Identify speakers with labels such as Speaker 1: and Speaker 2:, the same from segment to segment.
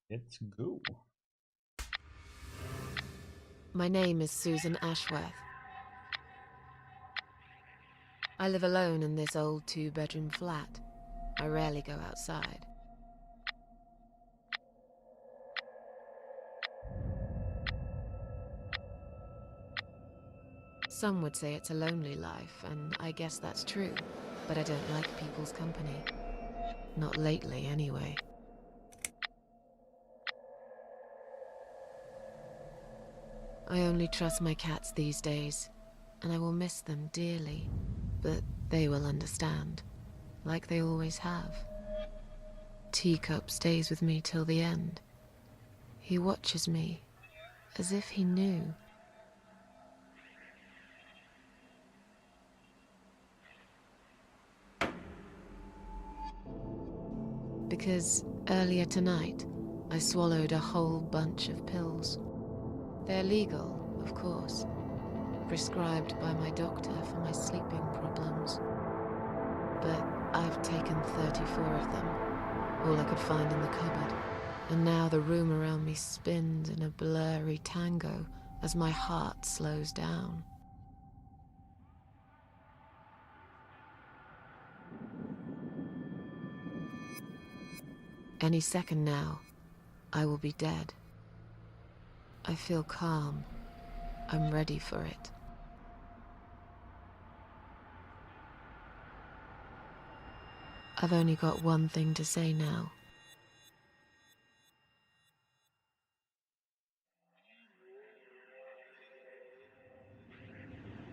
Speaker 1: Let's go.
Speaker 2: My name is Susan Ashworth. I live alone in this old 2-bedroom flat. I rarely go outside. Some would say it's a lonely life, and I guess that's true, but I don't like people's company. Not lately, anyway. I only trust my cats these days, and I will miss them dearly, but they will understand, like they always have. Teacup stays with me till the end. He watches me, as if he knew. Because earlier tonight, I swallowed a whole bunch of pills. They're legal, of course, prescribed by my doctor for my sleeping problems. But I've taken 34 of them, all I could find in the cupboard. And now the room around me spins in a blurry tango as my heart slows down. Any second now, I will be dead. I feel calm. I'm ready for it. I've only got one thing to say now.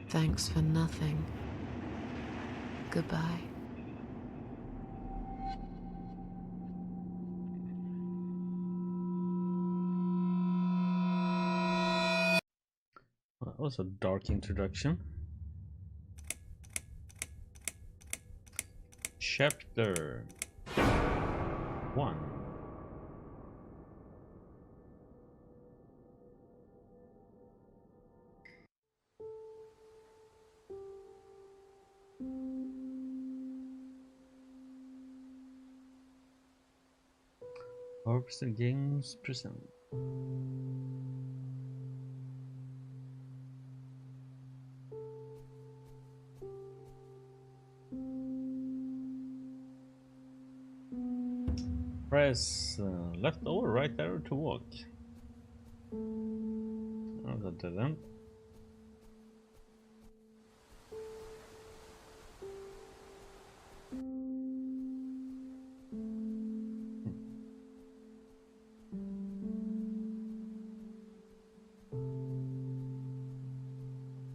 Speaker 2: Thanks for nothing. Goodbye.
Speaker 1: Well, that was a dark introduction. Chapter 1. Harvester Games present. Press left or right arrow to walk. Oh, that didn't.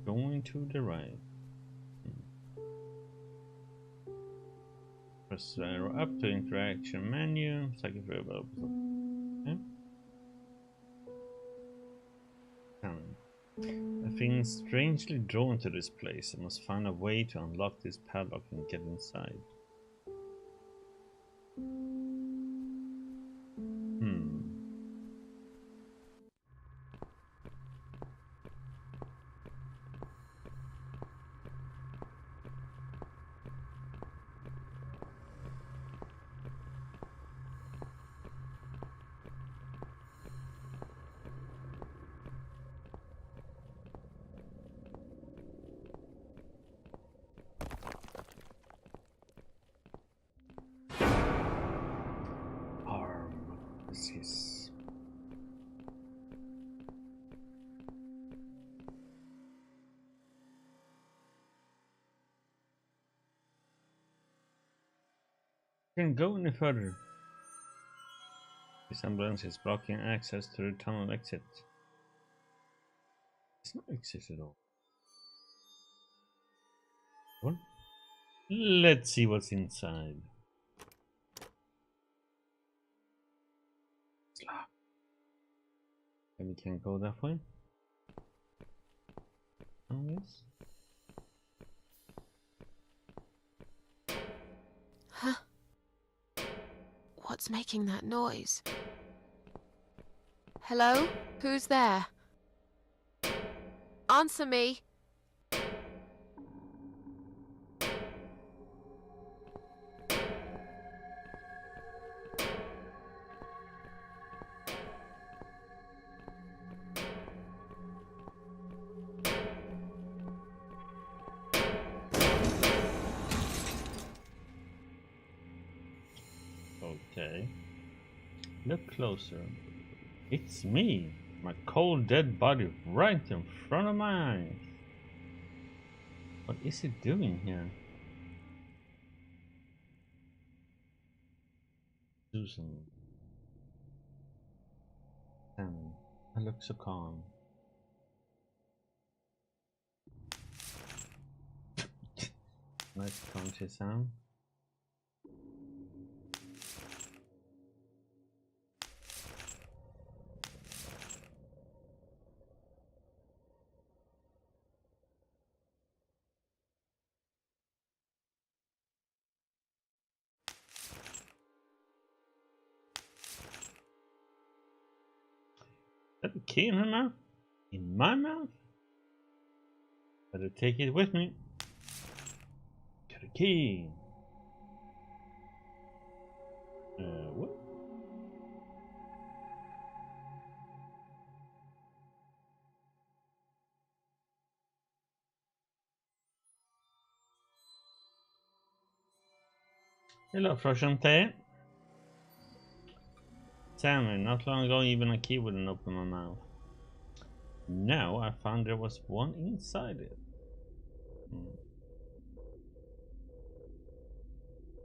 Speaker 1: Going to the right. Press arrow up to interaction menu. Okay. I feel strangely drawn to this place. I must find a way to unlock this padlock and get inside. Arm. Can't go any further. This ambulance is blocking access to the tunnel exit. It's no exit at all. What? Let's see what's inside. And we can't go that way. Oh yes.
Speaker 2: Huh? What's making that noise? Hello? Who's there? Answer me!
Speaker 1: Okay. Look closer. It's me. My cold dead body right in front of my eyes. What is it doing here? Susan. Sam. I look so calm. Nice country sound. Is that a key in her mouth? In my mouth? Better take it with me. Got a key. What? Hello, Froshanté. Salmon, not long ago even a key wouldn't open my mouth. Now I found there was one inside it.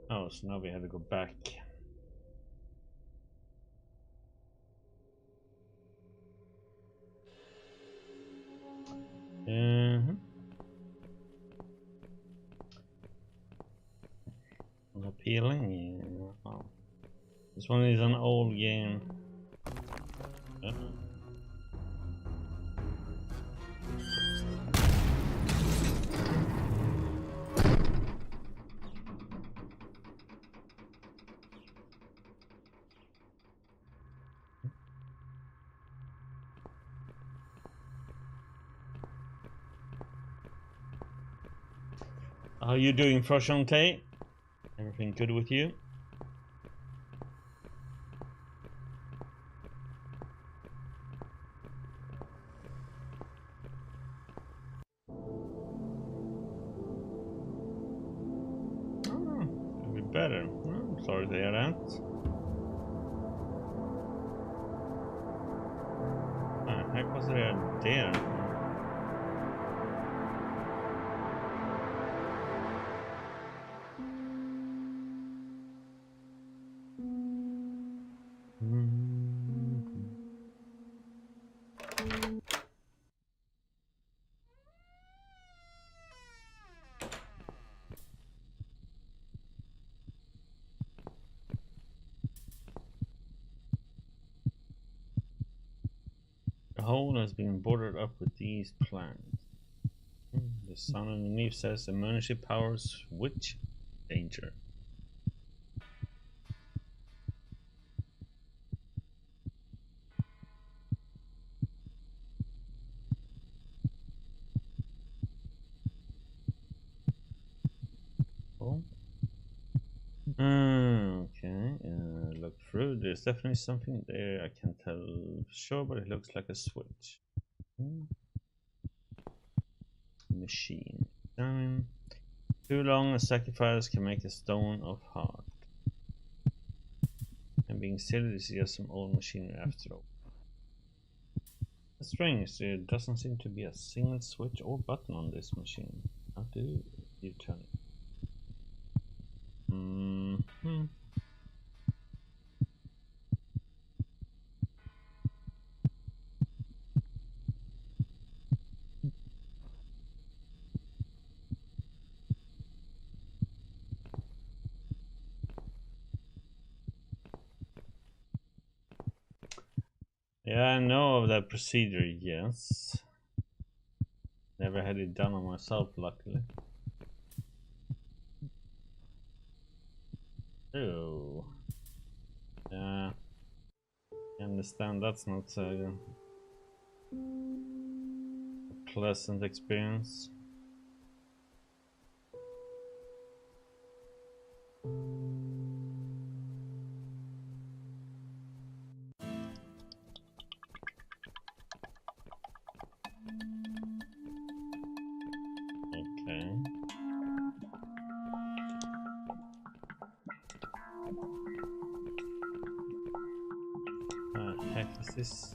Speaker 1: Oh, so now we had to go back. Appealing? Yeah. Oh. This one is an old game. How are you doing, Froshanté? Everything good with you? Oh, could be better. Oh, I'm sorry to hear that. What the heck was there? The hole has been boarded up with these plants. The sun underneath says emergency power switch danger. Oh. Okay, look through. There's definitely something there. I can't tell for sure, but it looks like a switch. Machine. Too long a sacrifice can make a stone of heart. And being silly, this is just some old machinery after all. That's strange. There doesn't seem to be a single switch or button on this machine. How do you turn it? Yeah, I know of that procedure, yes. Never had it done on myself, luckily. Oh. Yeah. I understand that's not a pleasant experience. Okay. Is this?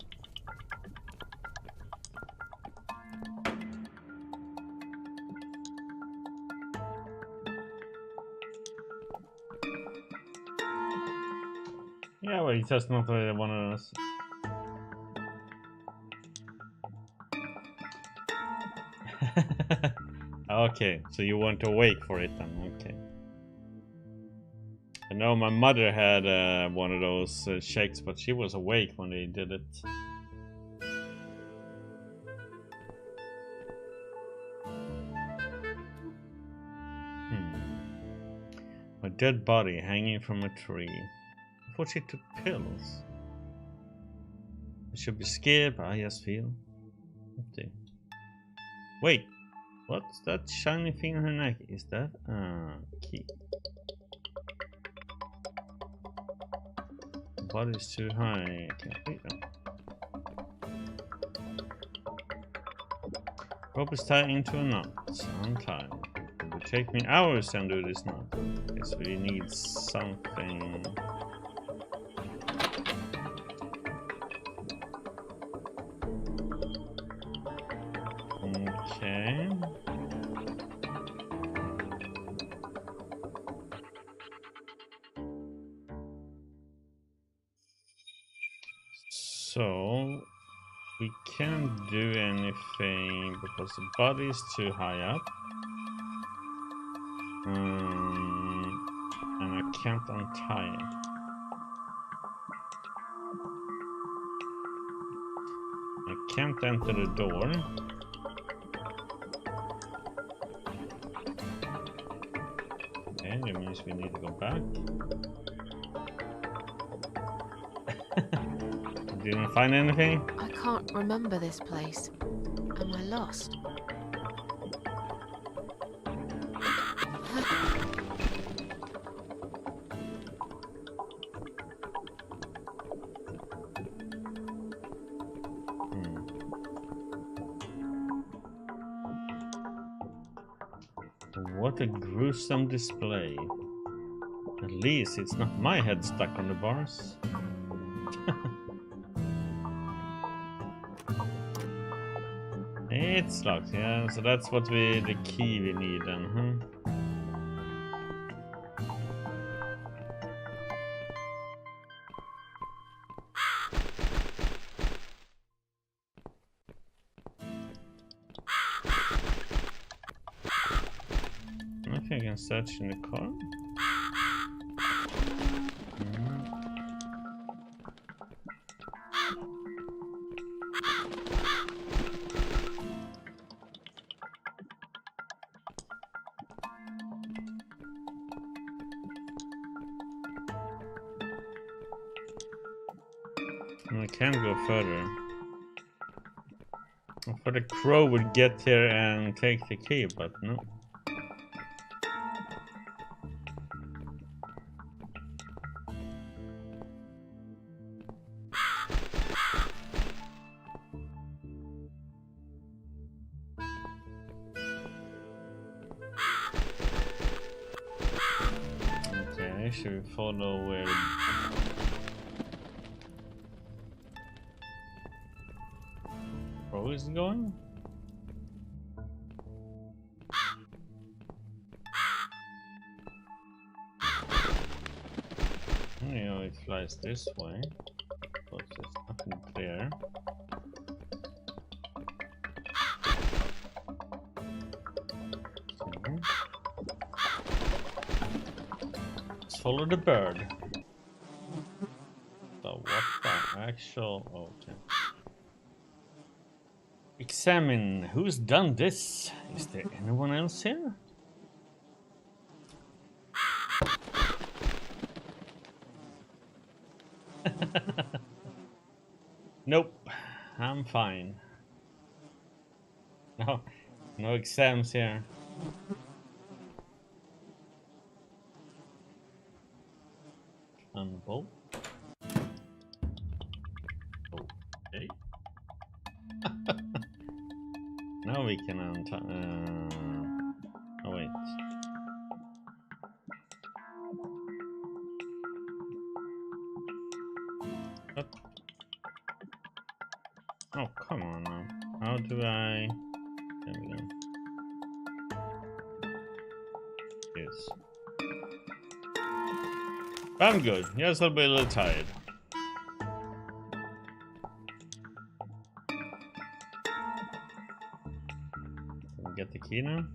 Speaker 1: Yeah, well, it's just not one of those. Okay, so you weren't awake for it then, okay. I know my mother had one of those shakes, but she was awake when they did it. A dead body hanging from a tree. I thought she took pills. I should be scared, but I just feel empty. Wait, what's that shiny thing on her neck? Is that a key? The body's too high. I can't read them. Rope is tied into a knot. I'm tired. It will take me hours to undo this knot. Guess we need something. Okay. So we can't do anything because the body is too high up. And I can't untie it. I can't enter the door. Okay, that means we need to go back. Didn't find anything?
Speaker 2: I can't remember this place. Am I lost?
Speaker 1: What a gruesome display. At least it's not my head stuck on the bars. It's locked, yeah, so that's what the key we need then, huh? I think I can search in the car. I can't go further. I thought the crow would get here and take the key, but no. Okay, should we follow where is going? You know, it flies this way, but there's nothing there. Okay. Let's follow the bird. So what the actual... Okay. Examine who's done this. Is there anyone else here? Nope, I'm fine. No exams here. Unbolt. Okay. Now we can untie. Oh wait. Up. Oh, come on now. How do I... There we go. Yes. I'm good. Yes, I'll be a little tired. Can we get the key now?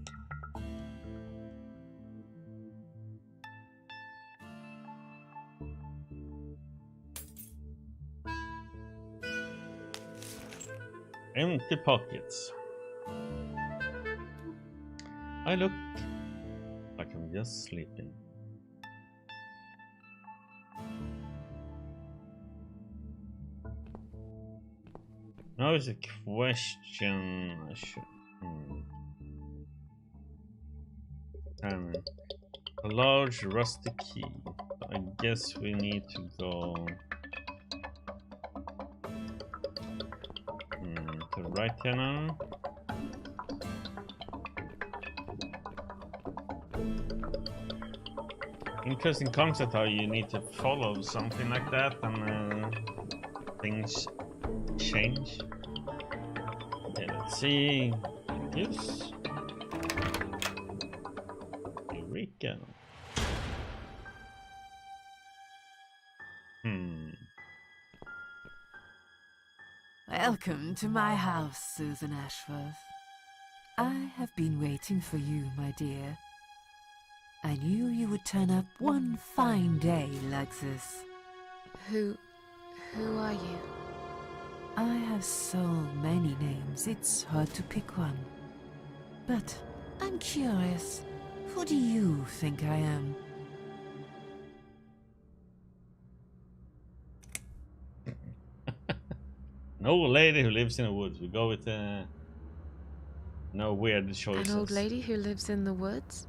Speaker 1: Empty pockets. I look like I'm just sleeping. Now is a question I should... A large rusty key. I guess we need to go... to the right here now. Interesting concept how you need to follow something like that and things change. Okay, let's see. Yes. Eureka.
Speaker 3: Welcome to my house, Susan Ashworth. I have been waiting for you, my dear. I knew you would turn up one fine day like this.
Speaker 2: Who are you?
Speaker 3: I have so many names, it's hard to pick one. But I'm curious, who do you think I am?
Speaker 1: An old lady who lives in the woods. We go with no weird choices.
Speaker 2: An old lady who lives in the woods?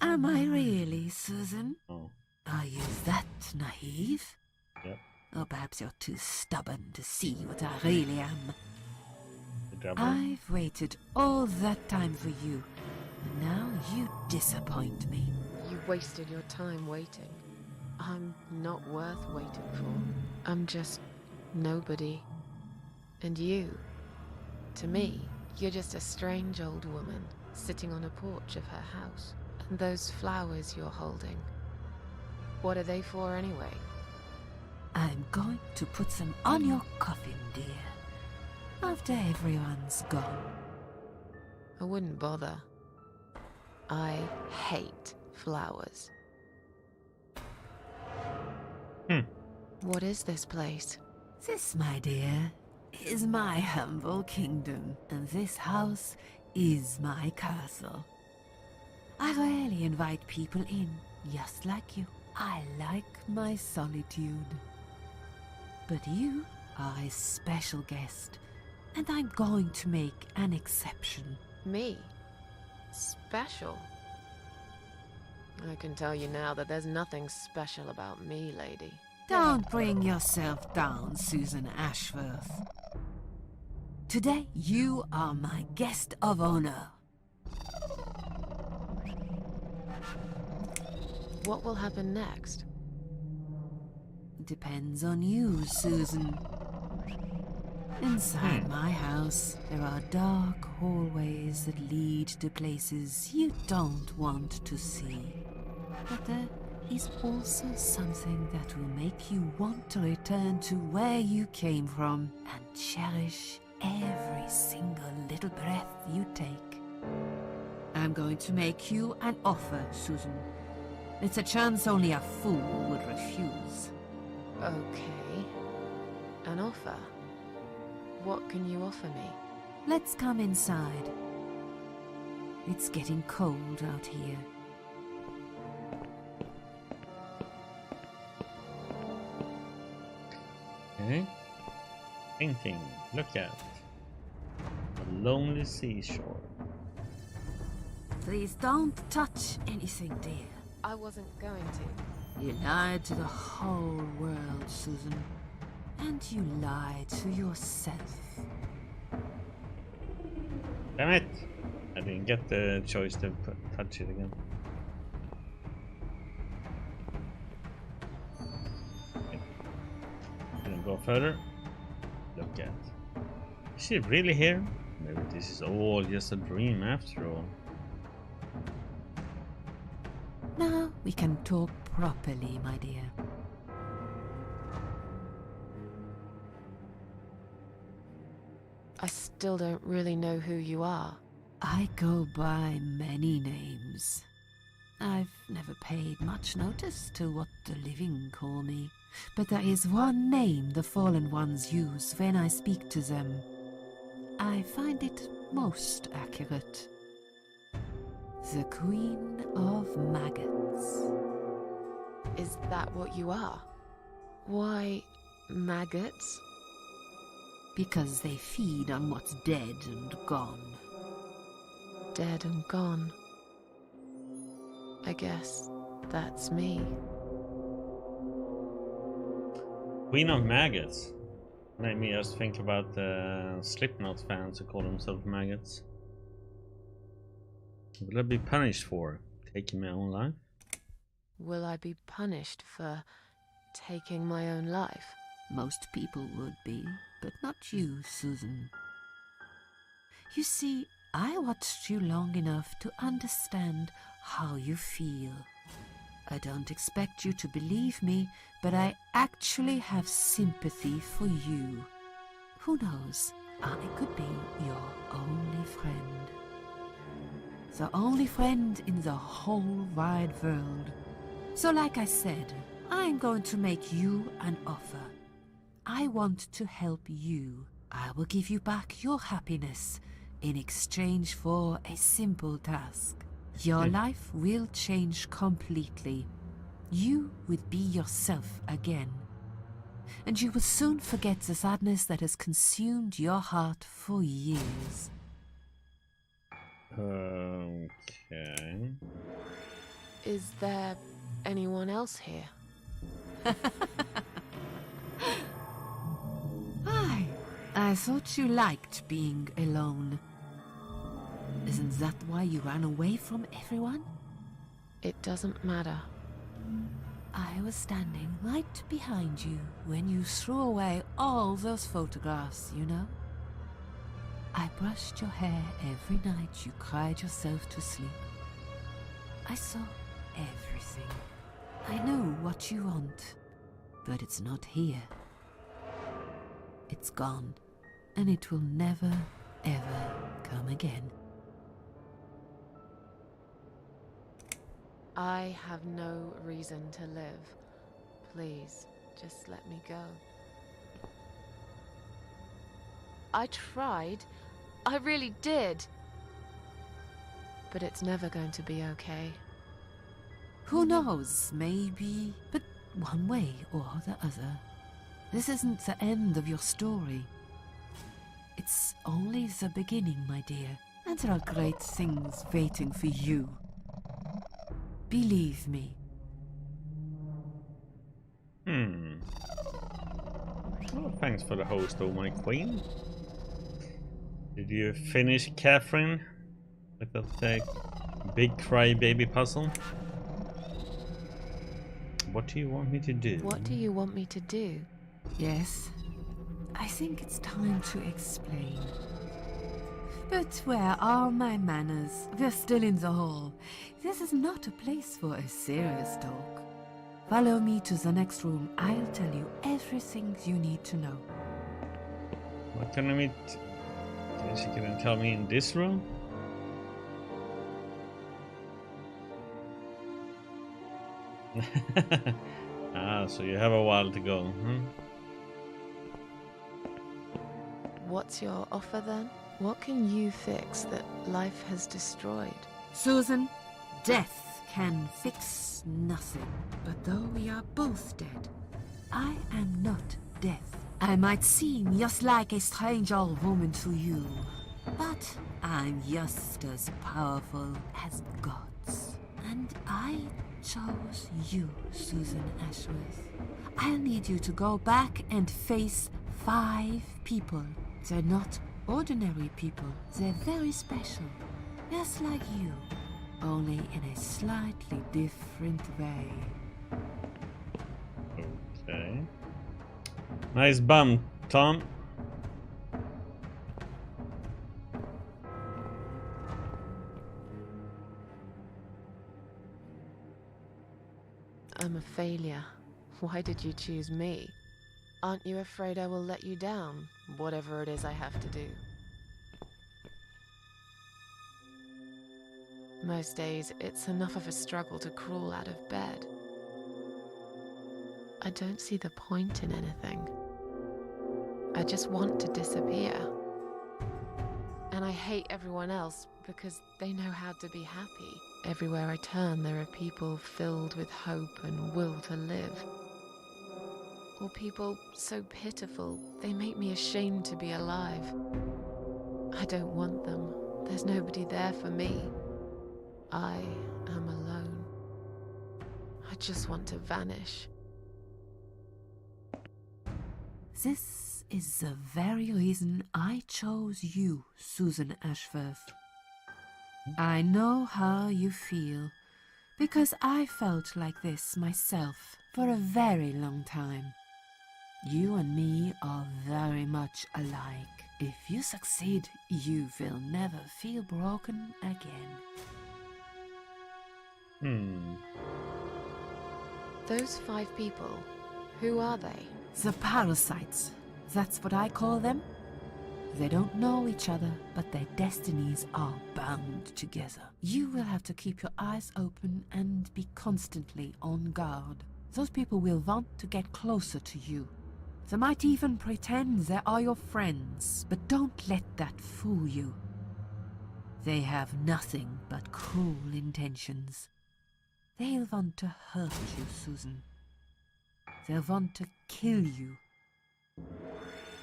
Speaker 3: Am I really, Susan?
Speaker 1: Oh.
Speaker 3: Are you that naive?
Speaker 1: Yep.
Speaker 3: Or perhaps you're too stubborn to see what I really am. I've waited all that time for you, and now you disappoint me.
Speaker 2: You wasted your time waiting. I'm not worth waiting for. I'm just nobody. And you, to me, you're just a strange old woman sitting on a porch of her house. And those flowers you're holding, what are they for anyway?
Speaker 3: I'm going to put them on your coffin, dear, after everyone's gone.
Speaker 2: I wouldn't bother. I hate flowers. What is this place?
Speaker 3: This, my dear, is my humble kingdom, and this house is my castle. I rarely invite people in, just like you. I like my solitude. But you are a special guest, and I'm going to make an exception.
Speaker 2: Me? Special? I can tell you now that there's nothing special about me, lady.
Speaker 3: Don't bring yourself down, Susan Ashworth. Today, you are my guest of honor.
Speaker 2: What will happen next?
Speaker 3: Depends on you, Susan. Inside my house, there are dark hallways that lead to places you don't want to see. But there is also something that will make you want to return to where you came from and cherish every single little breath you take. I'm going to make you an offer, Susan. It's a chance only a fool would refuse.
Speaker 2: Okay. An offer? What can you offer me?
Speaker 3: Let's come inside. It's getting cold out here.
Speaker 1: Okay. Painting. Look at a lonely seashore.
Speaker 3: Please don't touch anything, dear.
Speaker 2: I wasn't going to.
Speaker 3: You lied to the whole world, Susan. And you lied to yourself.
Speaker 1: Damn it! I didn't get the choice to touch it again. Gonna go further. Look at. Is she really here? Maybe this is all just a dream after all.
Speaker 3: Now we can talk properly, my dear.
Speaker 2: I still don't really know who you are.
Speaker 3: I go by many names. I've never paid much notice to what the living call me, but there is one name the fallen ones use when I speak to them. I find it most accurate. The Queen of Maggots.
Speaker 2: Is that what you are? Why, maggots?
Speaker 3: Because they feed on what's dead and gone.
Speaker 2: Dead and gone. I guess that's me.
Speaker 1: Queen of Maggots. Made me just think about the Slipknot fans who call themselves maggots. Will I be punished for taking my own life?
Speaker 2: Will I be punished for taking my own life?
Speaker 3: Most people would be, but not you, Susan. You see, I watched you long enough to understand how you feel. I don't expect you to believe me, but I actually have sympathy for you. Who knows, I could be your only friend. The only friend in the whole wide world. So like I said, I'm going to make you an offer. I want to help you. I will give you back your happiness in exchange for a simple task. Your life will change completely. You will be yourself again. And you will soon forget the sadness that has consumed your heart for years.
Speaker 1: Okay.
Speaker 2: Is there anyone else here?
Speaker 3: I thought you liked being alone. Isn't that why you ran away from everyone?
Speaker 2: It doesn't matter.
Speaker 3: I was standing right behind you when you threw away all those photographs, you know? I brushed your hair every night you cried yourself to sleep. I saw everything. I know what you want, but it's not here. It's gone, and it will never, ever come again.
Speaker 2: I have no reason to live. Please, just let me go. I tried. I really did. But it's never going to be okay.
Speaker 3: Who knows, maybe, but one way or the other. This isn't the end of your story. It's only the beginning, my dear, and there are great things waiting for you. Believe me.
Speaker 1: Well, thanks for the host, oh my queen. Did you finish Catherine with that big crybaby puzzle? What do you want me to do?
Speaker 2: What do you want me to do?
Speaker 3: Yes, I think it's time to explain. But where are my manners? We're still in the hall. This is not a place for a serious talk. Follow me to the next room. I'll tell you everything you need to know.
Speaker 1: What can I meet? Guess you can tell me in this room? Ah, so you have a while to go, huh?
Speaker 2: What's your offer then? What can you fix that life has destroyed?
Speaker 3: Susan, death can fix nothing. But though we are both dead, I am not death. I might seem just like a strange old woman to you, but I'm just as powerful as gods. And I chose you, Susan Ashworth. I'll need you to go back and face 5 people. They're not ordinary people. They're very special. Just like you, only in a slightly different way.
Speaker 1: Okay. Nice bum, Tom.
Speaker 2: I'm a failure. Why did you choose me? Aren't you afraid I will let you down, whatever it is I have to do? Most days, it's enough of a struggle to crawl out of bed. I don't see the point in anything. I just want to disappear. And I hate everyone else because they know how to be happy. Everywhere I turn, there are people filled with hope and will to live. Or people so pitiful, they make me ashamed to be alive. I don't want them. There's nobody there for me. I am alone. I just want to vanish.
Speaker 3: This is the very reason I chose you, Susan Ashworth. I know how you feel, because I felt like this myself for a very long time. You and me are very much alike. If you succeed, you will never feel broken again.
Speaker 2: Those 5 people, who are they?
Speaker 3: The parasites, that's what I call them. They don't know each other, but their destinies are bound together. You will have to keep your eyes open and be constantly on guard. Those people will want to get closer to you. They might even pretend they are your friends, but don't let that fool you. They have nothing but cruel intentions. They'll want to hurt you, Susan. They'll want to kill you.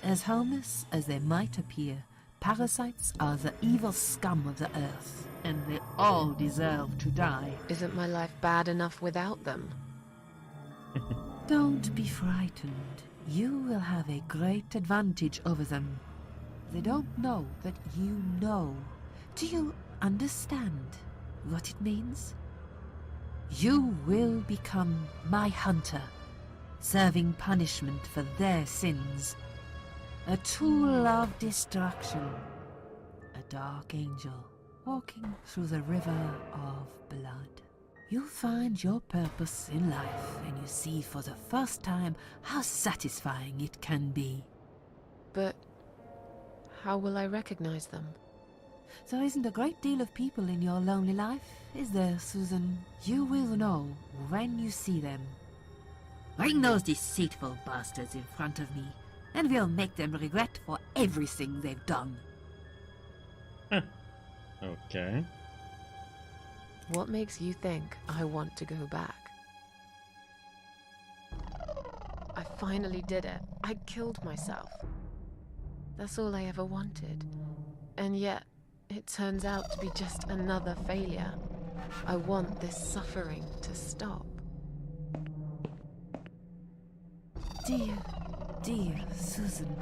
Speaker 3: As harmless as they might appear, parasites are the evil scum of the earth, and they all deserve to die.
Speaker 2: Isn't my life bad enough without them?
Speaker 3: Don't be frightened. You will have a great advantage over them. They don't know that you know. Do you understand what it means? You will become my hunter, serving punishment for their sins. A tool of destruction. A dark angel walking through the river of blood. You'll find your purpose in life, and you see for the first time how satisfying it can be.
Speaker 2: But how will I recognize them?
Speaker 3: There isn't a great deal of people in your lonely life, is there, Susan? You will know when you see them. Bring those deceitful bastards in front of me, and we'll make them regret for everything they've done.
Speaker 1: Okay.
Speaker 2: What makes you think I want to go back? I finally did it. I killed myself. That's all I ever wanted. And yet, it turns out to be just another failure. I want this suffering to stop.
Speaker 3: Dear, dear Susan,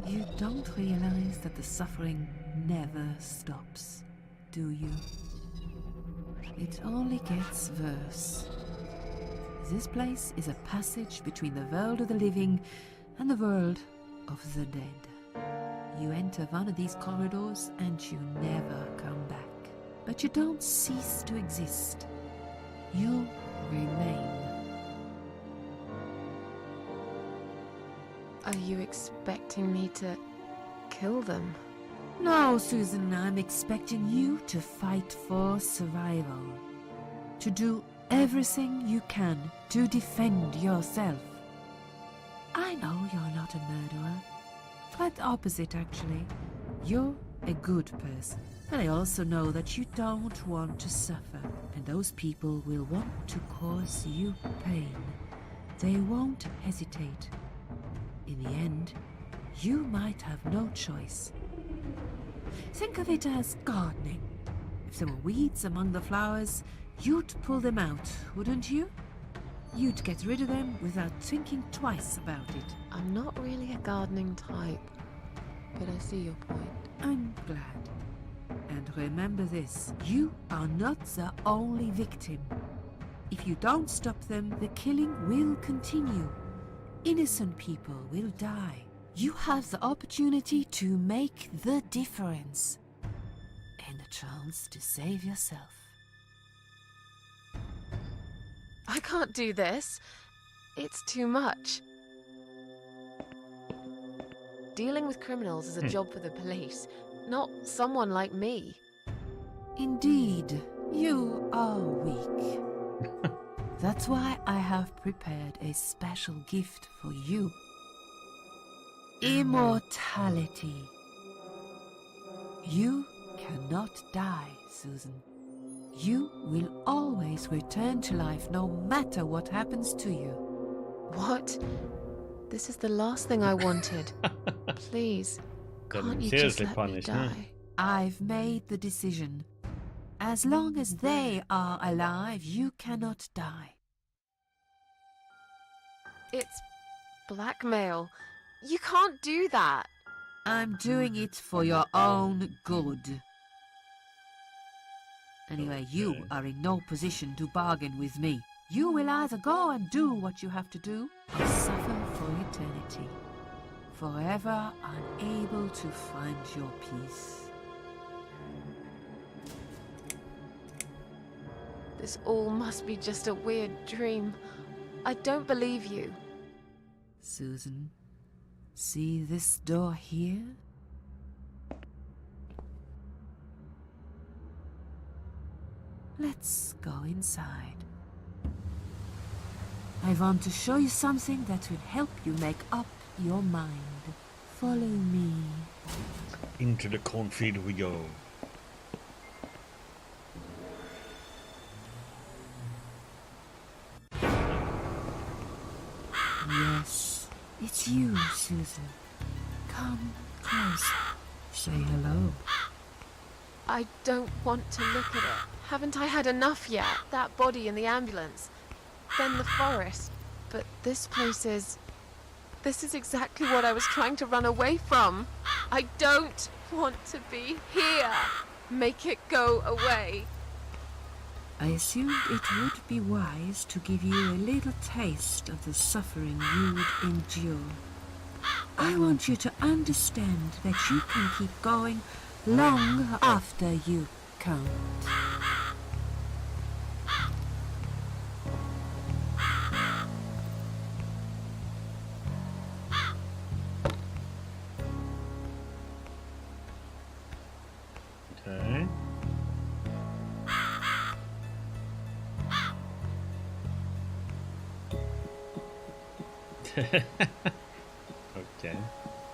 Speaker 3: you don't realize that the suffering never stops, do you? It only gets worse. This place is a passage between the world of the living and the world of the dead. You enter one of these corridors and you never come back. But you don't cease to exist. You remain.
Speaker 2: Are you expecting me to kill them?
Speaker 3: No, Susan, I'm expecting you to fight for survival. To do everything you can to defend yourself. I know you're not a murderer. Quite opposite, actually. You're a good person. And I also know that you don't want to suffer. And those people will want to cause you pain. They won't hesitate. In the end, you might have no choice. Think of it as gardening. If there were weeds among the flowers, you'd pull them out, wouldn't you? You'd get rid of them without thinking twice about it.
Speaker 2: I'm not really a gardening type, but I see your point.
Speaker 3: I'm glad. And remember this, you are not the only victim. If you don't stop them, the killing will continue. innocent people will die. You have the opportunity to make the difference. And a chance to save yourself.
Speaker 2: I can't do this. It's too much. Dealing with criminals is a job for the police, not someone like me.
Speaker 3: Indeed, you are weak. That's why I have prepared a special gift for you. Immortality. You cannot die, Susan. You will always return to life no matter what happens to you.
Speaker 2: What? This is the last thing I wanted. Please, can't you just let me die?
Speaker 3: I've made the decision. As long as they are alive, you cannot die.
Speaker 2: It's blackmail. You can't do that.
Speaker 3: I'm doing it for your own good. Anyway, you are in no position to bargain with me. You will either go and do what you have to do, or suffer for eternity. Forever unable to find your peace.
Speaker 2: This all must be just a weird dream. I don't believe you.
Speaker 3: Susan, see this door here? Let's go inside. I want to show you something that will help you make up your mind. Follow me.
Speaker 1: Into the cornfield we go.
Speaker 3: Yes, it's you, Susan. Come close. Say hello.
Speaker 2: I don't want to look at it. Haven't I had enough yet? That body in the ambulance. Then the forest. But this place is... This is exactly what I was trying to run away from. I don't want to be here. Make it go away.
Speaker 3: I assumed it would be wise to give you a little taste of the suffering you would endure. I want you to understand that you can keep going long after you can't.
Speaker 1: Okay. Okay.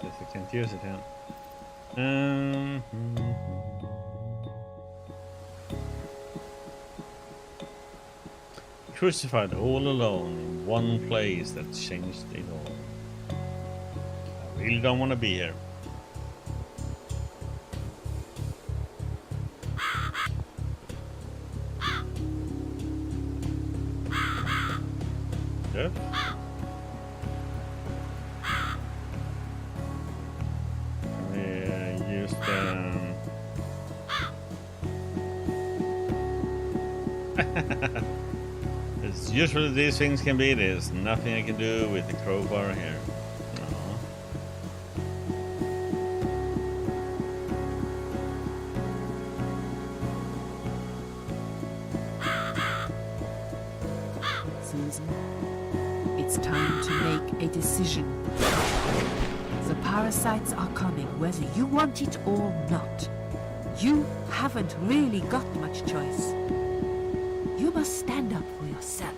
Speaker 1: Guess I can't use it now. Crucified all alone in one place that changed it all. I really don't want to be here. Good. Use the... As usually these things can be, there's nothing I can do with the crowbar here.
Speaker 3: Susan, it's time to make a decision. The parasites are coming, whether you want it or not. You haven't really got much choice. You must stand up for yourself.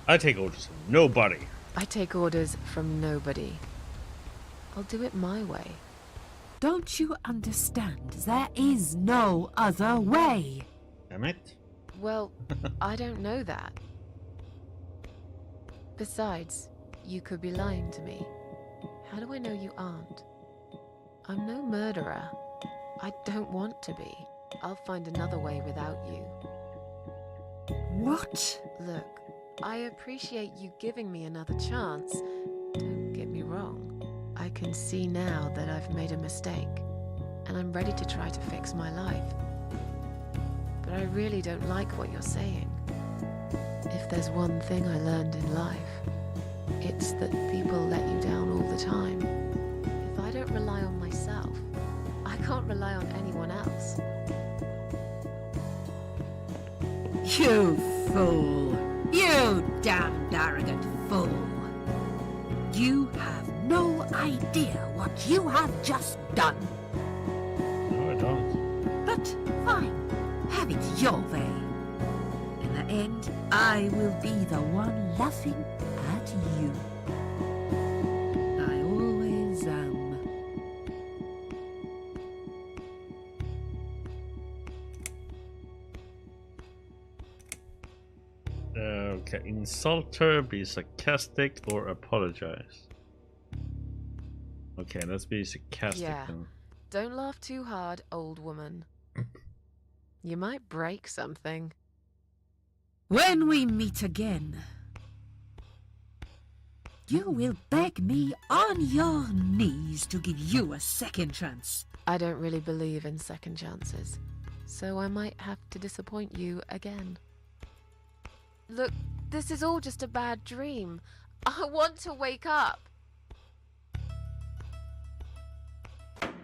Speaker 1: I take orders from nobody.
Speaker 2: I take orders from nobody. I'll do it my way.
Speaker 3: Don't you understand? There is no other way.
Speaker 1: Damn it.
Speaker 2: Well, I don't know that. Besides, you could be lying to me. How do I know you aren't? I'm no murderer. I don't want to be. I'll find another way without you.
Speaker 3: What?
Speaker 2: Look, I appreciate you giving me another chance. Don't get me wrong. I can see now that I've made a mistake. and I'm ready to try to fix my life. But I really don't like what you're saying. If there's one thing I learned in life, it's that people let you down all the time. If I don't rely on myself, I can't rely on anyone else.
Speaker 3: You fool! You damned arrogant fool! You have no idea what you have just done.
Speaker 1: No, I don't.
Speaker 3: But fine, have it your way. In the end, I will be the one laughing at you. I always am.
Speaker 1: Okay, insult her, be sarcastic, or apologize. Okay, let's be sarcastic
Speaker 2: Yeah.
Speaker 1: then.
Speaker 2: Don't laugh too hard, old woman. You might break something.
Speaker 3: When we meet again, you will beg me on your knees to give you a second chance.
Speaker 2: I don't really believe in second chances, so I might have to disappoint you again. Look, this is all just a bad dream. I want to wake up.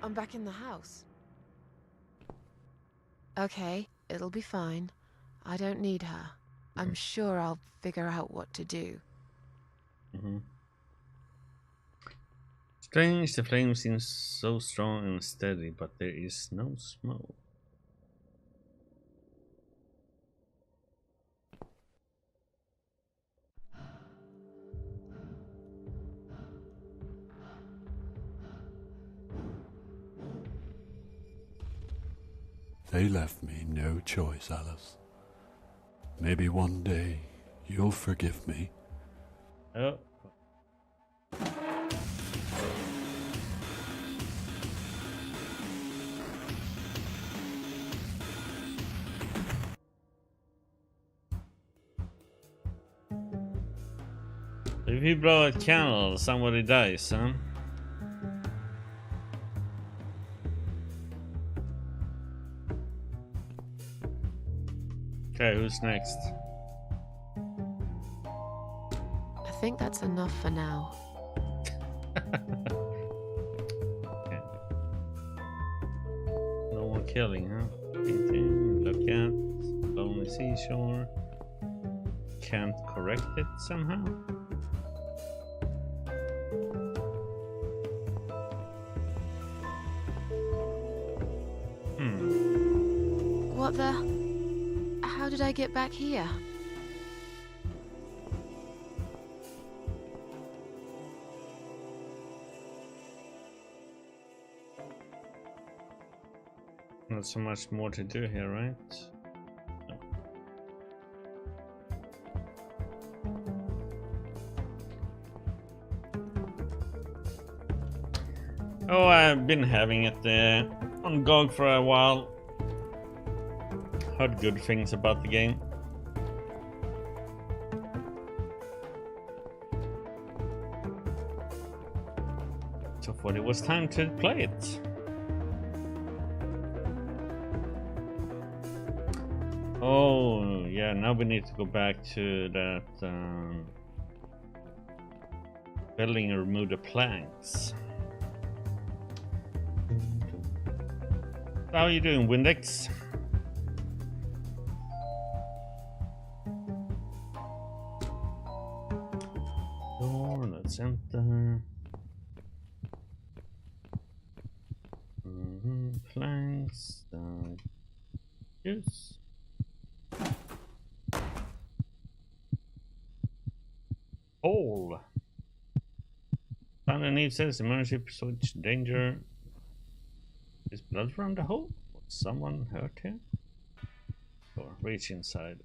Speaker 2: I'm back in the house. Okay, it'll be fine. I don't need her. I'm sure I'll figure out what to do.
Speaker 1: Strange, the flame seems so strong and steady, but there is no smoke.
Speaker 4: They left me no choice, Alice. Maybe one day you'll forgive me.
Speaker 1: Oh. If you blow a candle, somebody dies, huh? Okay, who's next?
Speaker 2: I think that's enough for now.
Speaker 1: Okay. No more killing, huh? Painting, look at, lonely seashore. Can't correct it somehow?
Speaker 2: What the? How did I get back here?
Speaker 1: Not so much more to do here, right? No. Oh, I've been having it on GOG for a while. Heard good things about the game. So thought it was time to play it. Oh, yeah, now we need to go back to that building and remove the planks. How are you doing, Windex? Door, let's enter. Planks, juice. Hole. Underneath says emergency switch danger. Is blood from the hole? Was someone hurt here? Or reach inside.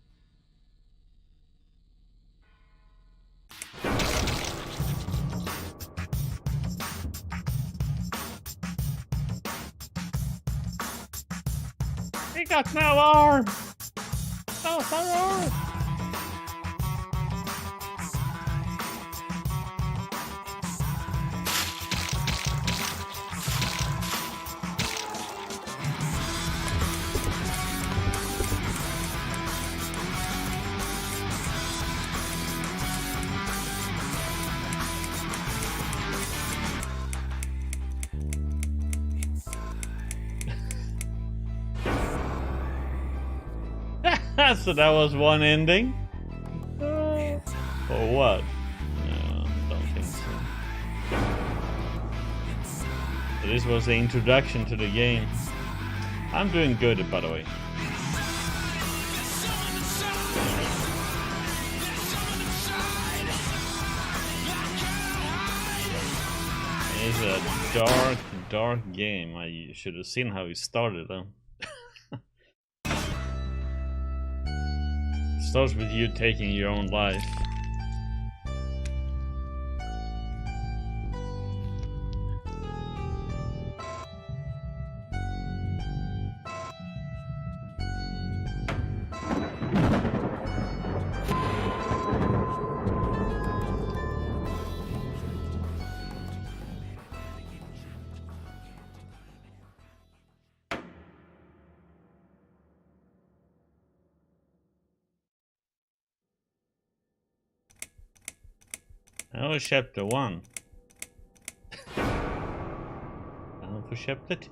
Speaker 1: He got no arm! No arm! So that was one ending? Or what? No, don't think so. So this was the introduction to the game. I'm doing good, by the way. It's a dark game. I should have seen how it started though. It starts with you taking your own life. Oh, chapter 1. Now for chapter 2.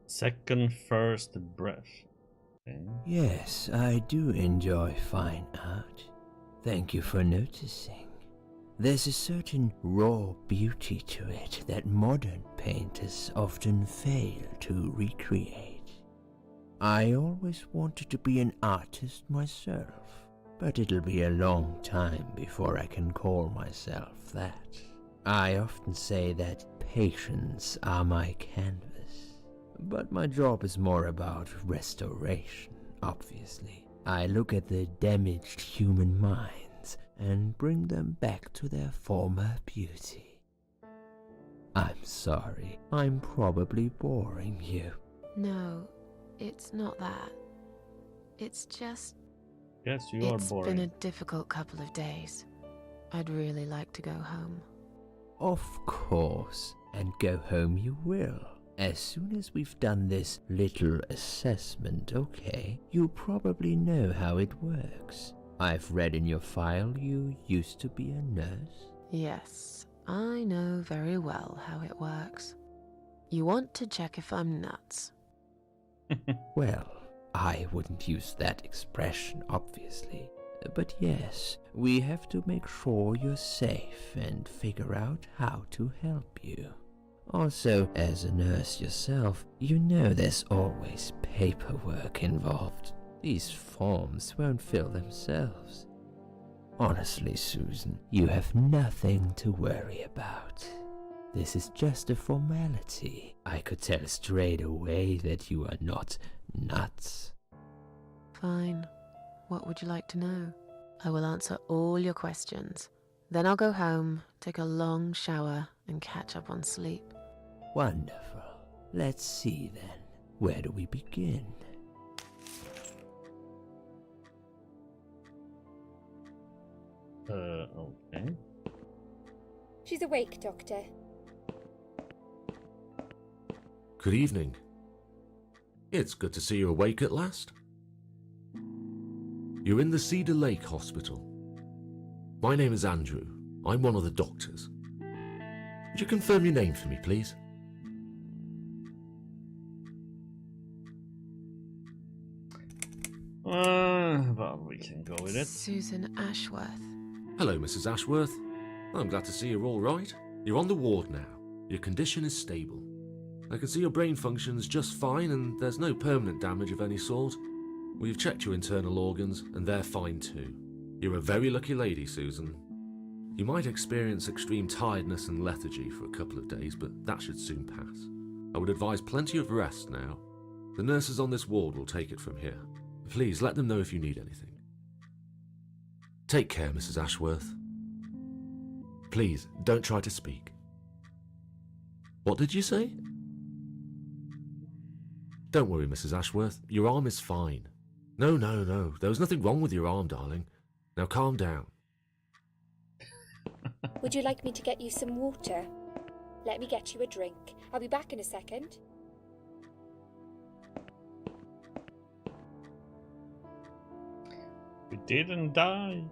Speaker 1: Second first breath. Okay.
Speaker 5: Yes, I do enjoy fine art. Thank you for noticing. There's a certain raw beauty to it that modern painters often fail to recreate. I always wanted to be an artist myself, but it'll be a long time before I can call myself that. I often say that patients are my canvas, but my job is more about restoration, obviously. I look at the damaged human minds and bring them back to their former beauty. I'm sorry, I'm probably boring you.
Speaker 2: No, it's not that. It's just...
Speaker 1: Yes, you are
Speaker 2: It's
Speaker 1: boring.
Speaker 2: been a difficult couple of days. I'd really like to go home.
Speaker 5: Of course, and go home you will. As soon as we've done this little assessment, okay, you probably know how it works. I've read in your file you used to be a nurse.
Speaker 2: Yes, I know very well how it works. You want to check if I'm nuts.
Speaker 5: Well, I wouldn't use that expression, obviously. But yes, we have to make sure you're safe and figure out how to help you. Also, as a nurse yourself, you know there's always paperwork involved. These forms won't fill themselves. Honestly, Susan, you have nothing to worry about. This is just a formality. I could tell straight away that you are not nuts.
Speaker 2: Fine. What would you like to know? I will answer all your questions. Then I'll go home, take a long shower, and catch up on sleep.
Speaker 5: Wonderful. Let's see then. Where do we begin?
Speaker 1: Okay.
Speaker 6: She's awake, Doctor.
Speaker 7: Good evening. It's good to see you awake at last. You're in the Cedar Lake Hospital. My name is Andrew. I'm one of the doctors. Would you confirm your name for me, please?
Speaker 1: Well, we can go with it.
Speaker 2: Susan Ashworth.
Speaker 7: Hello, Mrs. Ashworth. I'm glad to see you're all right. You're on the ward now. Your condition is stable. I can see your brain functions just fine and there's no permanent damage of any sort. We've checked your internal organs and they're fine too. You're a very lucky lady, Susan. You might experience extreme tiredness and lethargy for a couple of days, but that should soon pass. I would advise plenty of rest now. The nurses on this ward will take it from here. Please let them know if you need anything. Take care, Mrs. Ashworth. Please, don't try to speak. What did you say? Don't worry, Mrs. Ashworth. Your arm is fine. No. There was nothing wrong with your arm, darling. Now calm down.
Speaker 6: Would you like me to get you some water? Let me get you a drink. I'll be back in a second.
Speaker 1: We didn't die.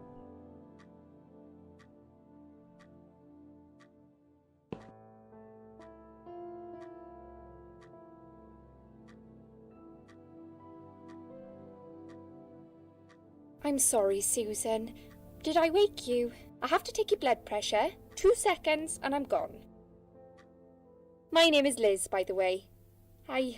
Speaker 6: I'm sorry, Susan. Did I wake you? I have to take your blood pressure. 2 seconds and I'm gone. My name is Liz, by the way. I'm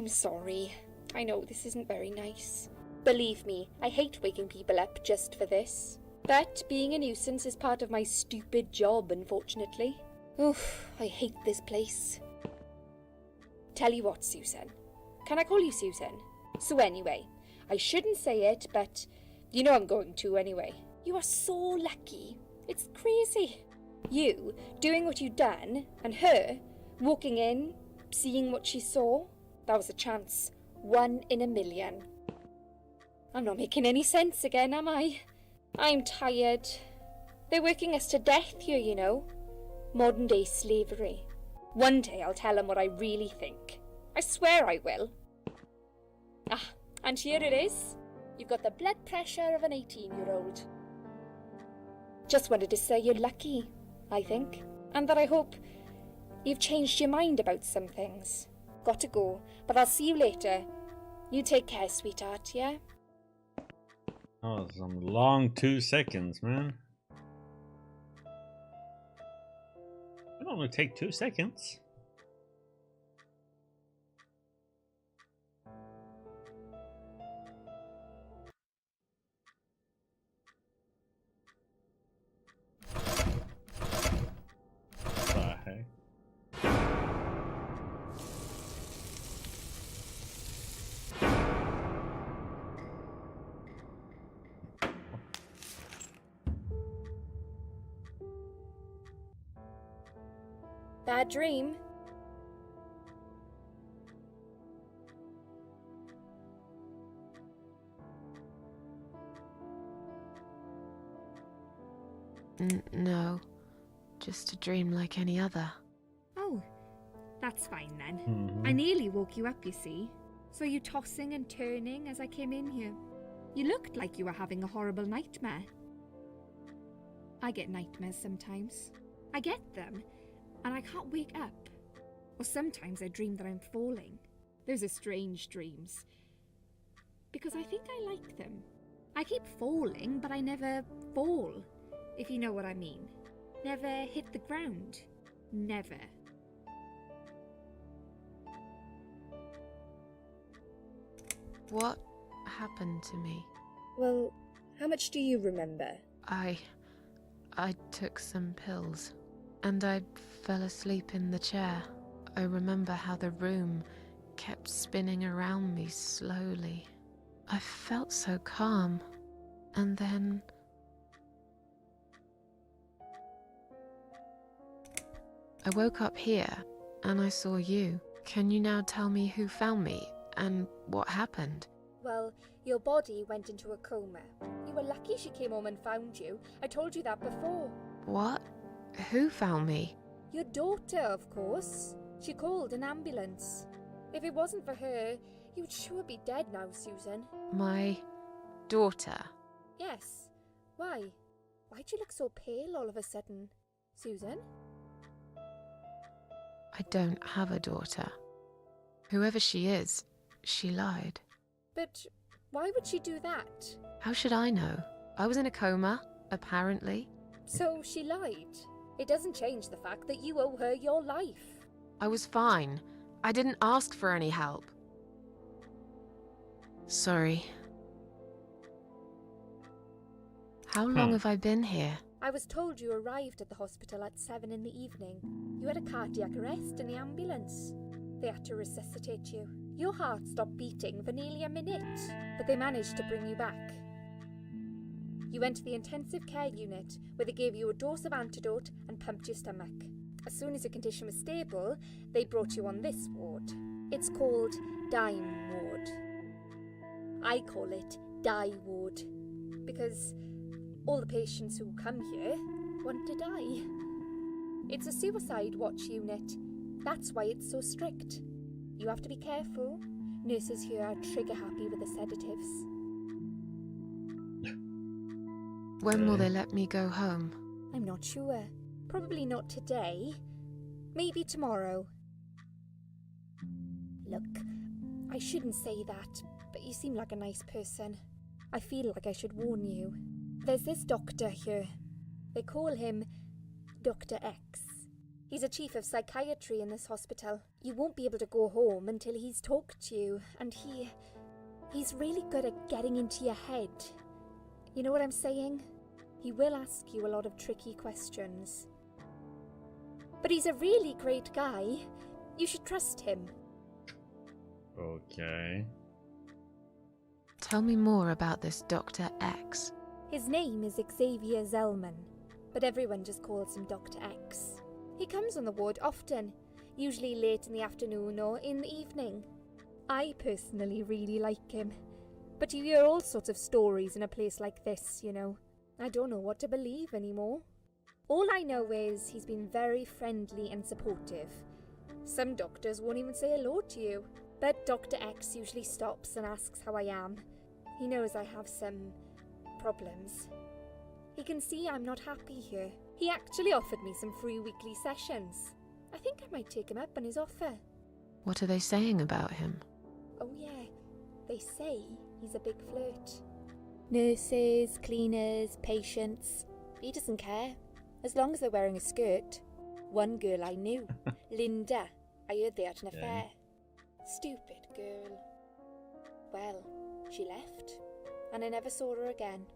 Speaker 6: sorry. I know this isn't very nice. Believe me, I hate waking people up just for this. But being a nuisance is part of my stupid job, unfortunately. Oof, I hate this place. Tell you what, Susan. Can I call you Susan? So anyway, I shouldn't say it, but you know I'm going to anyway. You are so lucky. It's crazy. You doing what you'd done, and her walking in, seeing what she saw. That was a chance. 1 in a million. I'm not making any sense again, am I? I'm tired. They're working us to death here, you know. Modern day slavery. One day I'll tell them what I really think. I swear I will. Ah, and here it is. You've got the blood pressure of an 18-year-old. Just wanted to say you're lucky, I think. And that I hope you've changed your mind about some things. Got to go, but I'll see you later. You take care, sweetheart, yeah?
Speaker 1: Oh, some long 2 seconds, man. It only take 2 seconds. What the heck?
Speaker 6: Bad dream?
Speaker 2: No, just a dream like any other.
Speaker 8: Oh, that's fine then. I nearly woke you up, you see. Saw you tossing and turning as I came in here. You looked like you were having a horrible nightmare. I get nightmares sometimes. I get them, and I can't wake up. Or sometimes I dream that I'm falling. Those are strange dreams. Because I think I like them. I keep falling, but I never fall, if you know what I mean. Never hit the ground. Never.
Speaker 2: What happened to me?
Speaker 6: Well, how much do you remember?
Speaker 2: I took some pills, and I fell asleep in the chair. I remember how the room kept spinning around me slowly. I felt so calm, and then... I woke up here, and I saw you. Can you now tell me who found me, and what happened?
Speaker 6: Well, your body went into a coma. You were lucky she came home and found you. I told you that before.
Speaker 2: What? Who found me?
Speaker 6: Your daughter, of course. She called an ambulance. If it wasn't for her, you would sure be dead now, Susan.
Speaker 2: My daughter?
Speaker 6: Yes. Why? Why'd you look so pale all of a sudden, Susan?
Speaker 2: I don't have a daughter. Whoever she is, she lied.
Speaker 6: But why would she do that?
Speaker 2: How should I know? I was in a coma, apparently.
Speaker 6: So she lied. It doesn't change the fact that you owe her your life.
Speaker 2: I was fine. I didn't ask for any help. Sorry. How long have I been here?
Speaker 6: I was told you arrived at the hospital at 7 in the evening. You had a cardiac arrest in the ambulance. They had to resuscitate you. Your heart stopped beating for nearly a minute, but they managed to bring you back. You went to the intensive care unit, where they gave you a dose of antidote and pumped your stomach. As soon as your condition was stable, they brought you on this ward. It's called Dime Ward. I call it Die Ward, because all the patients who come here want to die. It's a suicide watch unit. That's why it's so strict. You have to be careful. Nurses here are trigger happy with the sedatives.
Speaker 2: When will they let me go home?
Speaker 6: I'm not sure. Probably not today. Maybe tomorrow. Look, I shouldn't say that, but you seem like a nice person. I feel like I should warn you. There's this doctor here. They call him Dr. X. He's a chief of psychiatry in this hospital. You won't be able to go home until he's talked to you, and he's really good at getting into your head. You know what I'm saying? He will ask you a lot of tricky questions. But he's a really great guy. You should trust him.
Speaker 1: Okay.
Speaker 2: Tell me more about this Dr. X.
Speaker 6: His name is Xavier Zellman, but everyone just calls him Dr. X. He comes on the ward often, usually late in the afternoon or in the evening. I personally really like him, but you hear all sorts of stories in a place like this, you know. I don't know what to believe anymore. All I know is he's been very friendly and supportive. Some doctors won't even say hello to you, but Dr. X usually stops and asks how I am. He knows I have some problems. He can see I'm not happy here. He actually offered me some free weekly sessions. I think I might take him up on his offer.
Speaker 2: What are they saying about him?
Speaker 6: Oh yeah, they say he's a big flirt. Nurses, cleaners, patients. He doesn't care, as long as they're wearing a skirt. One girl I knew, Linda, I heard they had an affair. Stupid girl. Well, she left, and I never saw her again.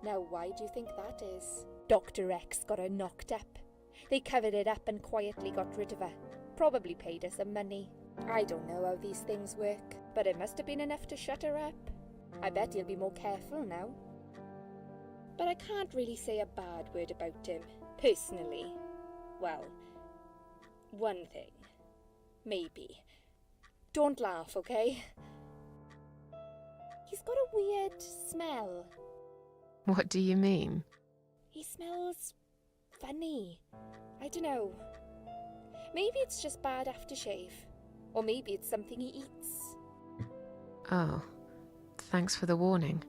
Speaker 6: Now why do you think that is? Dr. X got her knocked up. They covered it up and quietly got rid of her. Probably paid her some money. I don't know how these things work, but it must have been enough to shut her up. I bet he'll be more careful now. But I can't really say a bad word about him, personally. Well, one thing. Maybe. Don't laugh, okay? He's got a weird smell.
Speaker 2: What do you mean?
Speaker 6: He smells funny. I don't know. Maybe it's just bad aftershave. Or maybe it's something he eats.
Speaker 2: Oh, thanks for the warning.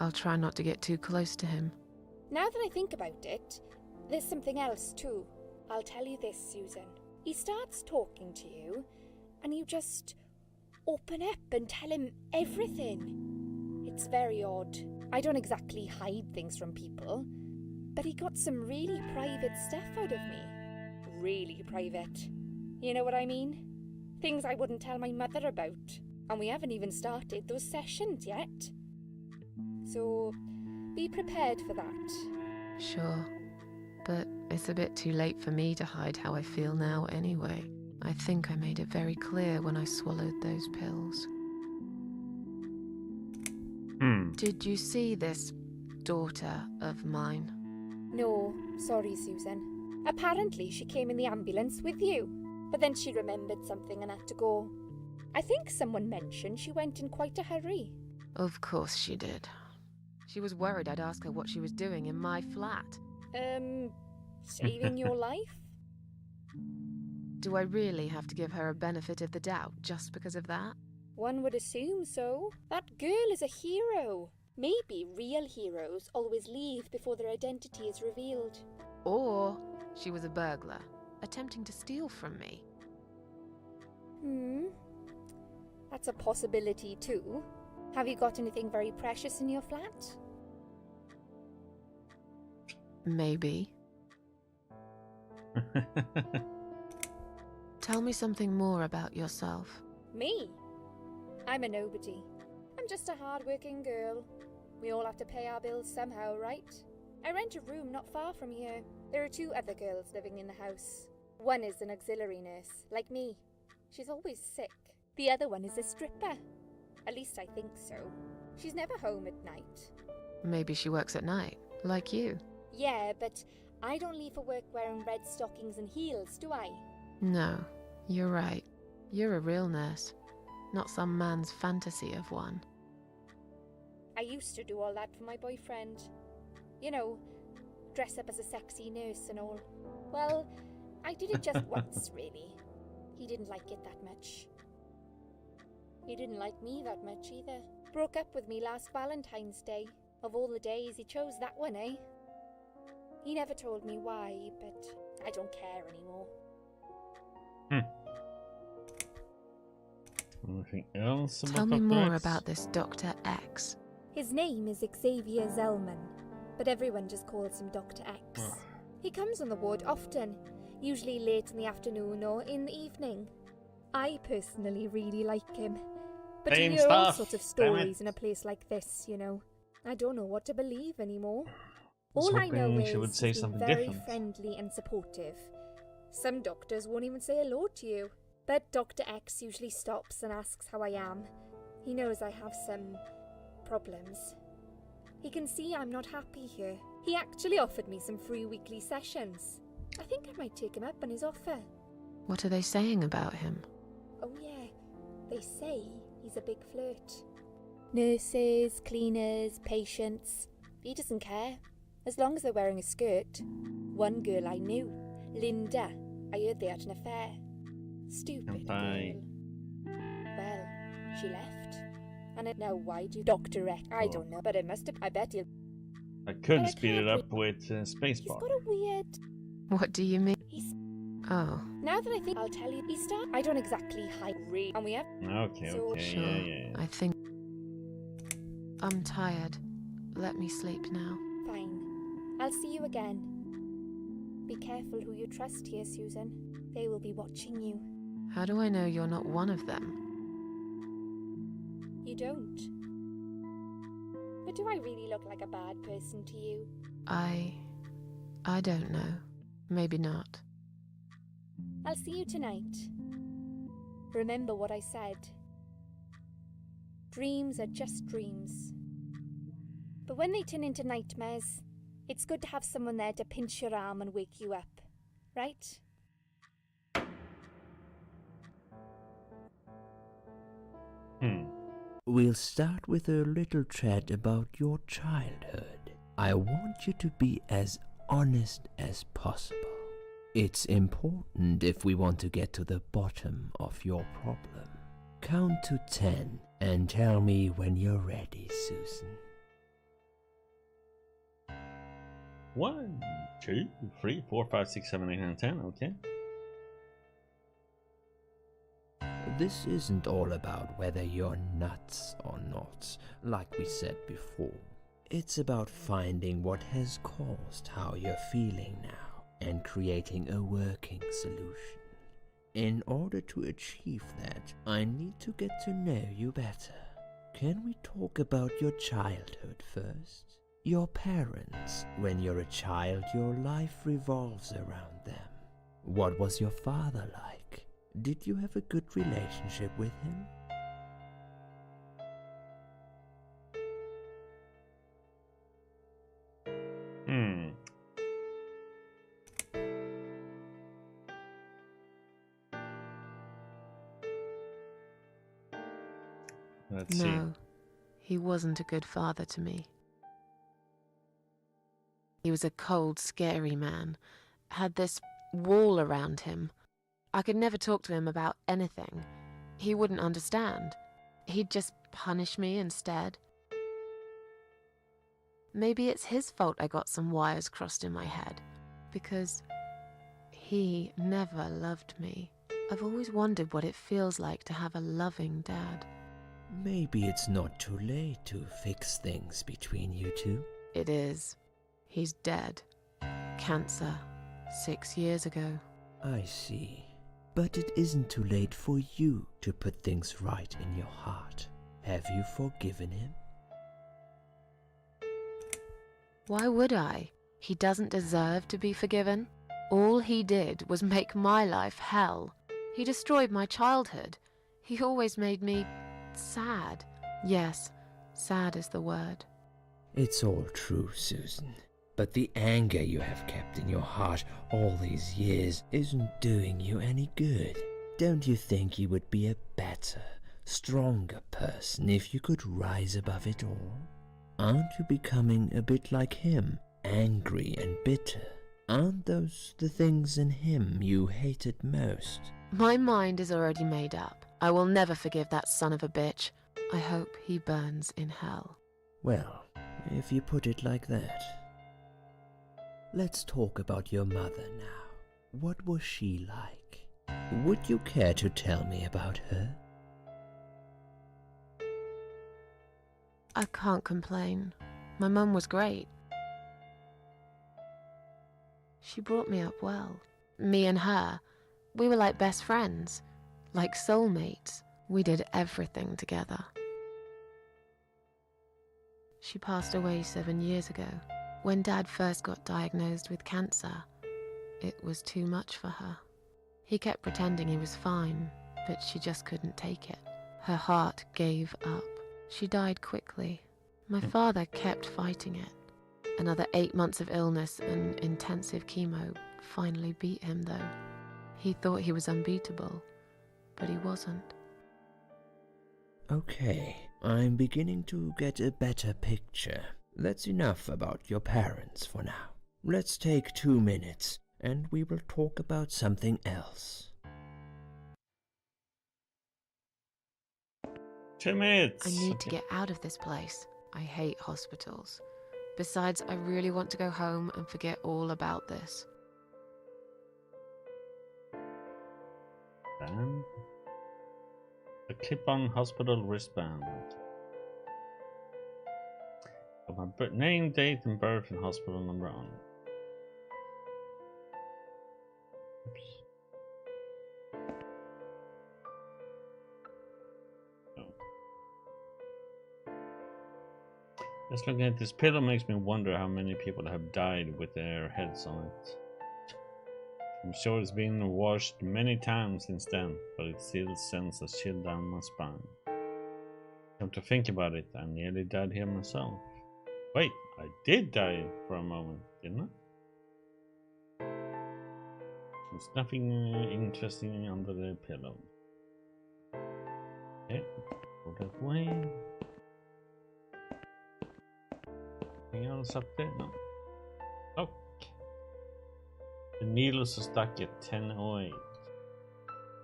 Speaker 2: I'll try not to get too close to him.
Speaker 6: Now that I think about it, there's something else too. I'll tell you this, Susan. He starts talking to you, and you just open up and tell him everything. It's very odd. I don't exactly hide things from people, but he got some really private stuff out of me. Really private. You know what I mean? Things I wouldn't tell my mother about. And we haven't even started those sessions yet. So, be prepared for that.
Speaker 2: Sure, but it's a bit too late for me to hide how I feel now anyway. I think I made it very clear when I swallowed those pills. Did you see this daughter of mine?
Speaker 6: No, sorry, Susan. Apparently she came in the ambulance with you, but then she remembered something and had to go. I think someone mentioned she went in quite a hurry.
Speaker 2: Of course she did. She was worried I'd ask her what she was doing in my flat.
Speaker 6: Saving your life?
Speaker 2: Do I really have to give her a benefit of the doubt just because of that?
Speaker 6: One would assume so. That girl is a hero. Maybe real heroes always leave before their identity is revealed.
Speaker 2: Or she was a burglar, attempting to steal from me.
Speaker 6: That's a possibility too. Have you got anything very precious in your flat?
Speaker 2: Maybe. Tell me something more about yourself.
Speaker 6: Me? I'm a nobody. I'm just a hard-working girl. We all have to pay our bills somehow, right? I rent a room not far from here. There are 2 other girls living in the house. One is an auxiliary nurse, like me. She's always sick. The other one is a stripper. At least I think so. She's never home at night.
Speaker 2: Maybe she works at night, like you.
Speaker 6: Yeah, but I don't leave for work wearing red stockings and heels, do I?
Speaker 2: No, you're right. You're a real nurse, not some man's fantasy of one.
Speaker 6: I used to do all that for my boyfriend. You know, dress up as a sexy nurse and all. Well, I did it just once, really. He didn't like it that much. He didn't like me that much either. Broke up with me last Valentine's Day. Of all the days, he chose that one, eh? He never told me why, but I don't care anymore.
Speaker 1: Anything else about
Speaker 2: Tell me
Speaker 1: Dr.
Speaker 2: more
Speaker 1: X?
Speaker 2: about this Dr. X.
Speaker 6: His name is Xavier Zellman, but everyone just calls him Dr. X. He comes on the ward often, usually late in the afternoon or in the evening. I personally really like him, but you
Speaker 1: Same
Speaker 6: hear all
Speaker 1: stuff,
Speaker 6: sorts of
Speaker 1: damn
Speaker 6: stories
Speaker 1: it.
Speaker 6: in a place like this, you know. I don't know what to believe anymore.
Speaker 1: was
Speaker 6: All I know
Speaker 1: hoping
Speaker 6: is
Speaker 1: she would
Speaker 6: he's
Speaker 1: say
Speaker 6: been
Speaker 1: something
Speaker 6: very
Speaker 1: different.
Speaker 6: friendly and supportive. Some doctors won't even say hello to you, but Dr. X usually stops and asks how I am. He knows I have some problems. He can see I'm not happy here. He actually offered me some free weekly sessions. I think I might take him up on his offer.
Speaker 2: What are they saying about him?
Speaker 6: Oh yeah, they say he's a big flirt. Nurses, cleaners, patients. He doesn't care, as long as they're wearing a skirt. One girl I knew, Linda, I heard they had an affair. Stupid
Speaker 1: Bye.
Speaker 6: girl. Well, she left. And now why do Dr. X? I don't know, but it must have. I bet he'll.
Speaker 1: I couldn't
Speaker 6: But I
Speaker 1: speed it
Speaker 6: can't
Speaker 1: up with
Speaker 6: He's
Speaker 1: spacebar.
Speaker 6: got a weird.
Speaker 2: What do you mean?
Speaker 6: He's.
Speaker 2: Oh,
Speaker 6: Now that I think, I'll tell you. I don't exactly hide. And we have.
Speaker 1: Okay,
Speaker 6: So-
Speaker 1: okay,
Speaker 2: sure.
Speaker 1: yeah.
Speaker 2: I think... I'm tired. Let me sleep now.
Speaker 6: Fine. I'll see you again. Be careful who you trust here, Susan. They will be watching you.
Speaker 2: How do I know you're not one of them?
Speaker 6: You don't. But do I really look like a bad person to you?
Speaker 2: I don't know. Maybe not.
Speaker 6: I'll see you tonight. Remember what I said. Dreams are just dreams. But when they turn into nightmares, it's good to have someone there to pinch your arm and wake you up, right?
Speaker 5: We'll start with a little chat about your childhood. I want you to be as honest as possible. It's important if we want to get to the bottom of your problem. Count to 10 and tell me when you're ready, Susan.
Speaker 1: 1, 2, 3, 4, 5, 6, 7, 8, 9, 10. Okay.
Speaker 5: This isn't all about whether you're nuts or not, like we said before. It's about finding what has caused how you're feeling now and creating a working solution. In order to achieve that, I need to get to know you better. Can we talk about your childhood first? Your parents. When you're a child, your life revolves around them. What was your father like? Did you have a good relationship with him?
Speaker 1: Let's see.
Speaker 2: No, he wasn't a good father to me. He was a cold, scary man, had this wall around him. I could never talk to him about anything. He wouldn't understand. He'd just punish me instead. Maybe it's his fault I got some wires crossed in my head, because he never loved me. I've always wondered what it feels like to have a loving dad.
Speaker 5: Maybe it's not too late to fix things between you two.
Speaker 2: It is. He's dead. Cancer. 6 years ago.
Speaker 5: I see. But it isn't too late for you to put things right in your heart. Have you forgiven him?
Speaker 2: Why would I? He doesn't deserve to be forgiven. All he did was make my life hell. He destroyed my childhood. He always made me sad. Yes, sad is the word.
Speaker 5: It's all true, Susan. But the anger you have kept in your heart all these years isn't doing you any good. Don't you think you would be a better, stronger person if you could rise above it all? Aren't you becoming a bit like him, angry and bitter? Aren't those the things in him you hated most?
Speaker 2: My mind is already made up. I will never forgive that son of a bitch. I hope he burns in hell.
Speaker 5: Well, if you put it like that. Let's talk about your mother now. What was she like? Would you care to tell me about her?
Speaker 2: I can't complain. My mum was great. She brought me up well. Me and her, we were like best friends, like soulmates. We did everything together. She passed away 7 years ago. When Dad first got diagnosed with cancer, it was too much for her. He kept pretending he was fine, but she just couldn't take it. Her heart gave up. She died quickly. My father kept fighting it. Another 8 months of illness and intensive chemo finally beat him, though. He thought he was unbeatable, but he wasn't.
Speaker 5: Okay, I'm beginning to get a better picture. That's enough about your parents for now. Let's take 2 minutes, and we will talk about something else.
Speaker 1: 2 minutes.
Speaker 2: I need to get out of this place. I hate hospitals. Besides, I really want to go home and forget all about this.
Speaker 1: Band. A clip-on hospital wristband. Got my name, date, and birth, and hospital number on it. Oops. Just looking at this pillow makes me wonder how many people have died with their heads on it. I'm sure it's been washed many times since then, but it still sends a chill down my spine. Come to think about it, I nearly died here myself. Wait, I did die for a moment, didn't I? There's nothing interesting under the pillow. Okay, go that way. Anything else up there? No. Oh. The needles are stuck at 1008.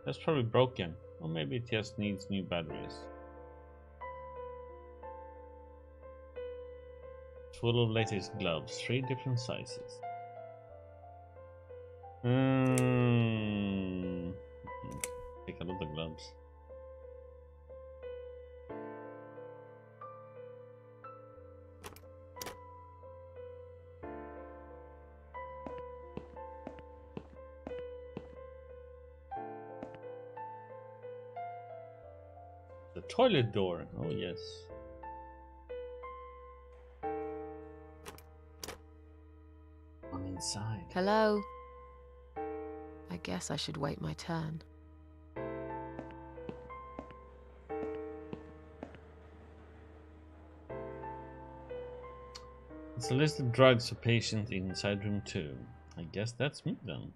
Speaker 1: That's probably broken. Or maybe it just needs new batteries. Full of latex gloves, 3 different sizes. Take a lot of gloves. The toilet door. Oh yes. I'm inside.
Speaker 2: Hello? I guess I should wait my turn.
Speaker 1: It's a list of drugs for patients inside room 2. I guess that's me then.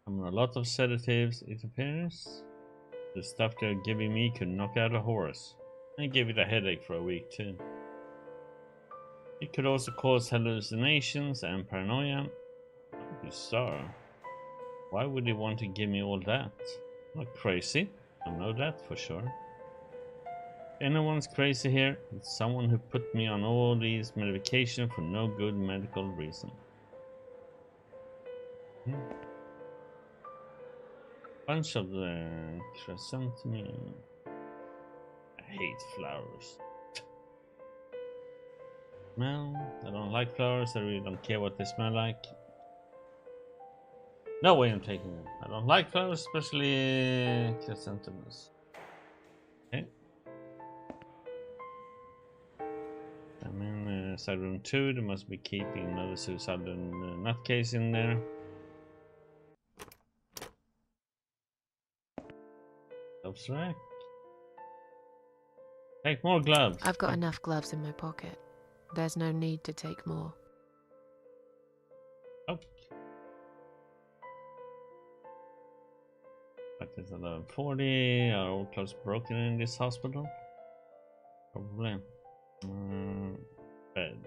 Speaker 1: I'm on a lot of sedatives, it appears. The stuff they're giving me could knock out a horse. And give it a headache for a week too. It could also cause hallucinations and paranoia. Oh, bizarre. Why would they want to give me all that? Not crazy, I know that for sure. Anyone's crazy here. It's someone who put me on all these medication for no good medical reason. Bunch of the chrysanthemum. I hate flowers. Smell. I don't like flowers. I really don't care what they smell like. No way I'm taking them. I don't like flowers, especially chrysanthemums. Okay. I'm in side room 2. They must be keeping another suicidal nutcase in there. Gloves rack. Take more gloves.
Speaker 2: I've got enough gloves in my pocket. There's no need to take more.
Speaker 1: Oh. But there's 1140. Are all clothes broken in this hospital? Probably. Bed.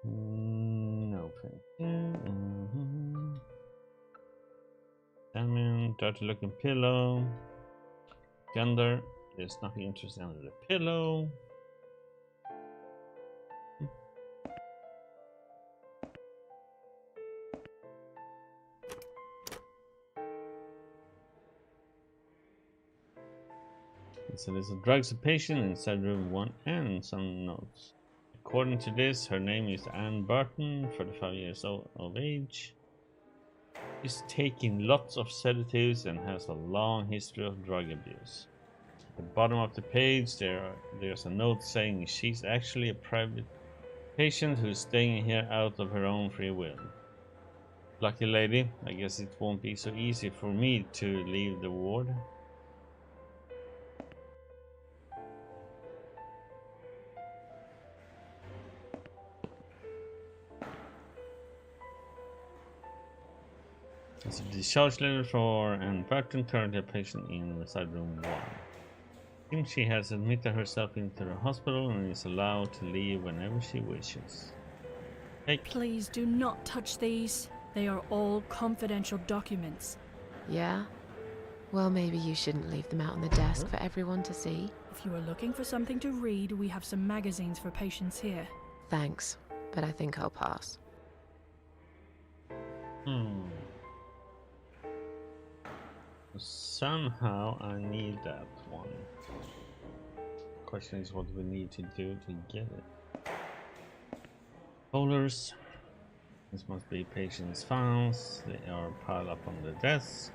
Speaker 1: No, thank you. Salmon, dirty looking pillow. Gander, there's nothing interesting under the pillow. So there's a drugs patient inside room 1 and some notes. According to this, her name is Anne Burton, 45 years of age. She's taking lots of sedatives and has a long history of drug abuse. At the bottom of the page, there's a note saying she's actually a private patient who's staying here out of her own free will. Lucky lady, I guess it won't be so easy for me to leave the ward. It's a discharge letter for Anne Burton, currently a patient in inside room 1. Seems she has admitted herself into the hospital and is allowed to leave whenever she wishes. Hey.
Speaker 9: Please do not touch these. They are all confidential documents.
Speaker 2: Yeah? Well, maybe you shouldn't leave them out on the desk for everyone to see.
Speaker 9: If you are looking for something to read, we have some magazines for patients here.
Speaker 2: Thanks, but I think I'll pass.
Speaker 1: Somehow I need that one. Question is what we need to do to get it. Folders. This must be patients' files. They are piled up on the desk.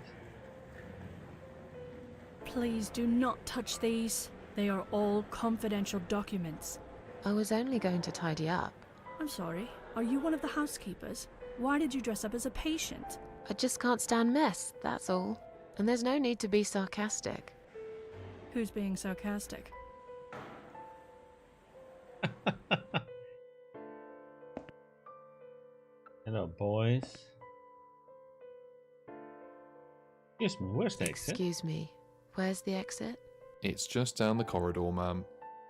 Speaker 9: Please do not touch these. They are all confidential documents.
Speaker 2: I was only going to tidy up.
Speaker 9: I'm sorry. Are you one of the housekeepers? Why did you dress up as a patient?
Speaker 2: I just can't stand mess, that's all. And there's no need to be sarcastic.
Speaker 9: Who's being sarcastic?
Speaker 1: Hello, boys. Excuse me, where's the exit?
Speaker 2: Excuse me, where's the exit?
Speaker 10: It's just down the corridor, ma'am.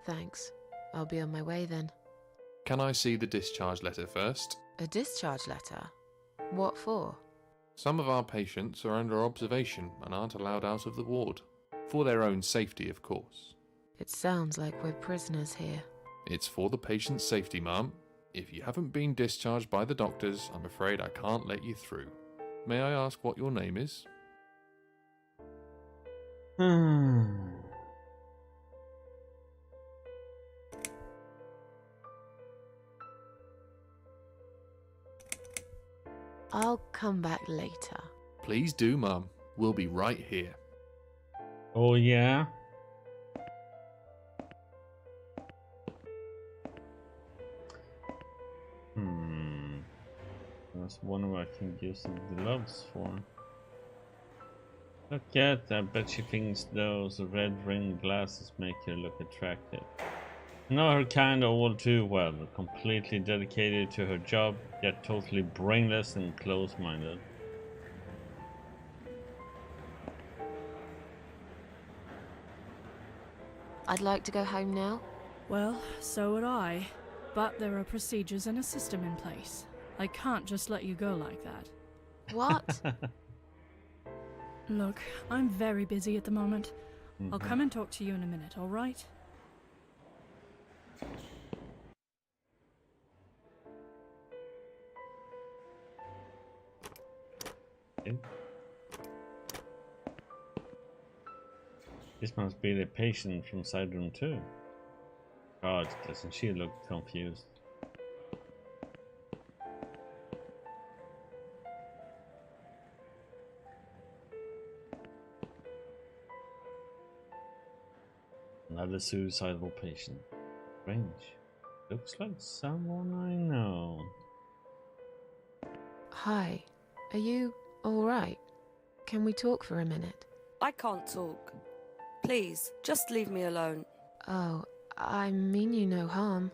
Speaker 2: Thanks. I'll be on my way then.
Speaker 10: Can I see the discharge letter first?
Speaker 2: A discharge letter? What for?
Speaker 10: Some of our patients are under observation and aren't allowed out of the ward. For their own safety, of course.
Speaker 2: It sounds like we're prisoners here.
Speaker 10: It's for the patient's safety, ma'am. If you haven't been discharged by the doctors, I'm afraid I can't let you through. May I ask what your name is?
Speaker 2: I'll come back later.
Speaker 10: Please do, ma'am. We'll be right here.
Speaker 1: Oh, yeah? I was wondering what I can use the gloves for. Look at that. I bet she thinks those red rimmed glasses make her look attractive. I know her kind all too well. Completely dedicated to her job, yet totally brainless and close-minded.
Speaker 2: I'd like to go home now.
Speaker 9: Well, so would I. But there are procedures and a system in place. I can't just let you go like that.
Speaker 2: What?
Speaker 9: Look, I'm very busy at the moment. I'll come and talk to you in a minute, all right?
Speaker 1: Okay. This must be the patient from side room 2. God, doesn't she look confused? Another suicidal patient. Strange. Looks like someone I know.
Speaker 2: Hi. Are you alright? Can we talk for a minute?
Speaker 11: I can't talk. Please, just leave me alone.
Speaker 2: Oh, I mean you no harm.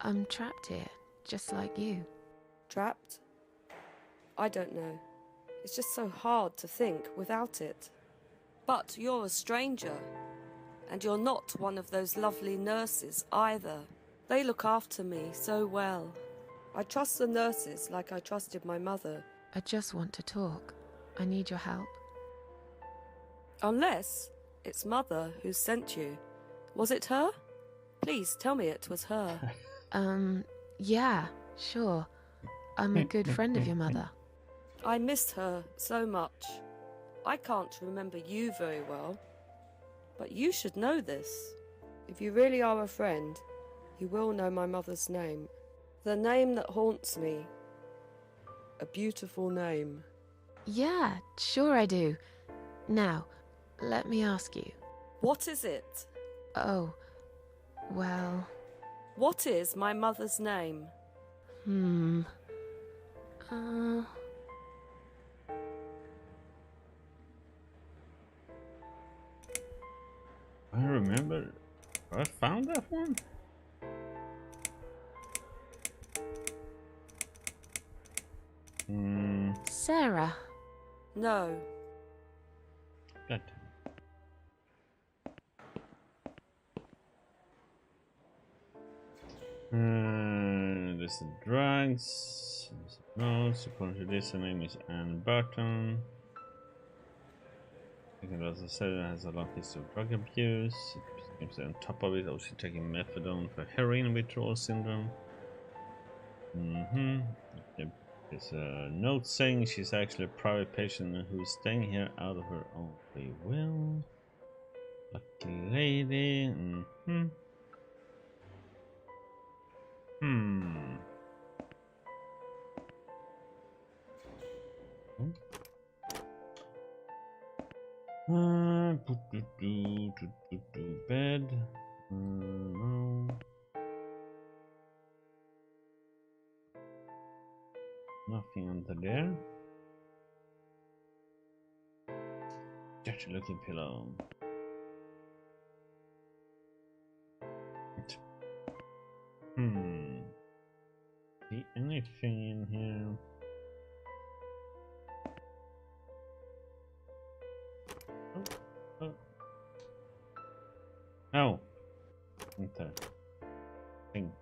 Speaker 2: I'm trapped here, just like you.
Speaker 11: Trapped? I don't know. It's just so hard to think without it. But you're a stranger. And you're not one of those lovely nurses either. They look after me so well. I trust the nurses like I trusted my mother.
Speaker 2: I just want to talk. I need your help.
Speaker 11: Unless it's Mother who sent you. Was it her? Please tell me it was her.
Speaker 2: Yeah, sure. I'm a good friend of your mother.
Speaker 11: I miss her so much. I can't remember you very well. But you should know this. If you really are a friend, you will know my mother's name. The name that haunts me. A beautiful name.
Speaker 2: Yeah, sure I do. Now, let me ask you.
Speaker 11: What is it?
Speaker 2: Oh, well...
Speaker 11: What is my mother's name?
Speaker 1: I remember. I found that one.
Speaker 2: Sarah.
Speaker 11: No.
Speaker 1: Good. This is drugs. No, according to this, her name is Anne Burton. I can also say that has a long history of drug abuse. It seems on top of it, also taking methadone for heroin withdrawal syndrome. There's a note saying she's actually a private patient who's staying here out of her own free will. Lucky lady. Bed. No. Nothing under there. Dirty looking pillow. See anything in here? Oh. Okay. Pink.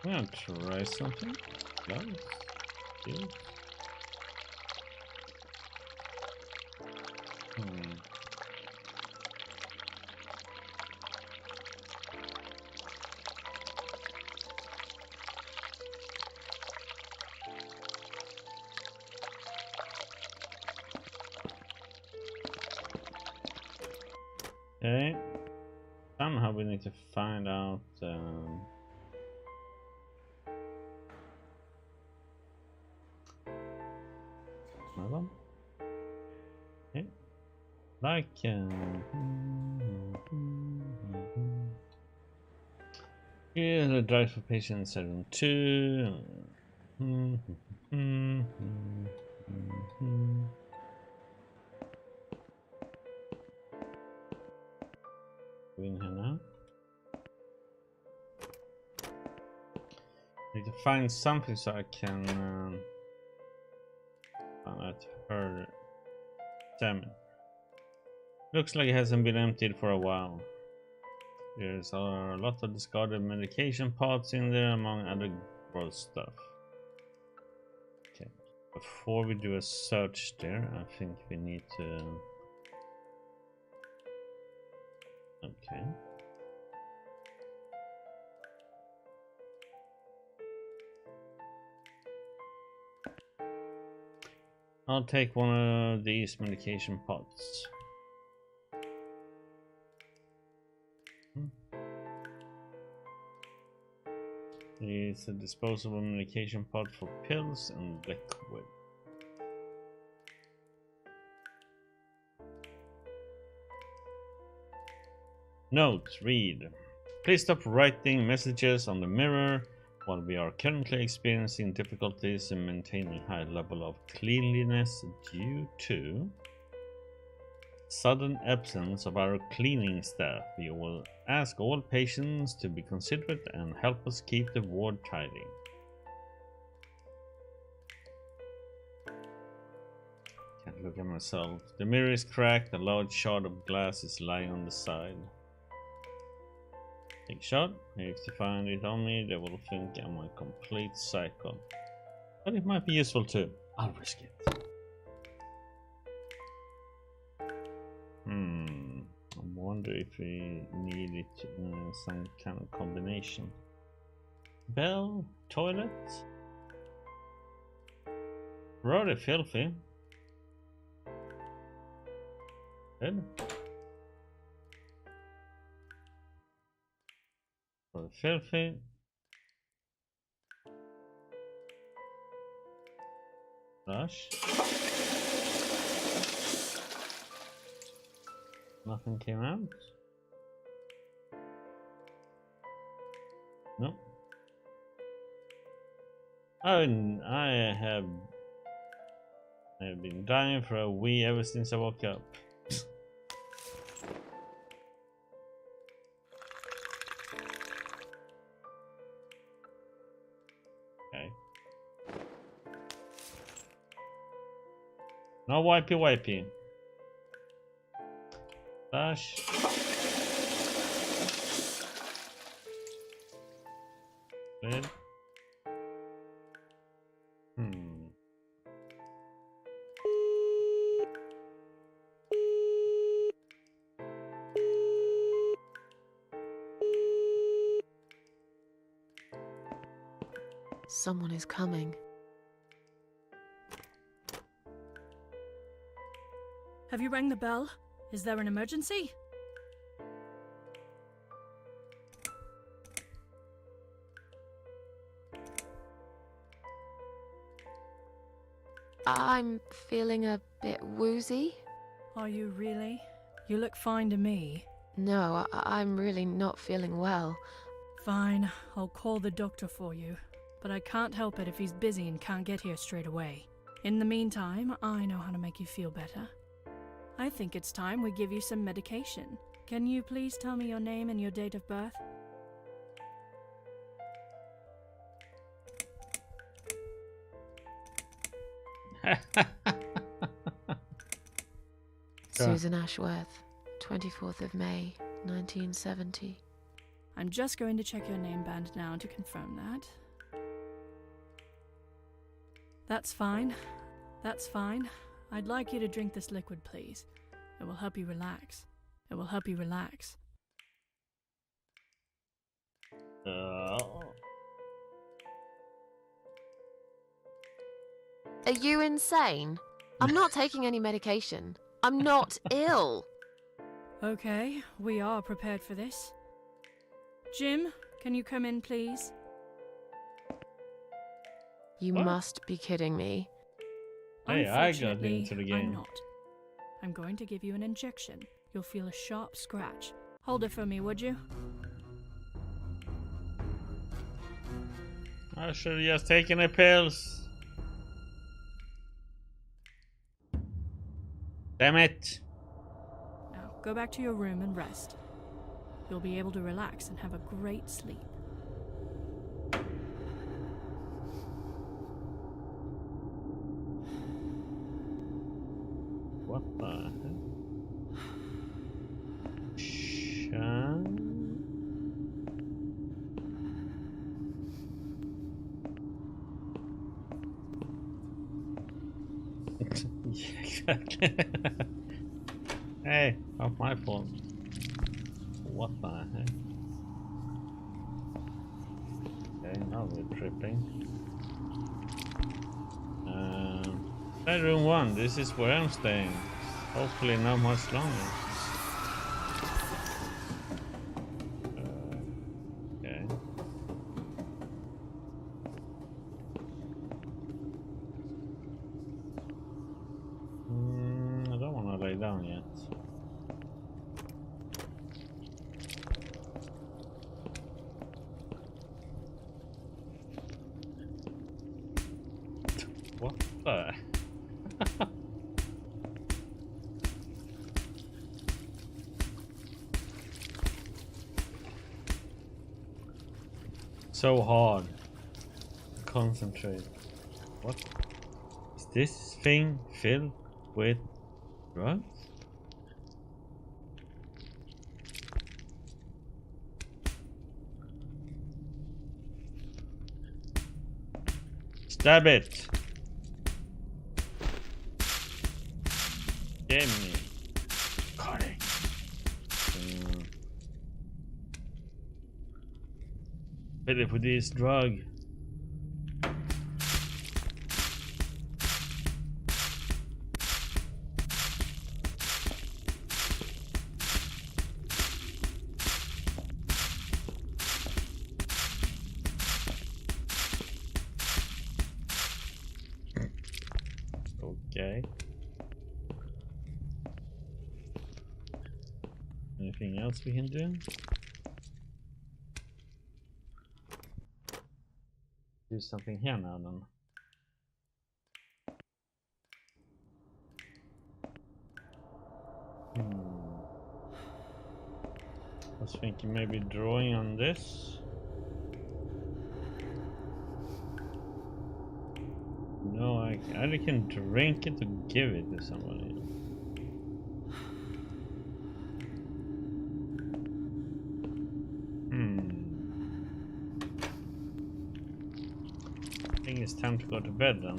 Speaker 1: I'm gonna try something. Nice. Good. Okay. Somehow we need to find out. Another. Okay. Like. Here, the drive for patient 7-2. In here now. Need to find something so I can find out her salmon. Looks like it hasn't been emptied for a while. There's a lot of discarded medication pots in there, among other gross stuff. Okay, before we do a search there, I think we need to. Okay. I'll take one of these medication pots. It's a disposable medication pot for pills and liquid. Note, read. Please stop writing messages on the mirror while we are currently experiencing difficulties in maintaining high level of cleanliness due to sudden absence of our cleaning staff. We will ask all patients to be considerate and help us keep the ward tidy. Can't look at myself. The mirror is cracked, a large shard of glass is lying on the side. Take shot. If they find it on me, they will think I'm a complete psycho. But it might be useful too. I'll risk it. I wonder if we need it in some kind of combination. Bell, toilet. Rather filthy. Good. Rather filthy. Flush. Nothing came out. Nope. I have been dying for a wee ever since I woke up. Okay. No wipey. Flash. Good.
Speaker 2: Someone is coming.
Speaker 9: Have you rang the bell? Is there an emergency?
Speaker 2: I'm feeling a bit woozy.
Speaker 9: Are you really? You look fine to me.
Speaker 2: No, I'm really not feeling well.
Speaker 9: Fine, I'll call the doctor for you. But I can't help it if he's busy and can't get here straight away. In the meantime, I know how to make you feel better. I think it's time we give you some medication. Can you please tell me your name and your date of birth?
Speaker 2: Susan Ashworth, 24th of May, 1970.
Speaker 9: I'm just going to check your name band now to confirm that. That's fine. That's fine. I'd like you to drink this liquid, please. It will help you relax. It will help you relax.
Speaker 2: Are you insane? I'm not taking any medication. I'm not ill.
Speaker 9: Okay, we are prepared for this. Jim, can you come in, please?
Speaker 2: You must be kidding me.
Speaker 1: Hey, I got into the game.
Speaker 9: I'm not. I'm going to give you an injection. You'll feel a sharp scratch. Hold it for me, would you?
Speaker 1: I should have just taken the pills. Damn it.
Speaker 9: Now, go back to your room and rest. You'll be able to relax and have a great sleep.
Speaker 1: What the heck? Sean? Yeah, exactly. Hey, not my fault. What the heck? Okay, now we're tripping. Bedroom 1, this is where I'm staying. Hopefully not much longer. Okay. I don't want to lay down yet. What the? So hard to concentrate. What is this thing filled with drugs? Stab it. Give me. Got it. Pity for this drug. Okay. Anything else we can do? Do something here now then. I was thinking maybe drawing on this. No, I either can drink it or give it to somebody. I think it's time to go to bed then.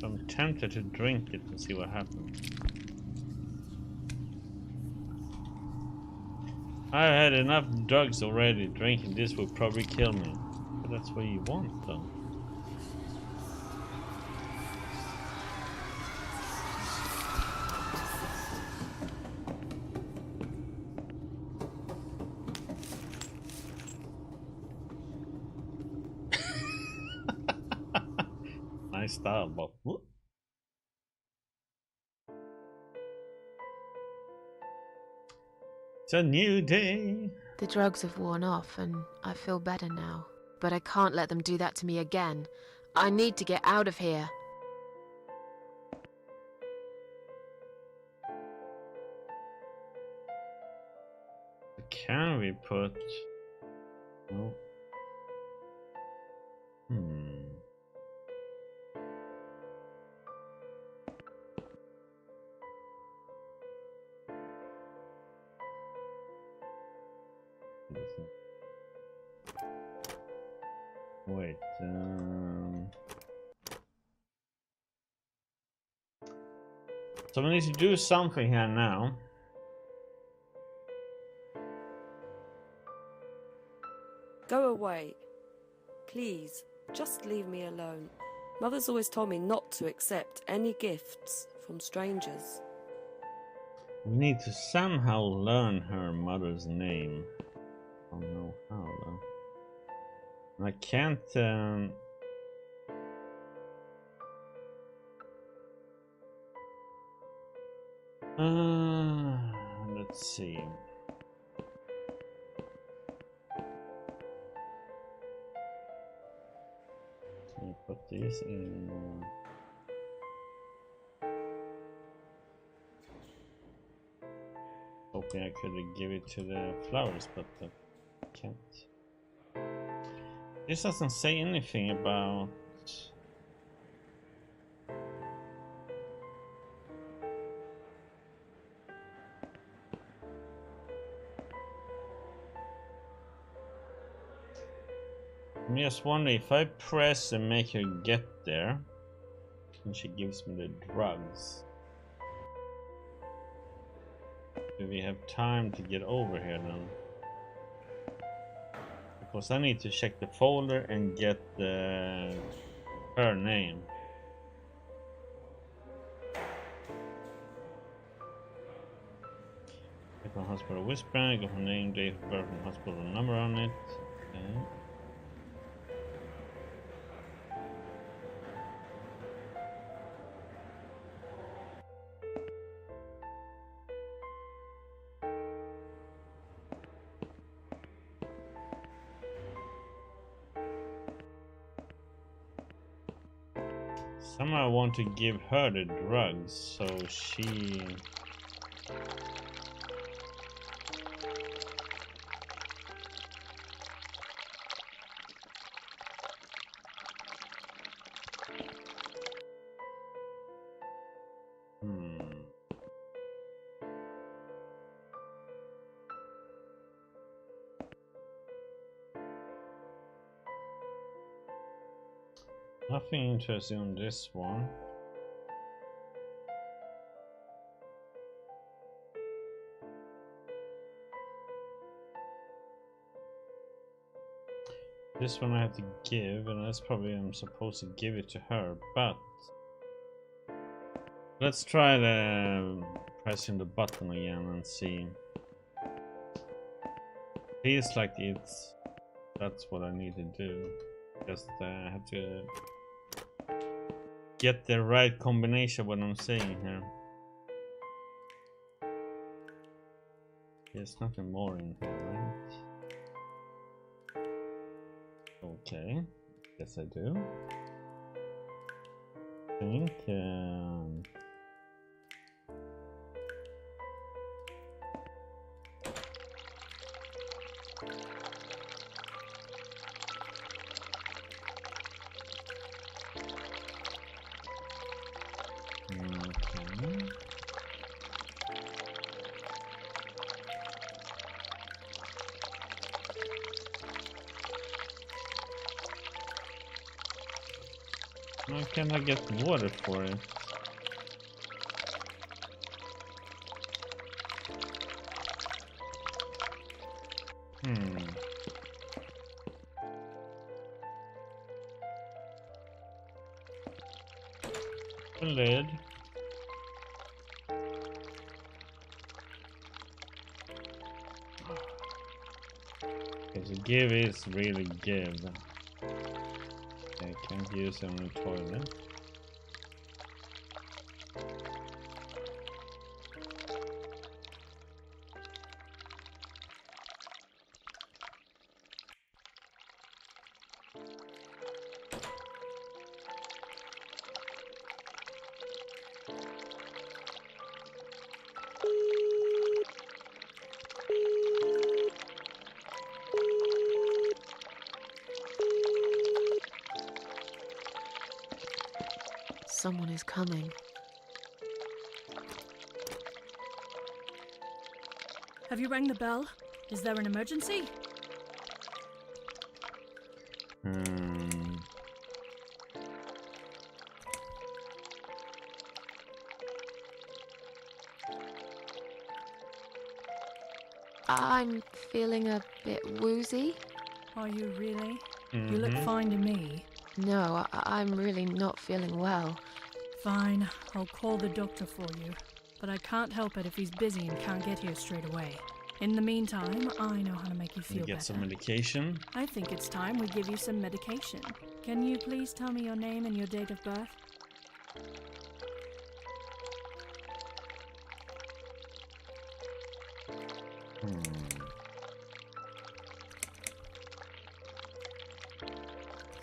Speaker 1: I'm tempted to drink it and see what happens. I had enough drugs already. Drinking this will probably kill me. But that's what you want though. Nice style, but whoop. It's a new day.
Speaker 2: The drugs have worn off and I feel better now. But I can't let them do that to me again. I need to get out of here.
Speaker 1: Can we put... No. Wait, so we need to do something here now.
Speaker 11: Go away. Please, just leave me alone. Mother's always told me not to accept any gifts from strangers.
Speaker 1: We need to somehow learn her mother's name. I don't know how though. I can't let's see. Let me put these in. Hoping I could give it to the flowers, but I can't. This doesn't say anything about. I'm just wondering if I press and make her get there, and she gives me the drugs. Do we have time to get over here then? Because I need to check the folder and get her name. Click on hospital whisper, go her name, date of birth, and hospital number on it. Okay. Somehow I want to give her the drugs, so she... Nothing interesting on this one. This one I have to give, and that's probably I'm supposed to give it to her, but let's try the pressing the button again and see. Feels like that's what I need to do. Just I have to get the right combination what I'm saying here. There's nothing more in here, right? Okay, yes I do. I think why can't I get water for it? The lid. Because give is really give. I can't use it on the toilet.
Speaker 2: Someone is coming.
Speaker 9: Have you rang the bell? Is there an emergency?
Speaker 2: I'm feeling a bit woozy.
Speaker 9: Are you really? You look fine to me.
Speaker 2: No, I'm really not feeling well.
Speaker 9: Fine, I'll call the doctor for you. But I can't help it if he's busy and can't get here straight away. In the meantime, I know how to make you feel better.
Speaker 1: Get some medication.
Speaker 9: I think it's time we give you some medication. Can you please tell me your name and your date of birth?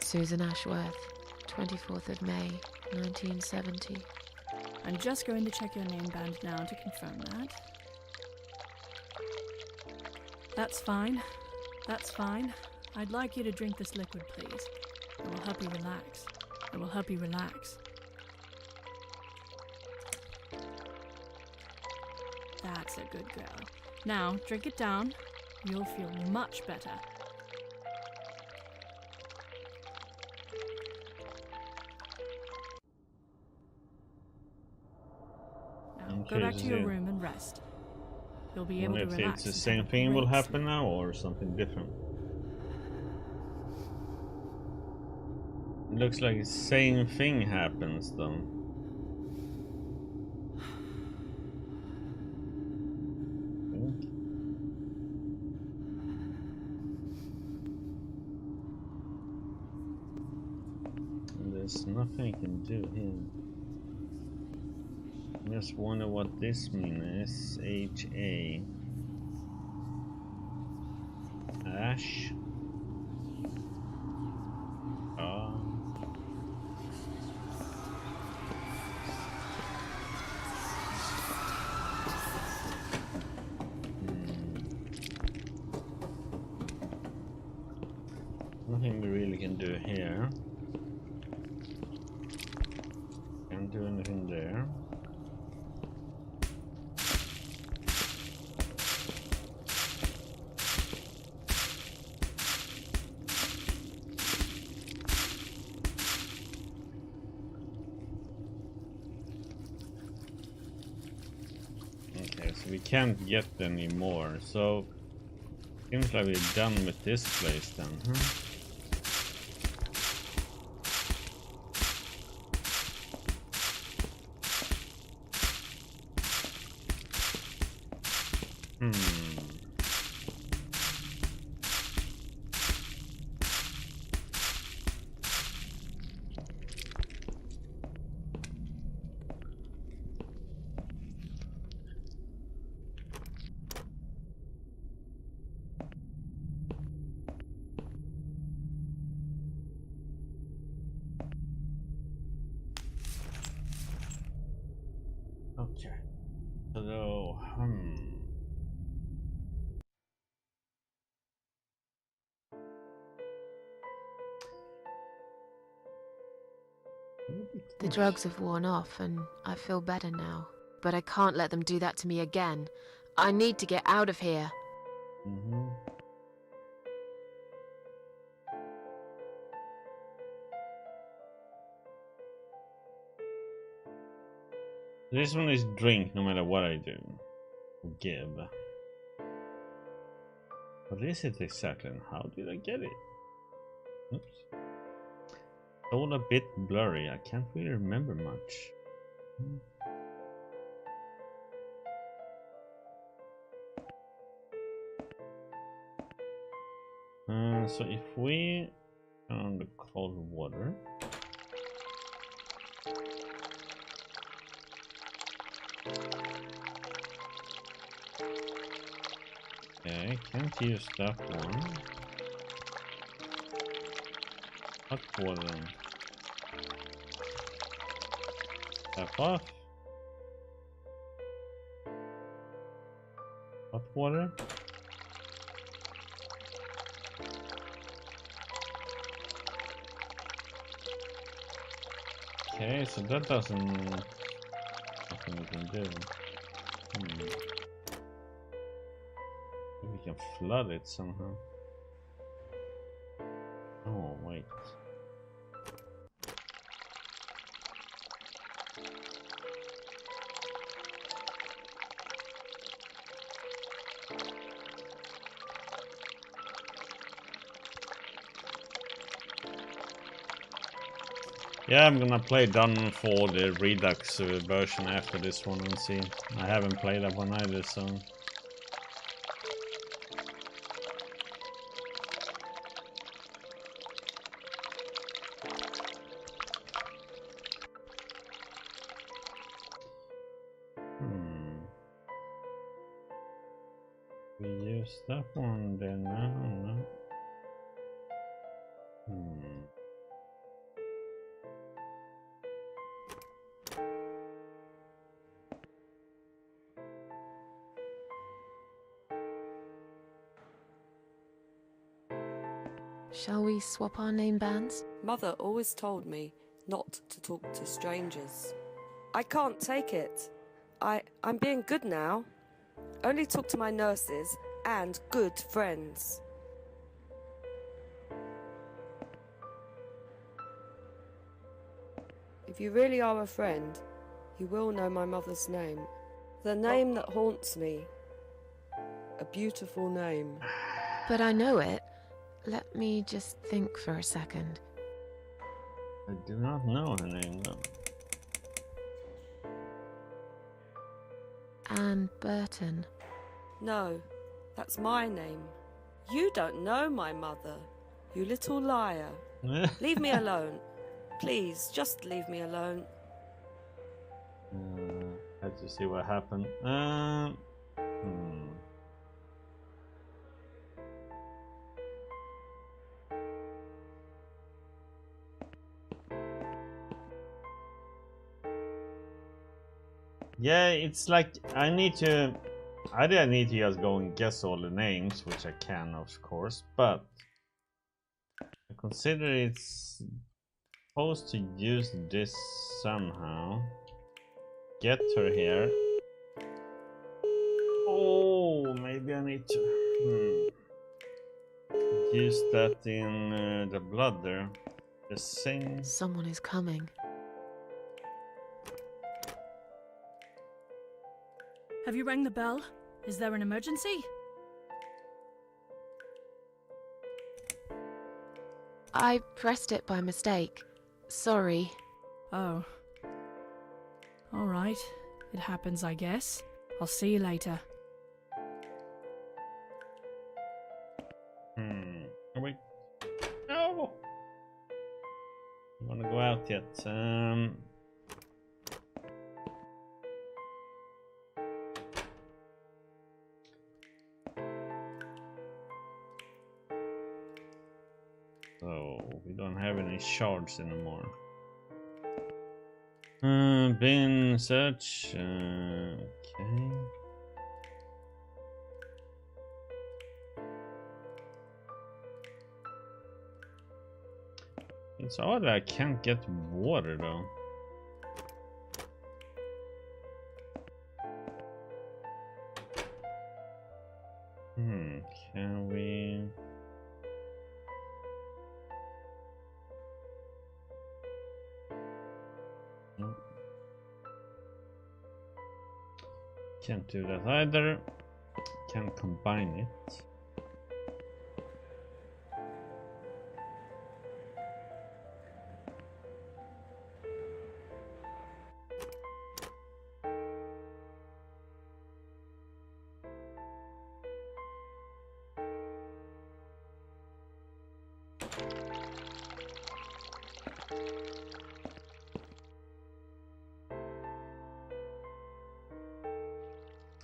Speaker 2: Susan Ashworth, 24th of May, 1970.
Speaker 9: I'm just going to check your name band now to confirm that. That's fine. That's fine. I'd like you to drink this liquid, please. It will help you relax. It will help you relax. That's a good girl. Now, drink it down. You'll feel much better. Now, go back to your room and rest. You'll be able to relax.
Speaker 1: If it's the same thing will happen now or something different. It looks like the same thing happens though. There's nothing I can do here. I just wonder what this means. S-H-A. Ash. Nothing we really can do here. Can't do anything there. Okay, so we can't get any more. So seems like we're done with this place then, huh?
Speaker 2: The drugs have worn off and I feel better now. But I can't let them do that to me again. I need to get out of here.
Speaker 1: This one is drink no matter what I do. Give. What is it exactly and how did I get it? Oops. It's all a bit blurry. I can't really remember much. So if we turn on the cold water. Okay, can't use that one. Hot water. Tap off. Hot water. Okay, so that doesn't nothing we can do. Maybe we can flood it somehow. Oh wait. Yeah, I'm gonna play Done for the Redux version after this one and see. I haven't played that one either, so. We use that one then, no.
Speaker 2: Shall we swap our name bands?
Speaker 11: Mother always told me not to talk to strangers. I can't take it. I'm being good now. Only talk to my nurses and good friends. If you really are a friend, you will know my mother's name. The name that haunts me. A beautiful name.
Speaker 2: But I know it. Let me just think for a second.
Speaker 1: I do not know her name, though.
Speaker 2: Anne Burton.
Speaker 11: No, that's my name. You don't know my mother, you little liar. Leave me alone. Please, just leave me alone.
Speaker 1: Had to see what happened. Yeah, it's like I need to just go and guess all the names, which I can of course, but I consider it's supposed to use this somehow. Get her here. Oh, maybe I need to use that in the blood there. The same.
Speaker 2: Someone is coming.
Speaker 9: Have you rang the bell? Is there an emergency?
Speaker 2: I pressed it by mistake. Sorry.
Speaker 9: Oh. Alright. It happens, I guess. I'll see you later.
Speaker 1: Oh, wait. No! I wanna go out yet. So we don't have any shards anymore. Bin search. Okay. It's odd that I can't get water though. Can we? No. Can't do that either. Can combine it.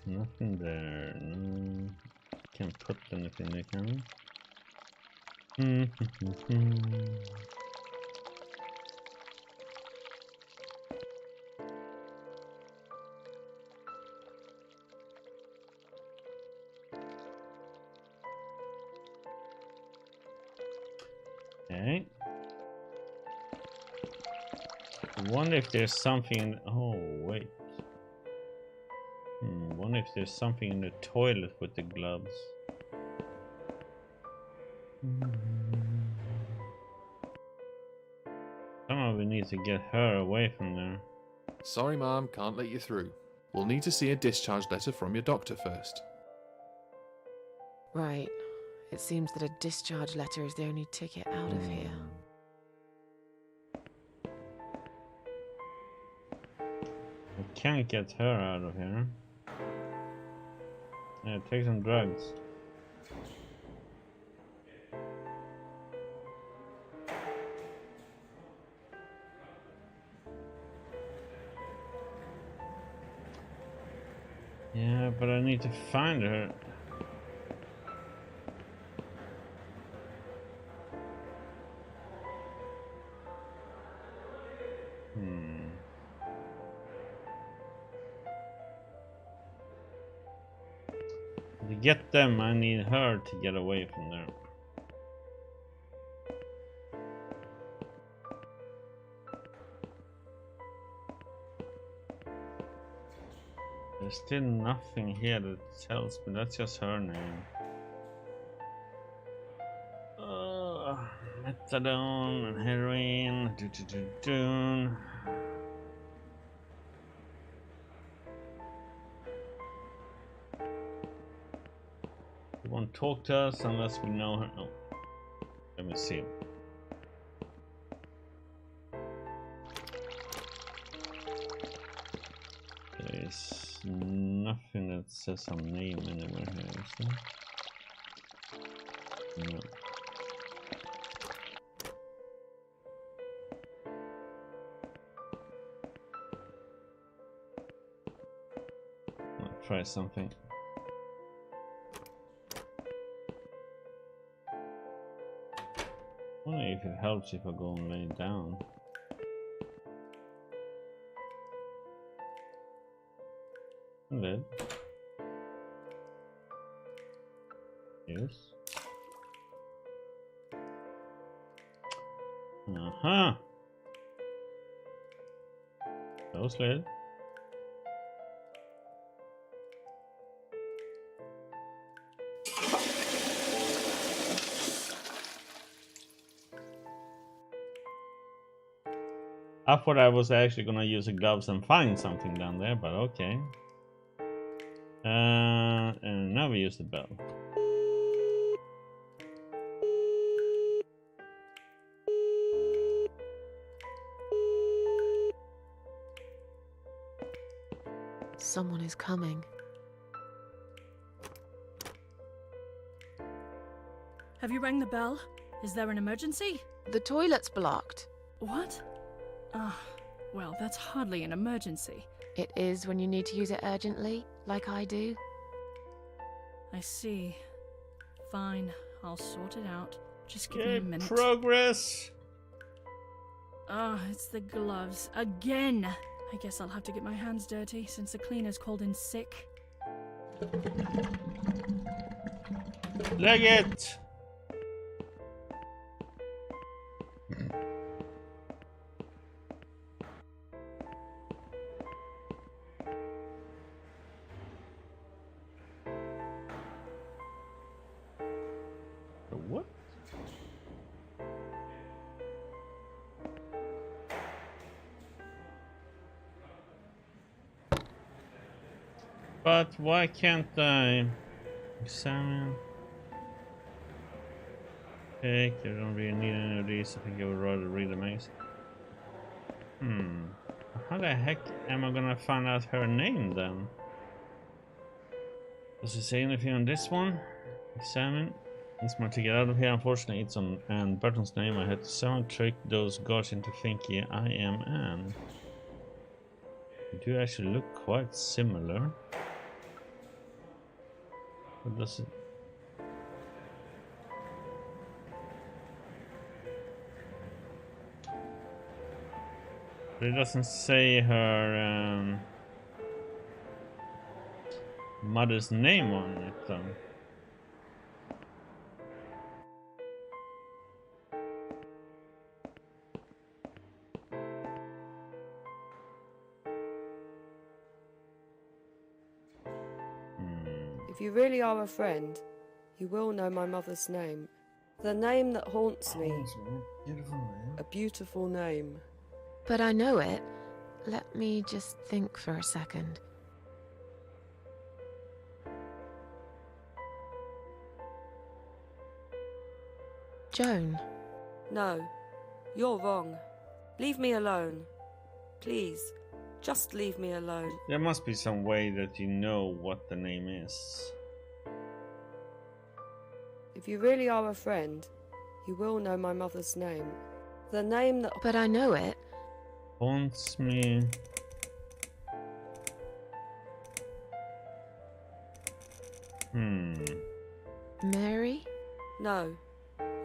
Speaker 1: Nothing there. No. Can't put anything there, can we? Okay. I wonder if there's something. Oh wait. Wonder if there's something in the toilet with the gloves. Somehow we need to get her away from there.
Speaker 10: Sorry, Mom, can't let you through. We'll need to see a discharge letter from your doctor first.
Speaker 2: Right. It seems that a discharge letter is the only ticket out of here.
Speaker 1: I can't get her out of here. Yeah, take some drugs. Yeah, but I need to find her. To get them, I need her to get away from there. There's still nothing here that tells me. That's just her name. Methadone and heroin. They won't talk to us unless we know her. No. Let me see. There's nothing that says her name anywhere here, is there? No. I'll try something. I wonder if it helps if I go and lay down. Lid. Yes. Uh-huh. Close lid. I thought I was actually gonna use the gloves and find something down there, but okay. And now we use the bell.
Speaker 2: Someone is coming.
Speaker 9: Have you rang the bell? Is there an emergency?
Speaker 2: The toilet's blocked.
Speaker 9: What? Ah, well, that's hardly an emergency.
Speaker 2: It is when you need to use it urgently, like I do.
Speaker 9: I see. Fine, I'll sort it out. Just give me a minute.
Speaker 1: Progress!
Speaker 9: Ah, it's the gloves. Again! I guess I'll have to get my hands dirty since the cleaner's called in sick.
Speaker 1: Leg it! what? But why can't I examine? Heck, I don't really need any of these. I think I would rather read the maze. How the heck am I gonna find out her name then? Does it say anything on this one? Examine. It's more to get out of here. Unfortunately, it's on Anne Burton's name. I had to somehow trick those guards into thinking I am Anne. You do actually look quite similar. What does it? But it doesn't say her mother's name on it though.
Speaker 11: If you really are a friend, you will know my mother's name. The name that haunts me.
Speaker 1: Beautiful name.
Speaker 11: A beautiful name.
Speaker 2: But I know it. Let me just think for a second. Joan.
Speaker 11: No, you're wrong. Leave me alone. Please, just leave me alone.
Speaker 1: There must be some way that you know what the name is.
Speaker 11: If you really are a friend, you will know my mother's name. The name that...
Speaker 2: But I know it.
Speaker 1: Haunts me.
Speaker 2: Mary?
Speaker 11: No,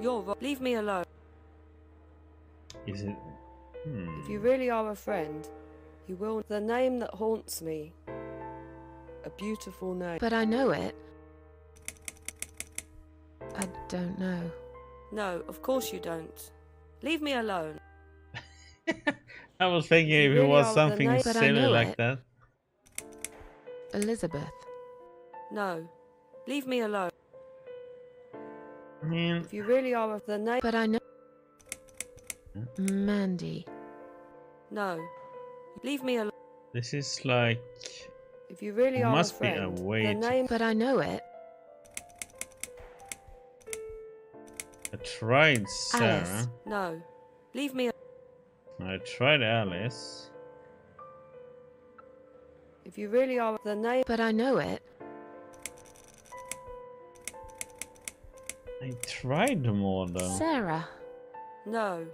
Speaker 11: you're wrong. Leave me alone.
Speaker 1: Is it?
Speaker 11: If you really are a friend, you will... The name that haunts me. A beautiful name.
Speaker 2: But I know it. I don't know.
Speaker 11: No, of course you don't. Leave me alone.
Speaker 1: I was thinking if it was something silly like that.
Speaker 2: Elizabeth.
Speaker 11: No, leave me alone.
Speaker 1: I mean,
Speaker 11: if you really are of the name...
Speaker 2: But I know... Mandy.
Speaker 11: No, leave me alone.
Speaker 1: This is like...
Speaker 11: If you really are
Speaker 1: must
Speaker 11: a friend,
Speaker 1: be a way
Speaker 11: the name...
Speaker 2: But I know it.
Speaker 1: I tried Sarah.
Speaker 2: Alice.
Speaker 11: No, leave me alone.
Speaker 1: I tried Alice.
Speaker 11: If you really are the name...
Speaker 2: But I know it.
Speaker 1: I tried them all though.
Speaker 2: Sarah.
Speaker 11: No.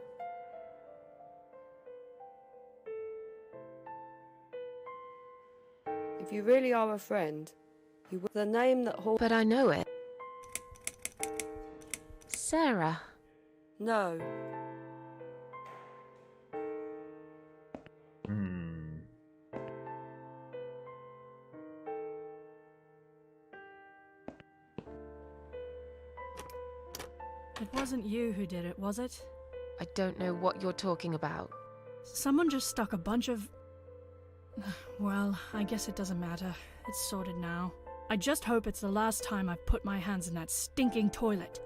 Speaker 11: If you really are a friend, you will... The name that...
Speaker 2: But I know it. Sarah.
Speaker 11: No.
Speaker 9: It wasn't you who did it, was it?
Speaker 2: I don't know what you're talking about.
Speaker 9: Someone just stuck a bunch of... Well, I guess it doesn't matter. It's sorted now. I just hope it's the last time I've put my hands in that stinking toilet.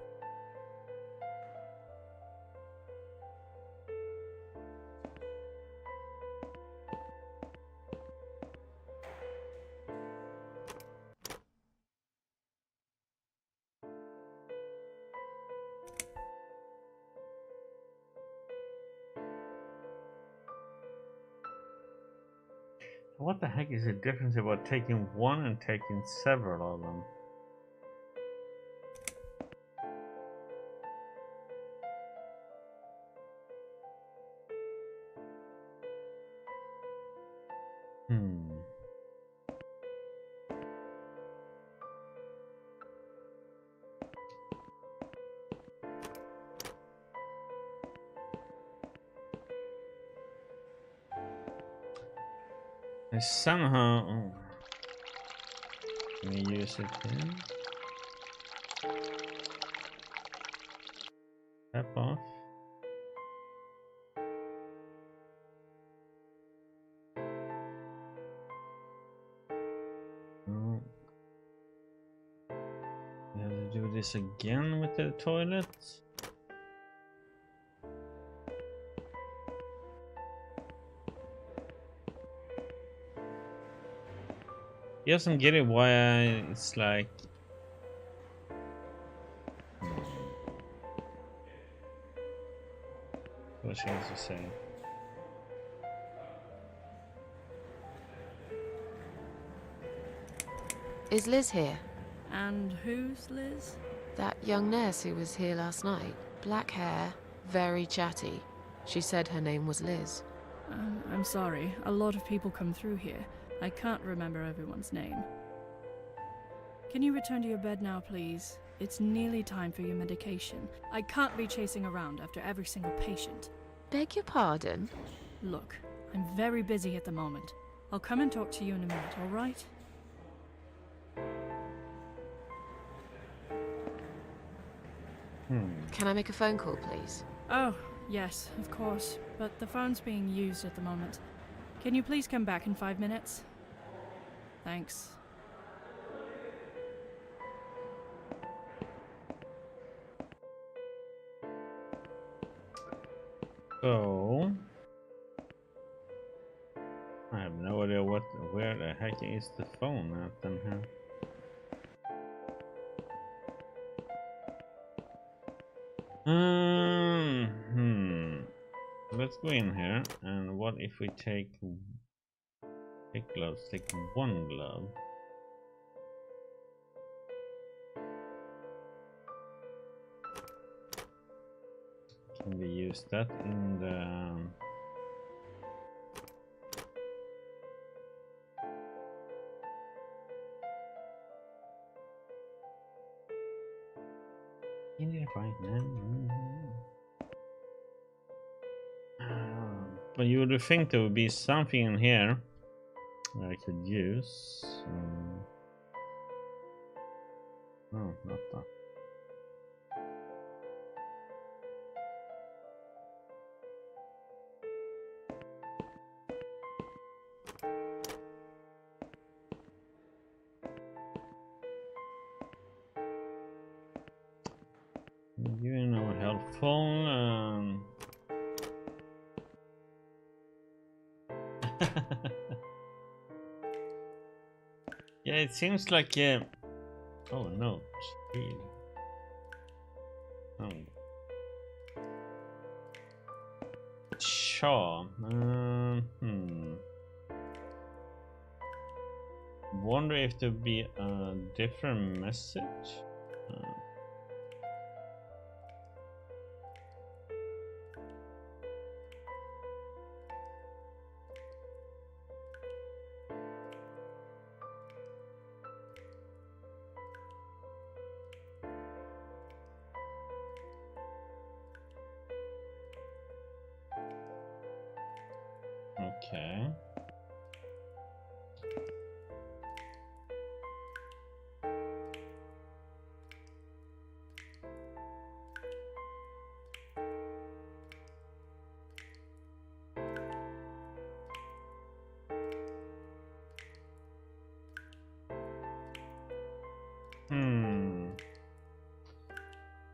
Speaker 1: What the heck is the difference about taking one and taking several of them? I somehow... Oh. Can we use it here? Tap off. No. We have to do this again with the toilet. Yes, I'm getting why it's like. What she has to say.
Speaker 2: Is Liz here?
Speaker 9: And who's Liz?
Speaker 2: That young nurse who was here last night. Black hair, very chatty. She said her name was Liz.
Speaker 9: I'm sorry. A lot of people come through here. I can't remember everyone's name. Can you return to your bed now, please? It's nearly time for your medication. I can't be chasing around after every single patient.
Speaker 2: Beg your pardon?
Speaker 9: Look, I'm very busy at the moment. I'll come and talk to you in a minute, all right?
Speaker 2: Can I make a phone call, please?
Speaker 9: Oh, yes, of course. But the phone's being used at the moment. Can you please come back in 5 minutes? Thanks.
Speaker 1: So I have no idea where the heck is the phone at then here. Let's go in here, and what if we take gloves? Take one glove. Can we use that in the in there right now? But you would think there would be something in here that I could use. No, not that. You know, helpful. Yeah, it seems like oh no, speed. Oh. Sure. Wonder if there'd be a different message. Okay.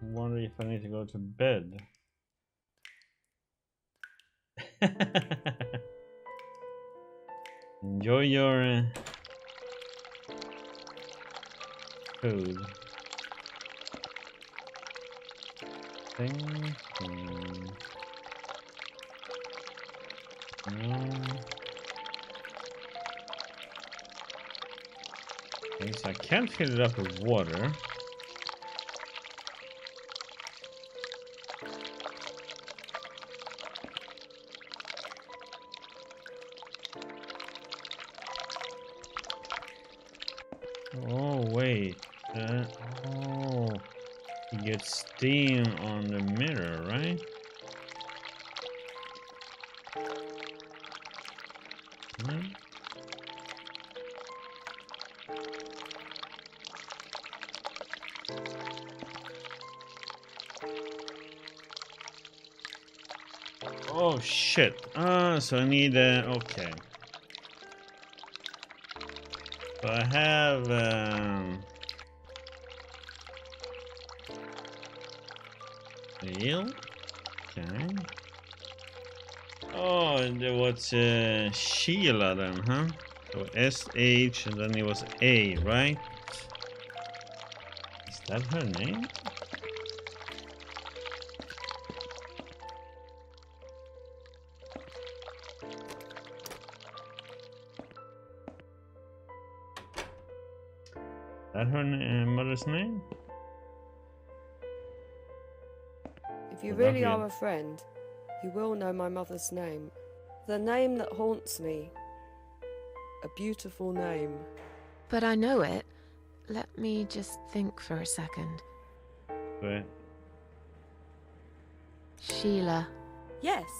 Speaker 1: Wonder if I need to go to bed. Enjoy your food. Thing. No. Okay, so I can't fill it up with water. Oh wait, oh, you get steam on the mirror, right? Oh shit! So I need okay. So I have Real? Okay. Oh, and there was Sheila then, huh? So SH and then it was A, right? Is that her name? That her mother's name?
Speaker 11: If you really are a friend, you will know my mother's name. The name that haunts me. A beautiful name.
Speaker 2: But I know it. Let me just think for a second.
Speaker 1: Wait.
Speaker 2: Sheila.
Speaker 11: Yes.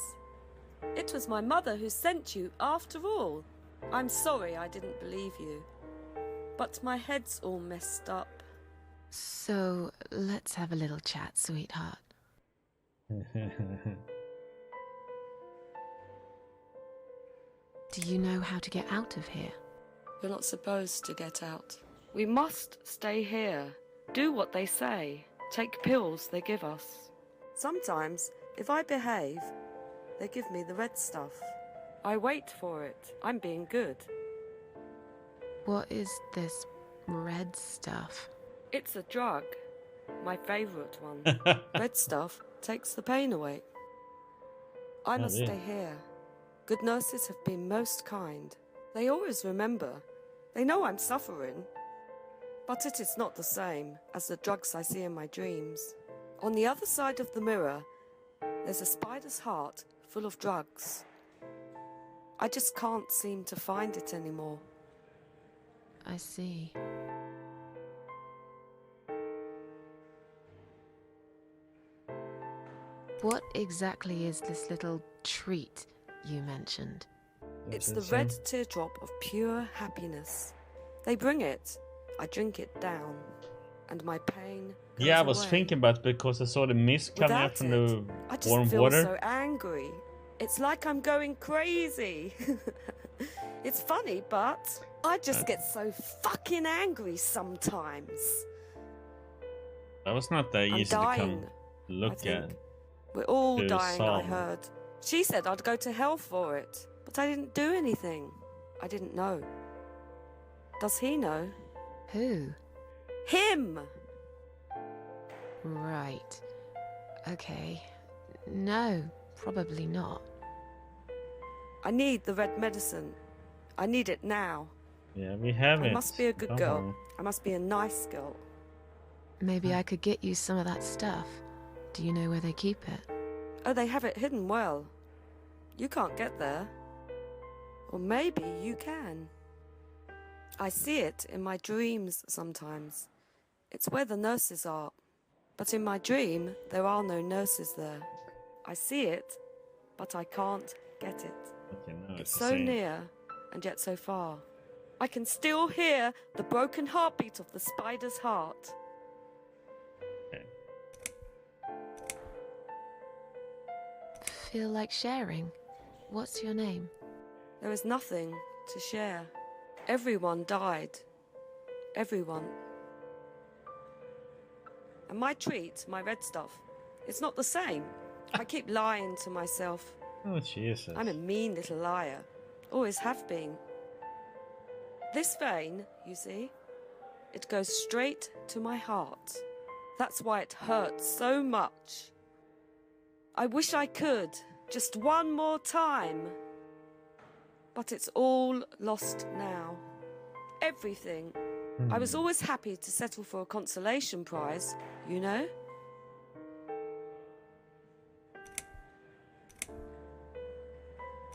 Speaker 11: It was my mother who sent you after all. I'm sorry I didn't believe you. But my head's all messed up.
Speaker 2: So, let's have a little chat, sweetheart. Do you know how to get out of here?
Speaker 11: You're not supposed to get out. We must stay here. Do what they say. Take pills they give us. Sometimes, if I behave, they give me the red stuff. I wait for it. I'm being good.
Speaker 2: What is this red stuff?
Speaker 11: It's a drug. My favourite one. Red stuff takes the pain away. I must stay here. Good nurses have been most kind. They always remember. They know I'm suffering. But it is not the same as the drugs I see in my dreams. On the other side of the mirror, there's a spider's heart full of drugs. I just can't seem to find it anymore.
Speaker 2: I see. What exactly is this little treat you mentioned?
Speaker 11: It's the red teardrop of pure happiness. They bring it. I drink it down. And my pain goes
Speaker 1: Yeah, I was
Speaker 11: away.
Speaker 1: thinking about because I saw the mist coming
Speaker 11: Without
Speaker 1: up from
Speaker 11: it,
Speaker 1: the
Speaker 11: I just
Speaker 1: warm
Speaker 11: feel
Speaker 1: water.
Speaker 11: so angry. It's like I'm going crazy. It's funny, but I just get so fucking angry sometimes.
Speaker 1: That was not that
Speaker 11: I'm
Speaker 1: easy to
Speaker 11: dying,
Speaker 1: come
Speaker 11: I
Speaker 1: look
Speaker 11: think.
Speaker 1: at.
Speaker 11: We're all
Speaker 1: To
Speaker 11: dying, I
Speaker 1: solve.
Speaker 11: heard. She said I'd go to hell for it, but I didn't do anything. I didn't know. Does he know?
Speaker 2: Who?
Speaker 11: Him!
Speaker 2: Right. Okay. No, probably not.
Speaker 11: I need the red medicine. I need it now.
Speaker 1: Yeah, we have
Speaker 11: I
Speaker 1: it.
Speaker 11: must be a good
Speaker 1: Don't
Speaker 11: girl.
Speaker 1: worry.
Speaker 11: I must be a nice girl.
Speaker 2: Maybe I could get you some of that stuff. Do you know where they keep it?
Speaker 11: Oh, they have it hidden well. You can't get there. Or maybe you can. I see it in my dreams sometimes. It's where the nurses are. But in my dream, there are no nurses there. I see it, but I can't get it.
Speaker 1: Okay, no,
Speaker 11: It's
Speaker 1: the
Speaker 11: so
Speaker 1: same.
Speaker 11: near and yet so far. I can still hear the broken heartbeat of the spider's heart.
Speaker 1: Okay.
Speaker 2: Feel like sharing? What's your name?
Speaker 11: There is nothing to share. Everyone died. Everyone. And my treat, my red stuff, it's not the same. I keep lying to myself.
Speaker 1: Oh, Jesus.
Speaker 11: I'm a mean little liar. Always have been. This vein, you see, it goes straight to my heart. That's why it hurts so much. I wish I could, just one more time. But it's all lost now. Everything. I was always happy to settle for a consolation prize, you know?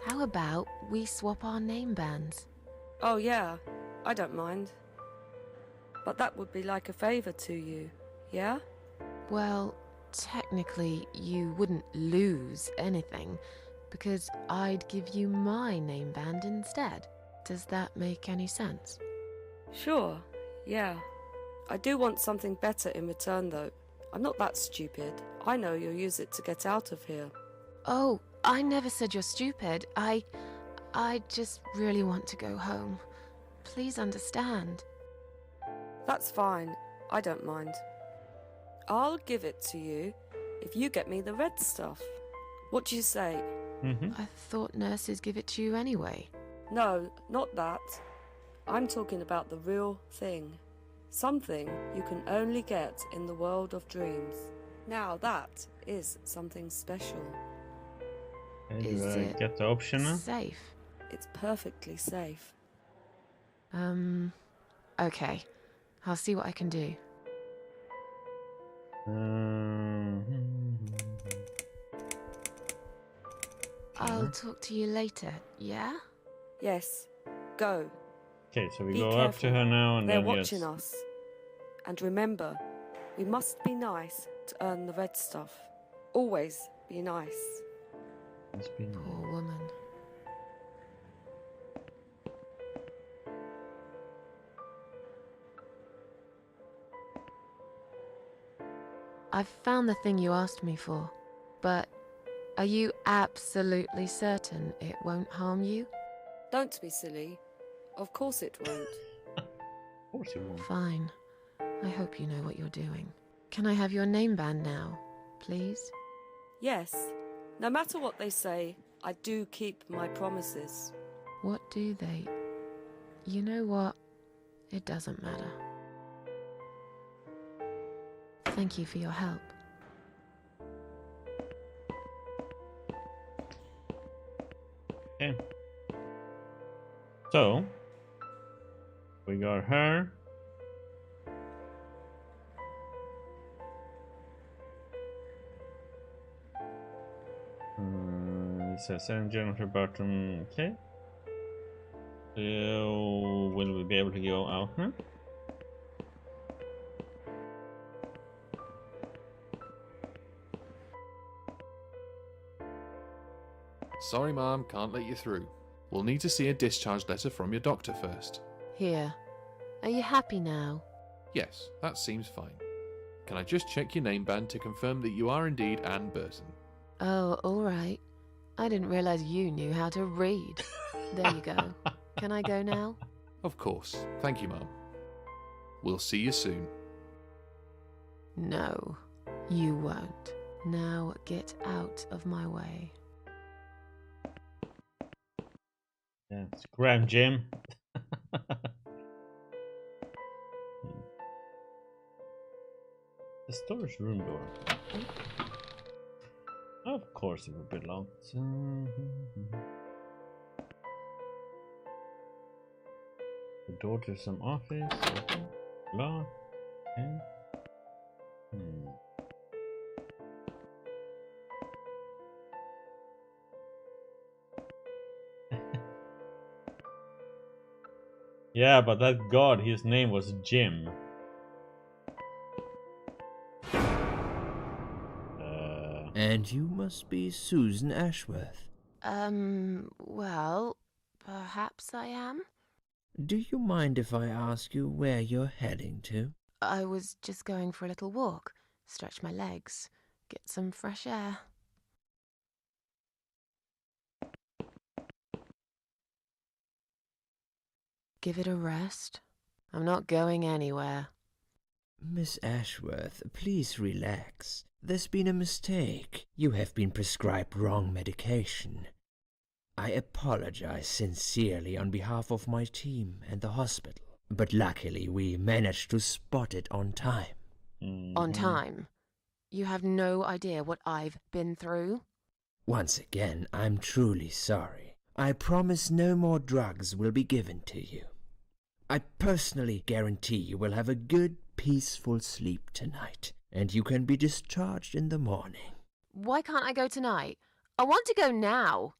Speaker 2: How about we swap our name bands?
Speaker 11: Oh yeah, I don't mind. But that would be like a favour to you, yeah?
Speaker 2: Well, technically, you wouldn't lose anything, because I'd give you my name band instead. Does that make any sense?
Speaker 11: Sure, yeah. I do want something better in return though. I'm not that stupid. I know you'll use it to get out of here.
Speaker 2: Oh, I never said you're stupid. I just really want to go home. Please understand.
Speaker 11: That's fine. I don't mind. I'll give it to you if you get me the red stuff. What do you say?
Speaker 2: I thought nurses give it to you anyway.
Speaker 11: No, not that. I'm talking about the real thing. Something you can only get in the world of dreams. Now that is something special.
Speaker 1: Is
Speaker 2: Is it
Speaker 1: get the option now?
Speaker 2: safe?
Speaker 11: It's perfectly safe.
Speaker 2: Okay. I'll see what I can do. I'll talk to you later, yeah?
Speaker 11: Yes, go.
Speaker 1: Okay, so we
Speaker 11: Be
Speaker 1: go
Speaker 11: careful.
Speaker 1: up to her now and
Speaker 11: They're
Speaker 1: then
Speaker 11: watching
Speaker 1: yes.
Speaker 11: us. And remember, we must be nice to earn the red stuff. Always be nice.
Speaker 1: Must be nice.
Speaker 2: Poor woman. I've found the thing you asked me for, but are you absolutely certain it won't harm you?
Speaker 11: Don't be silly. Of course it won't.
Speaker 1: Of course you won't.
Speaker 2: Fine. I hope you know what you're doing. Can I have your name band now, please?
Speaker 11: Yes, no matter what they say, I do keep my promises.
Speaker 2: What do they... You know what? It doesn't matter. Thank you for your help.
Speaker 1: Okay. So, we got her. It says Jennifer Burton. Okay. So, will we be able to go out now?
Speaker 10: Sorry, Mom, can't let you through. We'll need to see a discharge letter from your doctor first.
Speaker 2: Here. Are you happy now?
Speaker 10: Yes, that seems fine. Can I just check your name band to confirm that you are indeed Anne Burton?
Speaker 2: Oh, all right. I didn't realize you knew how to read. There you go. Can I go now?
Speaker 10: Of course. Thank you, Mom. We'll see you soon.
Speaker 2: No, you won't. Now get out of my way.
Speaker 1: Yeah, it's grab Jim. The storage room door. Of course it would be locked. The door to some office. Open. Lock. Okay. Yeah, but that god, his name was Jim.
Speaker 5: And you must be Susan Ashworth.
Speaker 2: Well, perhaps I am.
Speaker 5: Do you mind if I ask you where you're heading to?
Speaker 2: I was just going for a little walk, stretch my legs, get some fresh air. Give it a rest. I'm not going anywhere.
Speaker 5: Miss Ashworth, please relax. There's been a mistake. You have been prescribed wrong medication. I apologize sincerely on behalf of my team and the hospital, but luckily we managed to spot it on time.
Speaker 2: On time? You have no idea what I've been through?
Speaker 5: Once again, I'm truly sorry. I promise no more drugs will be given to you. I personally guarantee you will have a good, peaceful sleep tonight, and you can be discharged in the morning.
Speaker 2: Why can't I go tonight? I want to go now.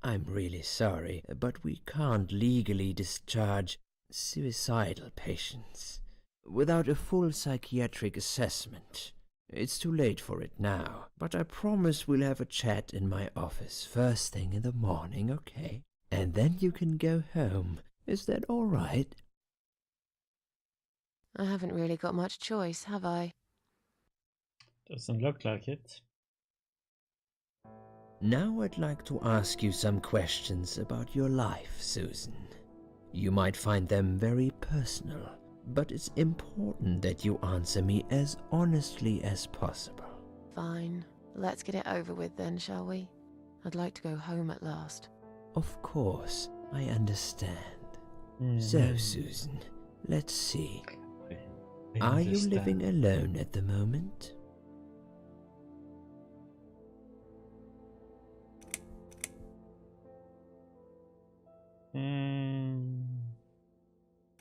Speaker 5: I'm really sorry, but we can't legally discharge suicidal patients without a full psychiatric assessment. It's too late for it now, but I promise we'll have a chat in my office first thing in the morning, okay? And then you can go home. Is that all right?
Speaker 2: I haven't really got much choice, have I?
Speaker 1: Doesn't look like it.
Speaker 5: Now I'd like to ask you some questions about your life, Susan. You might find them very personal, but it's important that you answer me as honestly as possible.
Speaker 2: Fine. Let's get it over with then, shall we? I'd like to go home at last.
Speaker 5: Of course, I understand. So, Susan, let's see. Are you living alone at the moment?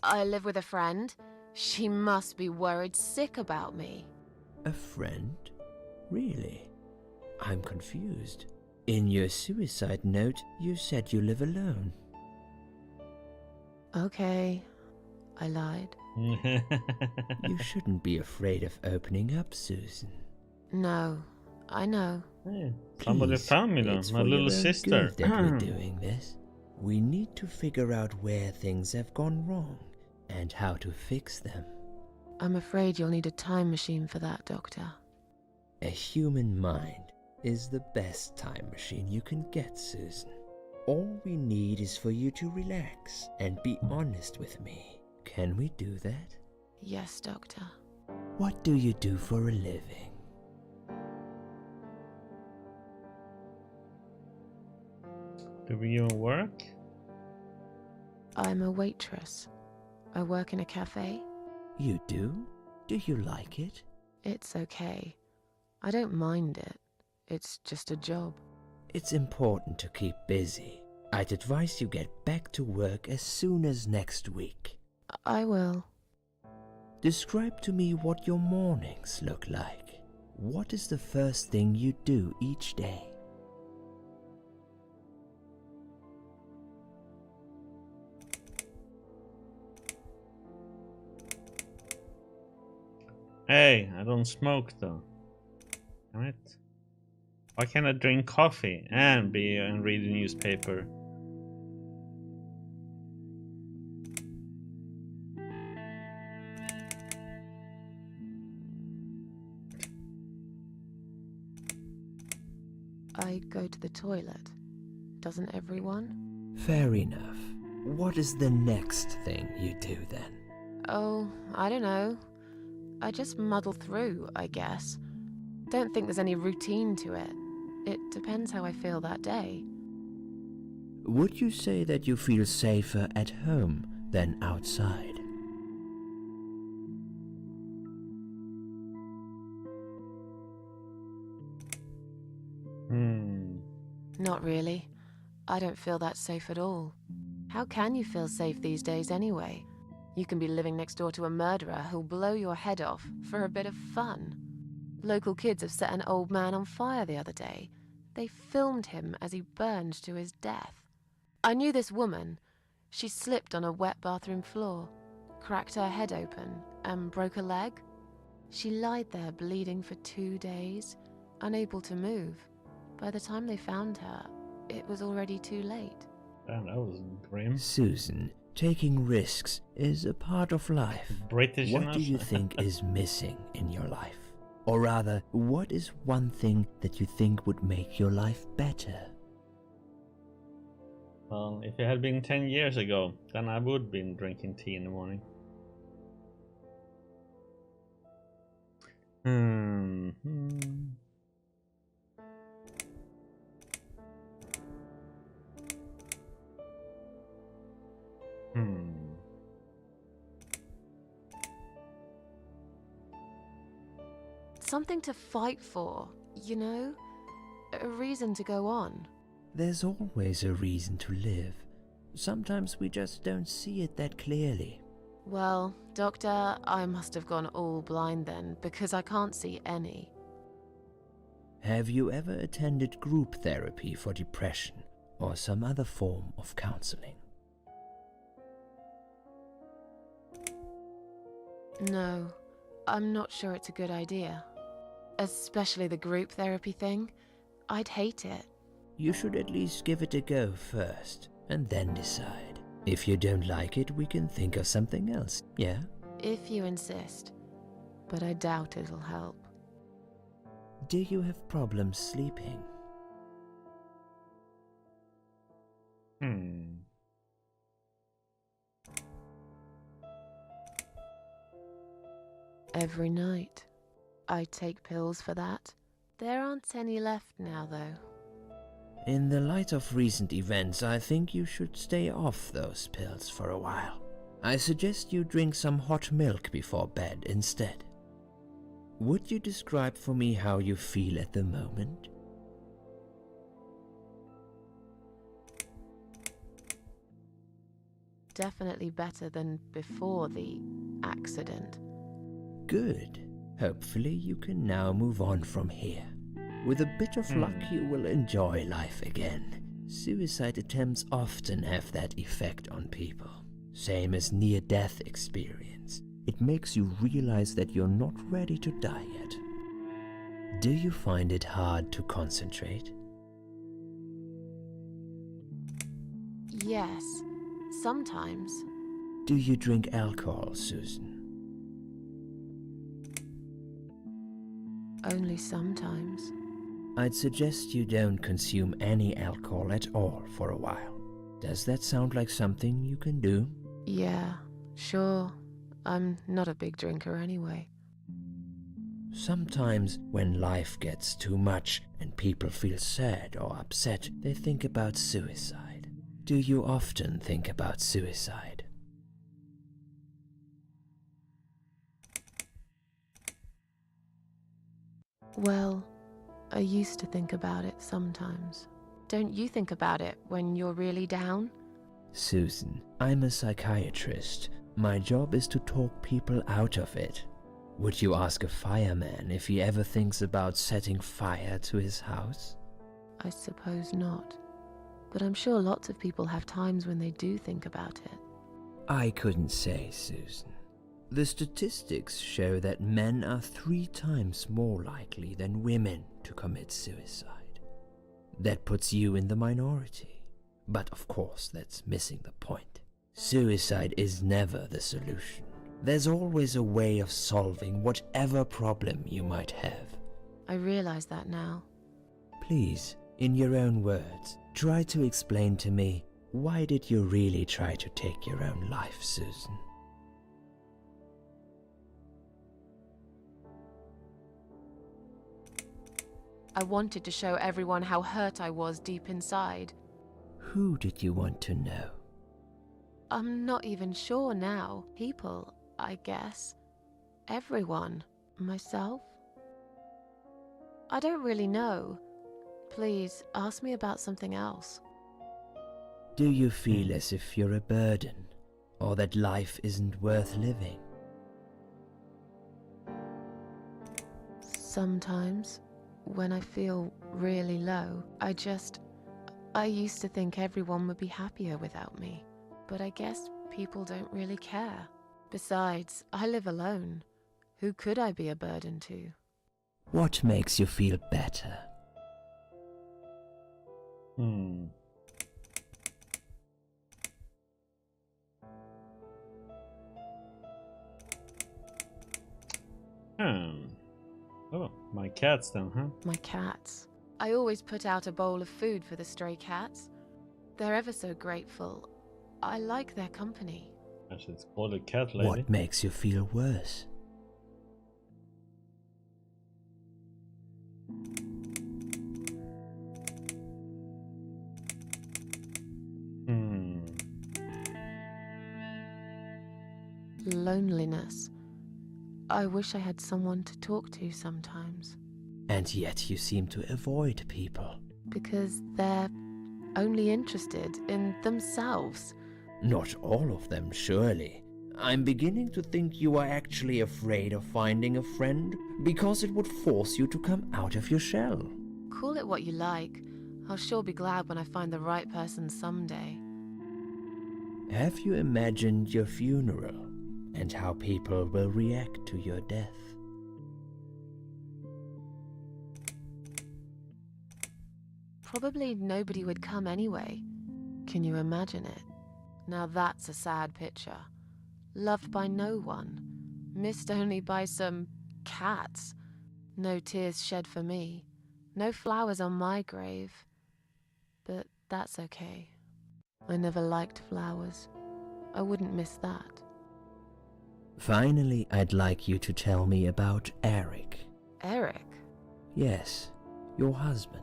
Speaker 2: I live with a friend. She must be worried sick about me.
Speaker 5: A friend? Really? I'm confused. In your suicide note, you said you live alone.
Speaker 2: Okay, I lied.
Speaker 5: You shouldn't be afraid of opening up, Susan.
Speaker 2: No, I know.
Speaker 1: Hey, somebody found me though,
Speaker 5: it's
Speaker 1: my
Speaker 5: for
Speaker 1: little
Speaker 5: your own
Speaker 1: sister.
Speaker 5: good that we're doing this. We need to figure out where things have gone wrong and how to fix them.
Speaker 2: I'm afraid you'll need a time machine for that, Doctor.
Speaker 5: A human mind is the best time machine you can get, Susan. All we need is for you to relax and be honest with me. Can we do that?
Speaker 2: Yes, Doctor.
Speaker 5: What do you do for a living?
Speaker 1: Do we even work?
Speaker 2: I'm a waitress. I work in a cafe.
Speaker 5: You do? Do you like it?
Speaker 2: It's okay. I don't mind it. It's just a job.
Speaker 5: It's important to keep busy. I'd advise you get back to work as soon as next week.
Speaker 2: I will.
Speaker 5: Describe to me what your mornings look like. What is the first thing you do each day?
Speaker 1: Hey, I don't smoke though. Damn it. Why can't I drink coffee and read the newspaper?
Speaker 2: I go to the toilet. Doesn't everyone?
Speaker 5: Fair enough. What is the next thing you do then?
Speaker 2: Oh, I don't know. I just muddle through, I guess. Don't think there's any routine to it. It depends how I feel that day.
Speaker 5: Would you say that you feel safer at home than outside?
Speaker 2: Not really. I don't feel that safe at all. How can you feel safe these days anyway? You can be living next door to a murderer who'll blow your head off for a bit of fun. Local kids have set an old man on fire the other day. They filmed him as he burned to his death. I knew this woman. She slipped on a wet bathroom floor, cracked her head open, and broke a leg. She lied there bleeding for 2 days, unable to move. By the time they found her, it was already too late.
Speaker 1: Damn, that was grim.
Speaker 5: Susan, taking risks is a part of life.
Speaker 1: British
Speaker 5: What
Speaker 1: enough?
Speaker 5: do you think is missing in your life? Or rather, what is one thing that you think would make your life better?
Speaker 1: Well, if it had been 10 years ago, then I would have been drinking tea in the morning.
Speaker 2: Something to fight for, you know? A reason to go on.
Speaker 5: There's always a reason to live. Sometimes we just don't see it that clearly.
Speaker 2: Well, Doctor, I must have gone all blind then, because I can't see any.
Speaker 5: Have you ever attended group therapy for depression or some other form of counseling?
Speaker 2: No, I'm not sure it's a good idea. Especially the group therapy thing. I'd hate it.
Speaker 5: You should at least give it a go first, and then decide. If you don't like it, we can think of something else, yeah?
Speaker 2: If you insist. But I doubt it'll help.
Speaker 5: Do you have problems sleeping? Every
Speaker 2: night. I take pills for that. There aren't any left now, though.
Speaker 5: In the light of recent events, I think you should stay off those pills for a while. I suggest you drink some hot milk before bed instead. Would you describe for me how you feel at the moment?
Speaker 2: Definitely better than before the accident.
Speaker 5: Good. Hopefully you can now move on from here. With a bit of luck, you will enjoy life again. Suicide attempts often have that effect on people. Same as near-death experience. It makes you realize that you're not ready to die yet. Do you find it hard to concentrate?
Speaker 2: Yes, sometimes.
Speaker 5: Do you drink alcohol, Susan?
Speaker 2: Only sometimes.
Speaker 5: I'd suggest you don't consume any alcohol at all for a while. Does that sound like something you can do?
Speaker 2: Yeah, sure. I'm not a big drinker anyway.
Speaker 5: Sometimes when life gets too much and people feel sad or upset, they think about suicide. Do you often think about suicide?
Speaker 2: Well, I used to think about it sometimes. Don't you think about it when you're really down?
Speaker 5: Susan, I'm a psychiatrist. My job is to talk people out of it. Would you ask a fireman if he ever thinks about setting fire to his house?
Speaker 2: I suppose not. But I'm sure lots of people have times when they do think about it.
Speaker 5: I couldn't say, Susan. The statistics show that men are 3 times more likely than women to commit suicide. That puts you in the minority. But of course, that's missing the point. Suicide is never the solution. There's always a way of solving whatever problem you might have.
Speaker 2: I realize that now.
Speaker 5: Please, in your own words, try to explain to me, why did you really try to take your own life, Susan?
Speaker 2: I wanted to show everyone how hurt I was deep inside.
Speaker 5: Who did you want to know?
Speaker 2: I'm not even sure now. People, I guess. Everyone. Myself. I don't really know. Please, ask me about something else.
Speaker 5: Do you feel as if you're a burden, or that life isn't worth living?
Speaker 2: Sometimes, when I feel really low, I used to think everyone would be happier without me. But I guess people don't really care. Besides, I live alone. Who could I be a burden to?
Speaker 5: What makes you feel better?
Speaker 1: Oh, my cats then, huh?
Speaker 2: My cats. I always put out a bowl of food for the stray cats. They're ever so grateful. I like their company.
Speaker 1: I should call a cat lady.
Speaker 5: What makes you feel worse?
Speaker 2: Loneliness. I wish I had someone to talk to sometimes.
Speaker 5: And yet you seem to avoid people.
Speaker 2: Because they're only interested in themselves.
Speaker 5: Not all of them, surely. I'm beginning to think you are actually afraid of finding a friend because it would force you to come out of your shell.
Speaker 2: Call it what you like. I'll sure be glad when I find the right person someday.
Speaker 5: Have you imagined your funeral and how people will react to your death?
Speaker 2: Probably nobody would come anyway. Can you imagine it? Now that's a sad picture. Loved by no one. Missed only by some cats. No tears shed for me. No flowers on my grave. But that's okay. I never liked flowers. I wouldn't miss that.
Speaker 5: Finally, I'd like you to tell me about Eric.
Speaker 2: Eric?
Speaker 5: Yes, your husband.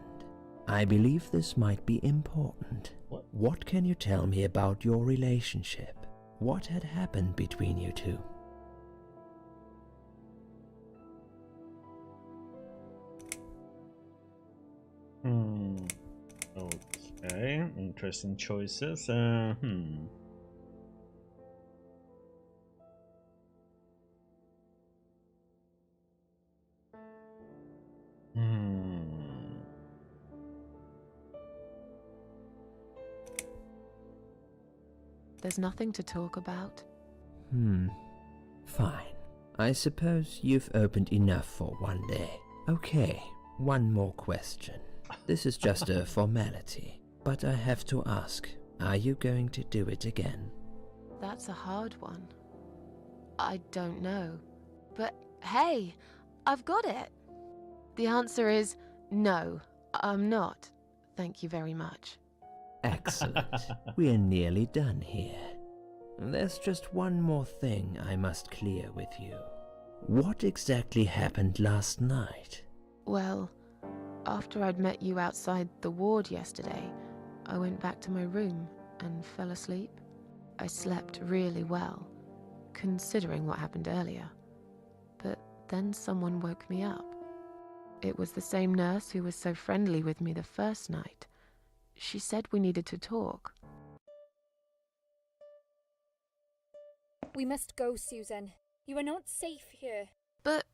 Speaker 5: I believe this might be important. What can you tell me about your relationship? What had happened between you two?
Speaker 1: Okay, interesting choices.
Speaker 2: There's nothing to talk about.
Speaker 5: Fine. I suppose you've opened enough for one day. Okay, one more question. This is just a formality, but I have to ask, are you going to do it again?
Speaker 2: That's a hard one. I don't know. But hey, I've got it. The answer is no, I'm not. Thank you very much.
Speaker 5: Excellent. We're nearly done here. There's just one more thing I must clear with you. What exactly happened last night?
Speaker 2: Well, after I'd met you outside the ward yesterday, I went back to my room and fell asleep. I slept really well, considering what happened earlier. But then someone woke me up. It was the same nurse who was so friendly with me the first night. She said we needed to talk.
Speaker 6: We must go, Susan. You are not safe here.
Speaker 2: But...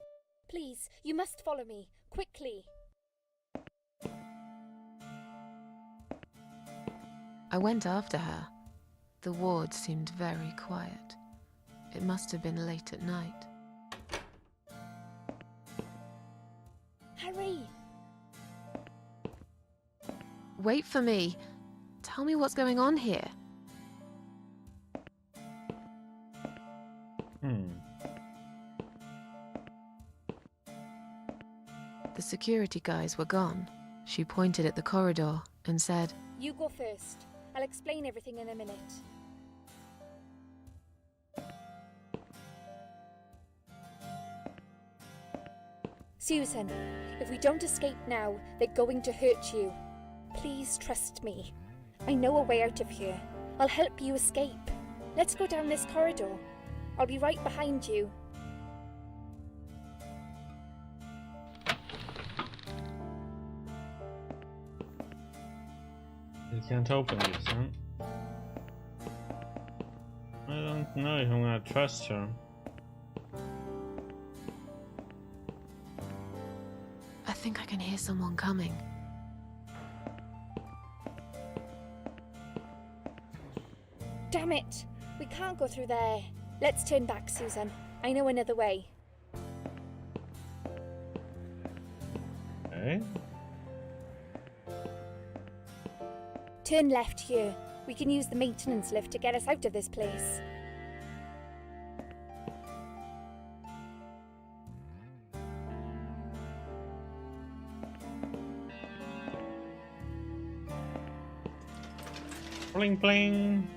Speaker 6: Please, you must follow me. Quickly.
Speaker 2: I went after her. The ward seemed very quiet. It must have been late at night.
Speaker 6: Hurry!
Speaker 2: Wait for me. Tell me what's going on here. The security guys were gone. She pointed at the corridor and said,
Speaker 6: You go first. I'll explain everything in a minute. Susan, if we don't escape now, they're going to hurt you. Please trust me. I know a way out of here. I'll help you escape. Let's go down this corridor. I'll be right behind you.
Speaker 1: You can't open this, huh? I don't know if I'm gonna trust her.
Speaker 2: I think I can hear someone coming.
Speaker 6: Damn it! We can't go through there. Let's turn back, Susan. I know another way.
Speaker 1: Okay.
Speaker 6: Turn left here. We can use the maintenance lift to get us out of this place.
Speaker 1: Bling bling.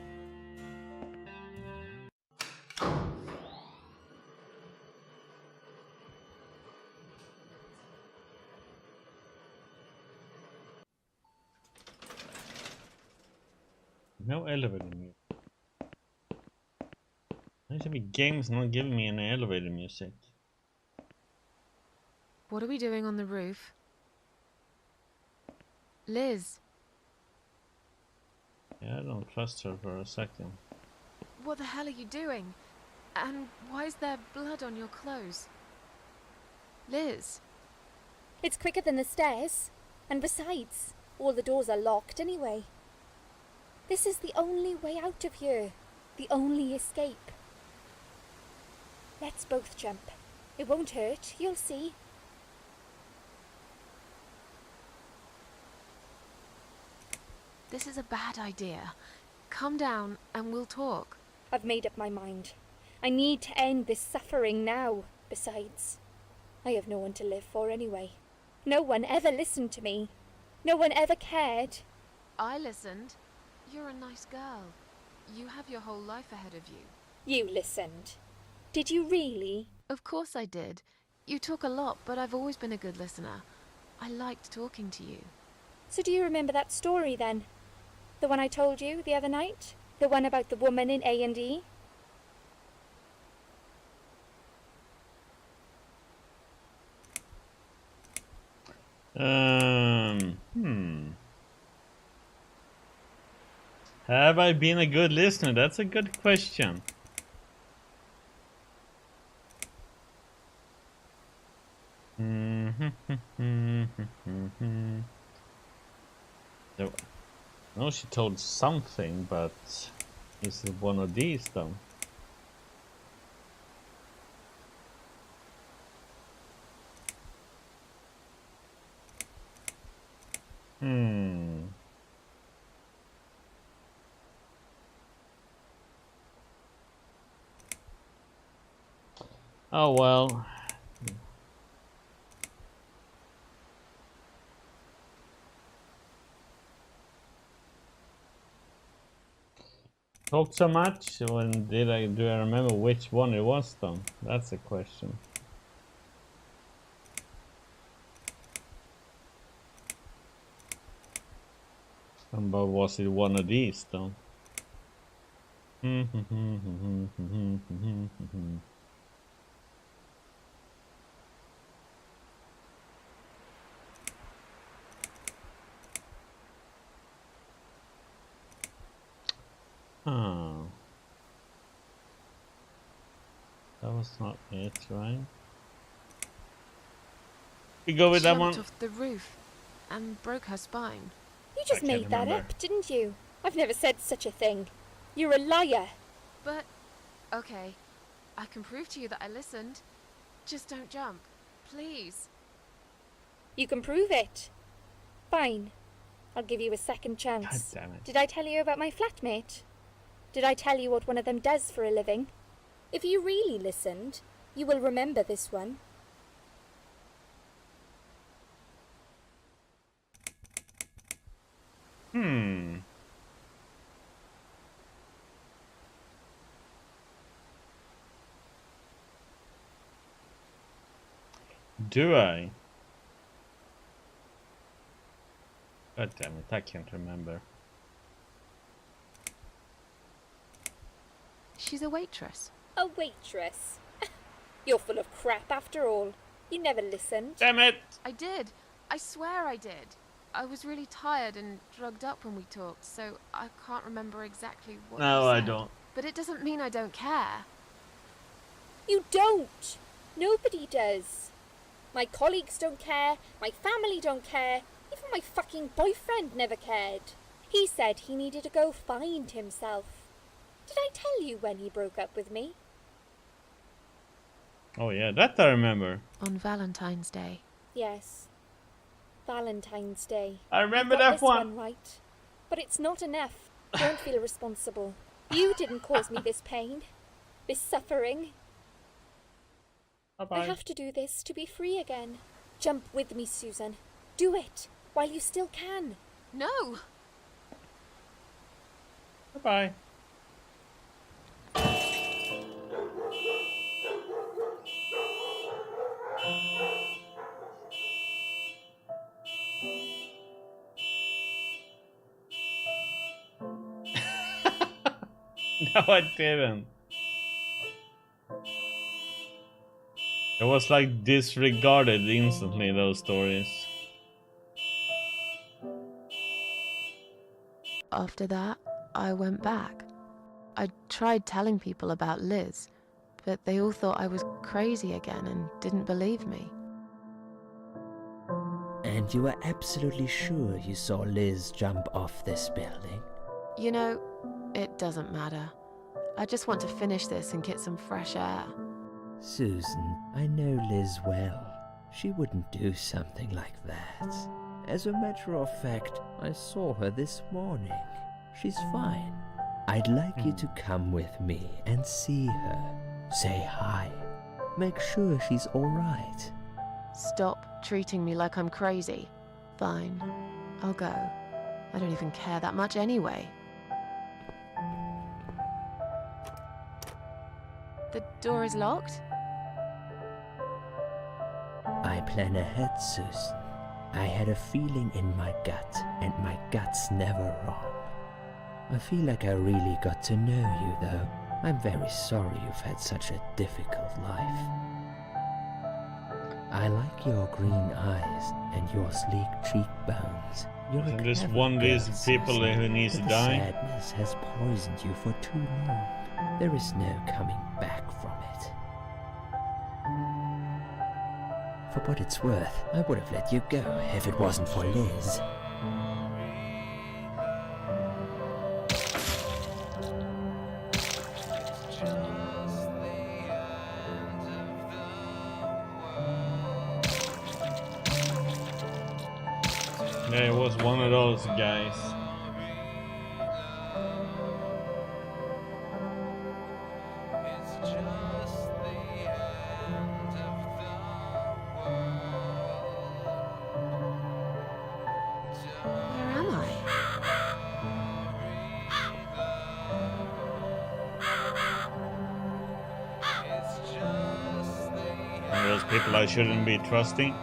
Speaker 1: No elevator music. There should be games not giving me any elevator music.
Speaker 2: What are we doing on the roof? Liz,
Speaker 1: Yeah, I don't trust her for a second.
Speaker 2: what the hell are you doing? And why is there blood on your clothes? Liz,
Speaker 6: It's quicker than the stairs. And besides, all the doors are locked anyway. This is the only way out of here. The only escape. Let's both jump. It won't hurt, you'll see.
Speaker 2: this is a bad idea. Calm down and we'll talk.
Speaker 6: I've made up my mind. I need to end this suffering now. Besides, I have no one to live for anyway. No one ever listened to me. No one ever cared.
Speaker 2: I listened. You're a nice girl. You have your whole life ahead of you.
Speaker 6: You listened. Did you really?
Speaker 2: Of course I did. You talk a lot, but I've always been a good listener. I liked talking to you.
Speaker 6: So do you remember that story then? The one I told you the other night? The one about the woman in A&E?
Speaker 1: Have I been a good listener? That's a good question. No, she told something, but is it one of these though? Oh well. Talked so much. When do I remember which one it was though? That's a question. But was it one of these though? Oh. That was not it, right? We go with
Speaker 2: She
Speaker 1: that one.
Speaker 2: jumped off the roof and broke her spine.
Speaker 6: You just made that up, didn't you? I've never said such a thing. You're a liar.
Speaker 2: But, okay, I can prove to you that I listened. Just don't jump, please.
Speaker 6: You can prove it. Fine. I'll give you a second chance.
Speaker 1: God damn it.
Speaker 6: Did I tell you about my flatmate? Did I tell you what one of them does for a living? If you really listened, you will remember this one.
Speaker 1: Do I? God damn it, I can't remember.
Speaker 2: She's a waitress.
Speaker 6: A waitress? You're full of crap after all. You never listened.
Speaker 1: Damn it!
Speaker 2: I did. I swear I did. I was really tired and drugged up when we talked, so I can't remember exactly what
Speaker 1: No,
Speaker 2: you
Speaker 1: I
Speaker 2: said.
Speaker 1: don't.
Speaker 2: But it doesn't mean I don't care.
Speaker 6: You don't. Nobody does. My colleagues don't care. My family don't care. Even my fucking boyfriend never cared. He said he needed to go find himself. Did I tell you when he broke up with me?
Speaker 1: Oh yeah, that I remember.
Speaker 2: On Valentine's Day.
Speaker 6: Yes. Valentine's Day.
Speaker 1: I remember
Speaker 6: You've got
Speaker 1: that
Speaker 6: this
Speaker 1: one.
Speaker 6: right. But it's not enough. Don't feel responsible. You didn't cause me this pain. This suffering.
Speaker 1: Bye-bye.
Speaker 6: I have to do this to be free again. Jump with me, Susan. Do it while you still can.
Speaker 2: No!
Speaker 1: Bye-bye. No, I didn't. It was like disregarded instantly, those stories.
Speaker 2: After that, I went back. I tried telling people about Liz, but they all thought I was crazy again and didn't believe me.
Speaker 5: And you were absolutely sure you saw Liz jump off this building?
Speaker 2: You know, it doesn't matter. I just want to finish this and get some fresh air.
Speaker 5: Susan, I know Liz well. She wouldn't do something like that. As a matter of fact, I saw her this morning. She's fine. I'd like you to come with me and see her. Say hi. Make sure she's all right.
Speaker 2: Stop treating me like I'm crazy. Fine, I'll go. I don't even care that much anyway. The door is locked?
Speaker 5: I plan ahead, Susan. I had a feeling in my gut, and my gut's never wrong. I feel like I really got to know you, though. I'm very sorry you've had such a difficult life. I like your green eyes and your sleek cheekbones. You're a
Speaker 1: There's
Speaker 5: clever
Speaker 1: one of these
Speaker 5: girl,
Speaker 1: people
Speaker 5: Susan,
Speaker 1: who needs
Speaker 5: but
Speaker 1: to
Speaker 5: the
Speaker 1: die.
Speaker 5: sadness has poisoned you for too long. There is no coming back from it. For what it's worth, I would have let you go if it wasn't for Liz.
Speaker 1: Yeah, it was one of those guys.
Speaker 2: Where am I?
Speaker 1: One of those people I shouldn't be trusting.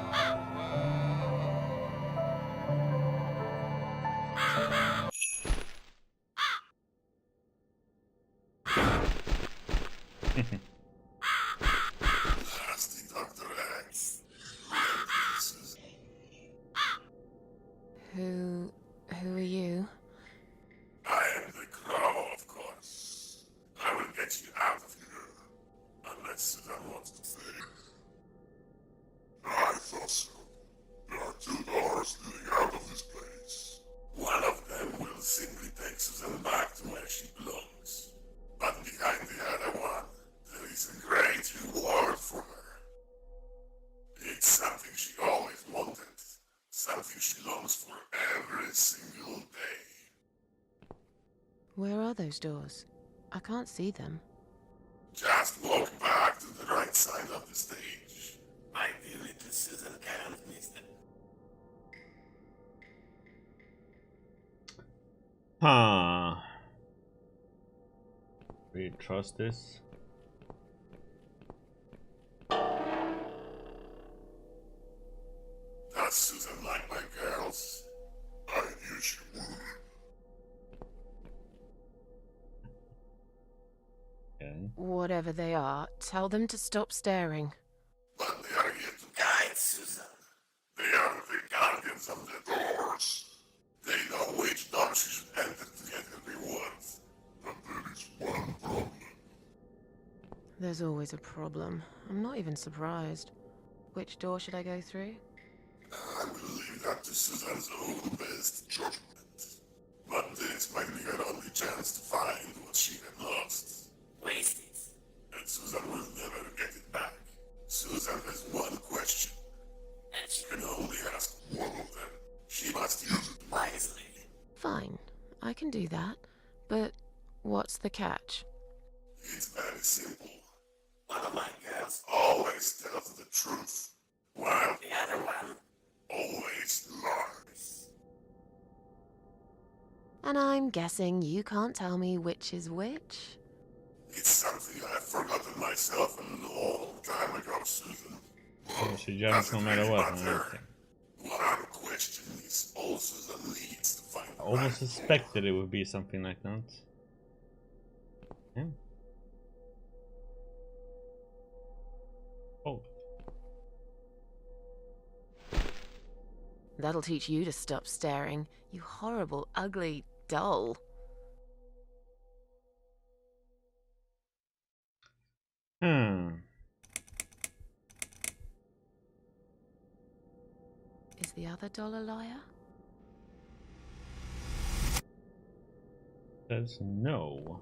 Speaker 2: Who are you?
Speaker 12: I am the Crow, of course. I will get you out of here. Unless Susan wants to stay. I thought so. There are 2 doors leading out of this place. One of them will simply take Susan back to where she belongs. But behind the other one, there is a great reward for her. It's something she always wanted. Something she longs for every single day.
Speaker 2: Where are those doors? I can't see them.
Speaker 12: Just walk back to the right side of the stage. My dearly Susan can't miss them.
Speaker 1: Huh. Do you trust this?
Speaker 12: Does Susan like my girls? I knew she would.
Speaker 1: Okay.
Speaker 2: Whatever they are, tell them to stop staring.
Speaker 12: But they are here to guide Susan. They are the guardians of the doors. They know which door she should enter to get her rewards. But there is one problem.
Speaker 2: There's always a problem. I'm not even surprised. Which door should I go through?
Speaker 12: I will leave that to Susan's own best judgment. But this might be her only chance to find what she had lost. Waste it. And Susan will never get it back. Susan has one question. And she can only ask one of them. She must use it wisely.
Speaker 2: Fine, I can do that. But what's the catch?
Speaker 12: It's very simple. One of my girls always tells the truth, while the other one always lies.
Speaker 2: And I'm guessing you can't tell me which is which?
Speaker 12: It's something I've forgotten myself a long time ago, Susan.
Speaker 1: So she jumps no matter what. Okay.
Speaker 12: One question is all Susan needs to find.
Speaker 1: I almost suspected it would be something like that. Yeah. Oh.
Speaker 2: That'll teach you to stop staring, you horrible, ugly doll. Is the other doll a liar?
Speaker 1: Says no.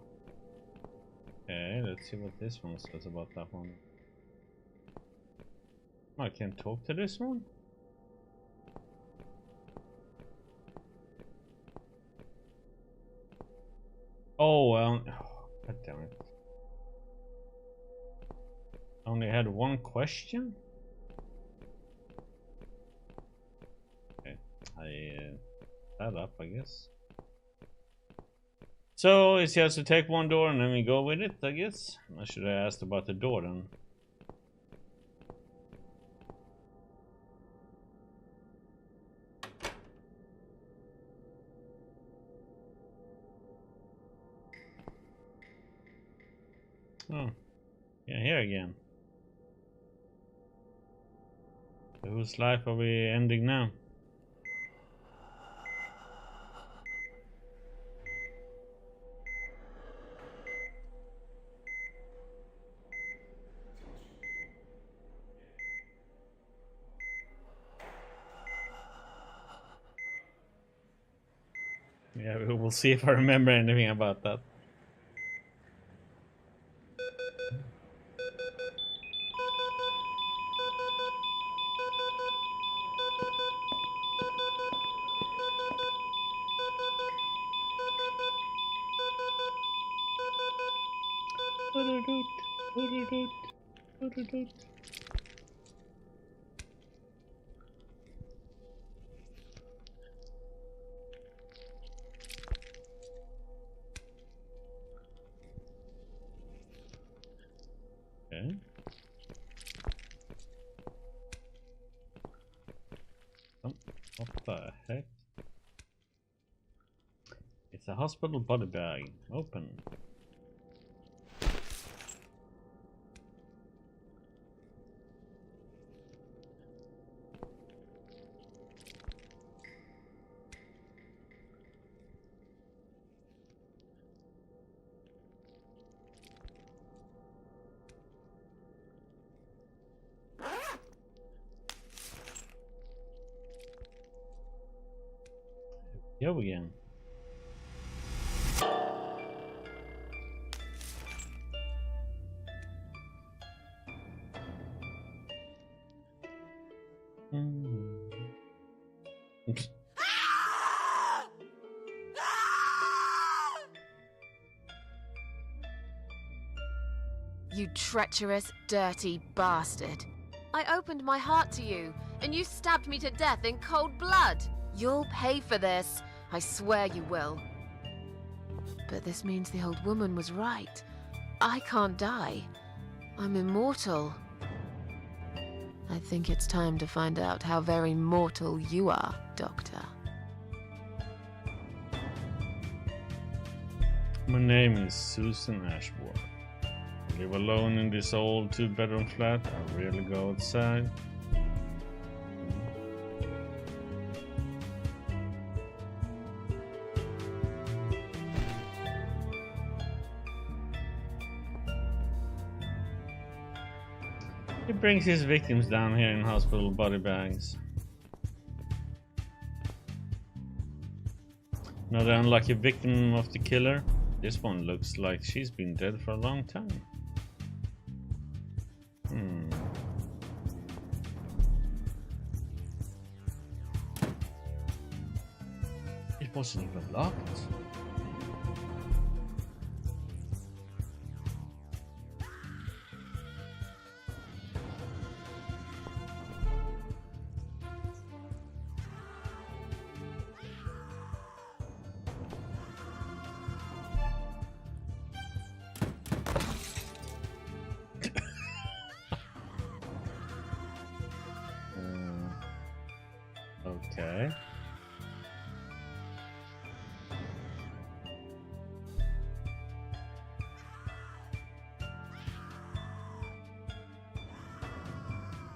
Speaker 1: Okay, let's see what this one says about that one. I can't talk to this one? Oh, well. God damn it. I only had one question? Okay, I that up, I guess. So, he has to take one door and then we go with it, I guess? I should have asked about the door then. Oh, yeah, here again. So whose life are we ending now? Yeah, we'll see if I remember anything about that. Okay. Oh, what the heck? It's a hospital body bag. Open. Go again.
Speaker 2: You treacherous, dirty bastard. I opened my heart to you, and you stabbed me to death in cold blood. You'll pay for this. I swear you will. But this means the old woman was right. I can't die. I'm immortal. I think it's time to find out how very mortal you are, Doctor.
Speaker 1: My name is Susan Ashworth. I live alone in this old 2-bedroom flat. I rarely go outside. He brings his victims down here in hospital body bags. Another unlucky victim of the killer. This one looks like she's been dead for a long time. It wasn't even locked. Okay.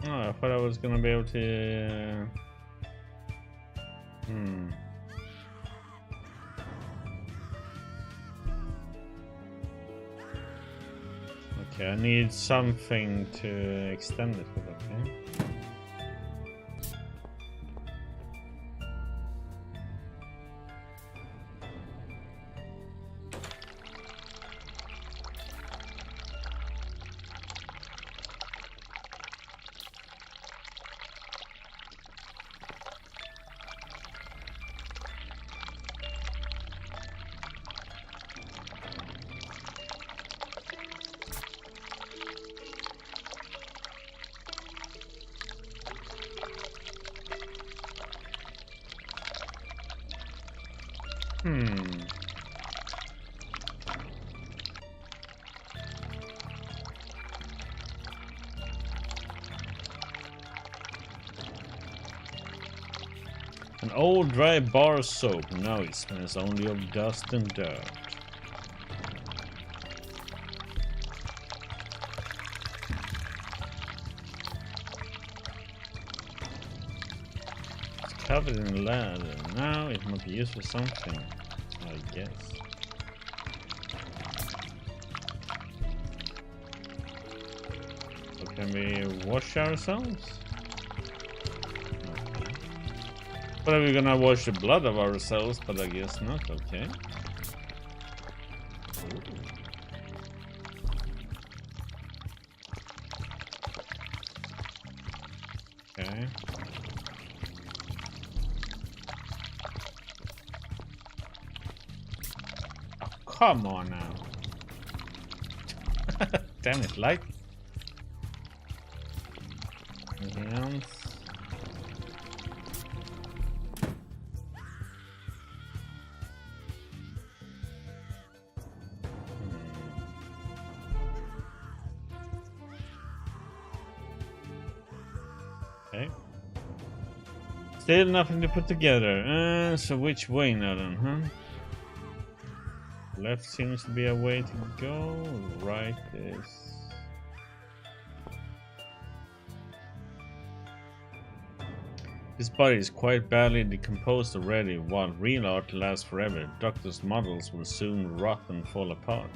Speaker 1: Oh, I thought I was gonna be able to. Okay, I need something to extend it with, okay? An old dry bar soap. Now it smells only of dust and dirt. covered in lead. Now it must be used for something, I guess. So can we wash ourselves? Okay. But are we gonna wash the blood of ourselves? But I guess not, okay. Okay. Oh, come on now. Damn it, light. Anything else? Okay. Still nothing to put together. So which way now then, huh? Left seems to be a way to go. Right is... This body is quite badly decomposed already. While real art lasts forever, Doctor's models will soon rot and fall apart.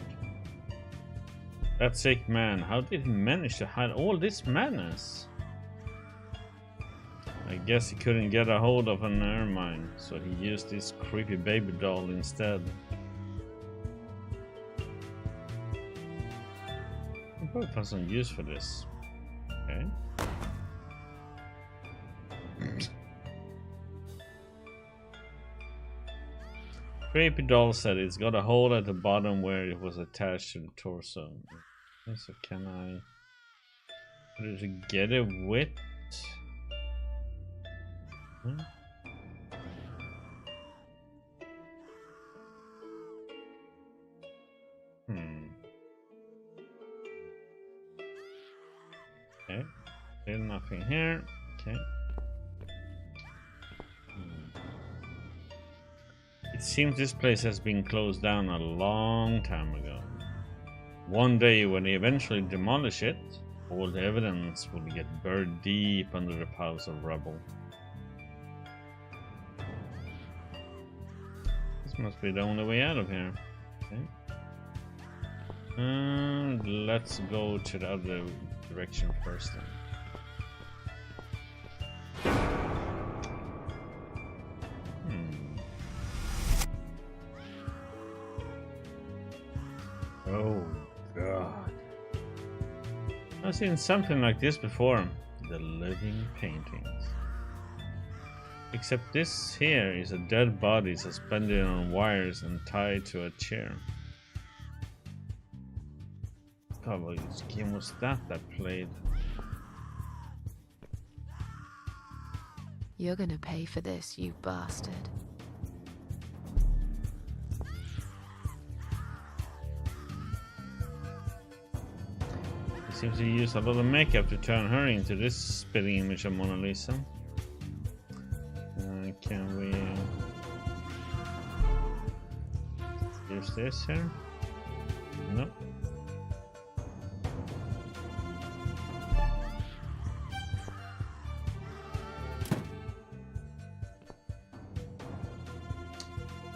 Speaker 1: That sick man, how did he manage to hide all this madness? I guess he couldn't get a hold of an ermine, so he used this creepy baby doll instead. I'll probably find some use for this. Okay. Creepy doll said it's got a hole at the bottom where it was attached to the torso. Okay, so can I put it together with... Okay, there's nothing here. Okay. It seems this place has been closed down a long time ago. One day when they eventually demolish it, all the evidence will get buried deep under the piles of rubble. This must be the only way out of here. Okay. Let's go to the other direction first then. Oh god. I've seen something like this before. The living paintings. Except this here is a dead body suspended on wires and tied to a chair. God, which game was that played?
Speaker 2: You're gonna pay for this, you bastard.
Speaker 1: He seems to use a lot of makeup to turn her into this spitting image of Mona Lisa. Can we use this here? No.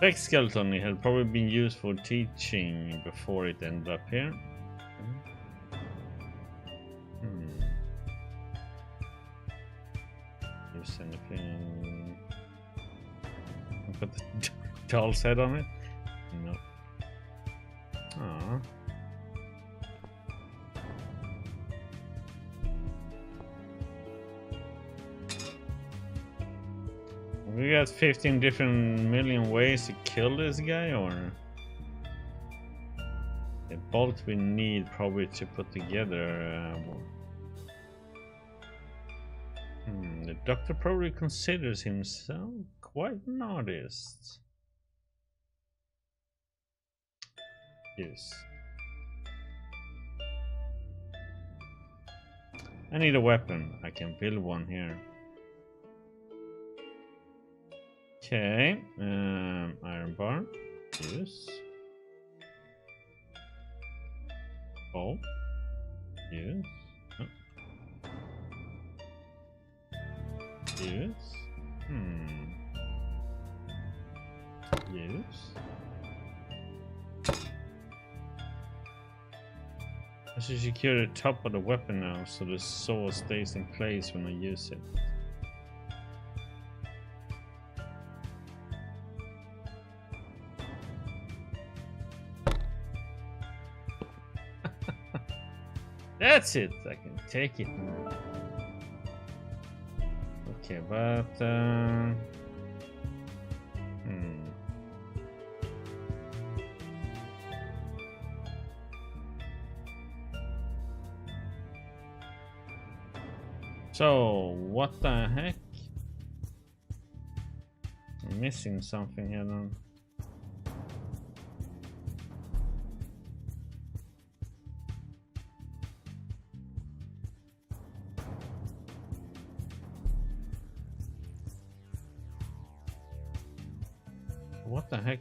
Speaker 1: Fake skeleton, it had probably been used for teaching before it ended up here. Use anything? Put the doll's head on it? No. Aww. We got 15 different million ways to kill this guy, or the bolt we need probably to put together. The doctor probably considers himself quite an artist. Yes. I need a weapon. I can build one here. Okay, iron bar, use. Oh, use. Oh. Use. Use. I should secure the top of the weapon now so the sword stays in place when I use it. That's it! I can take it now. Okay, but so what the heck? I'm missing something here then. What the heck?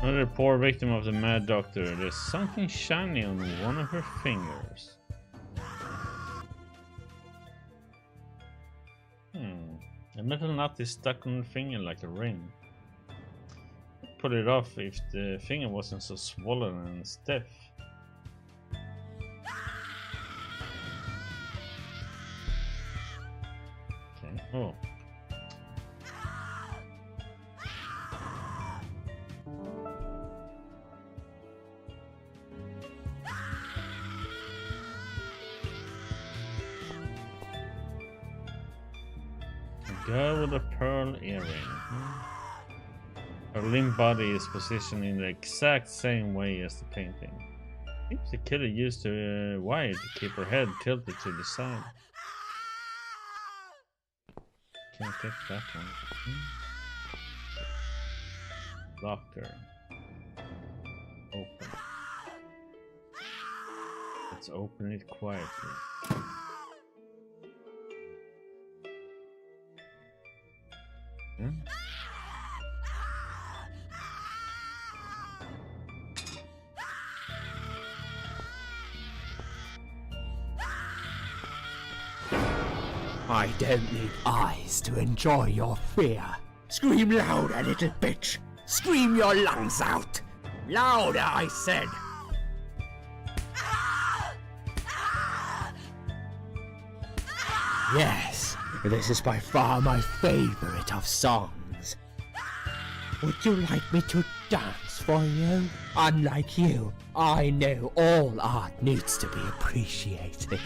Speaker 1: Another poor victim of the Mad Doctor. There's something shiny on one of her fingers. A metal nut is stuck on the finger like a ring. Put it off if the finger wasn't so swollen and stiff. Okay. Oh. Girl with a pearl earring. Her limp body is positioned in the exact same way as the painting. Seems the killer used a wire to keep her head tilted to the side. Can't take that one. Locker. Open. Let's open it quietly.
Speaker 5: I don't need eyes to enjoy your fear. Scream louder, little bitch! Scream your lungs out! Louder, I said! Yes, this is by far my favorite of songs. Would you like me to dance for you? Unlike you, I know all art needs to be appreciated.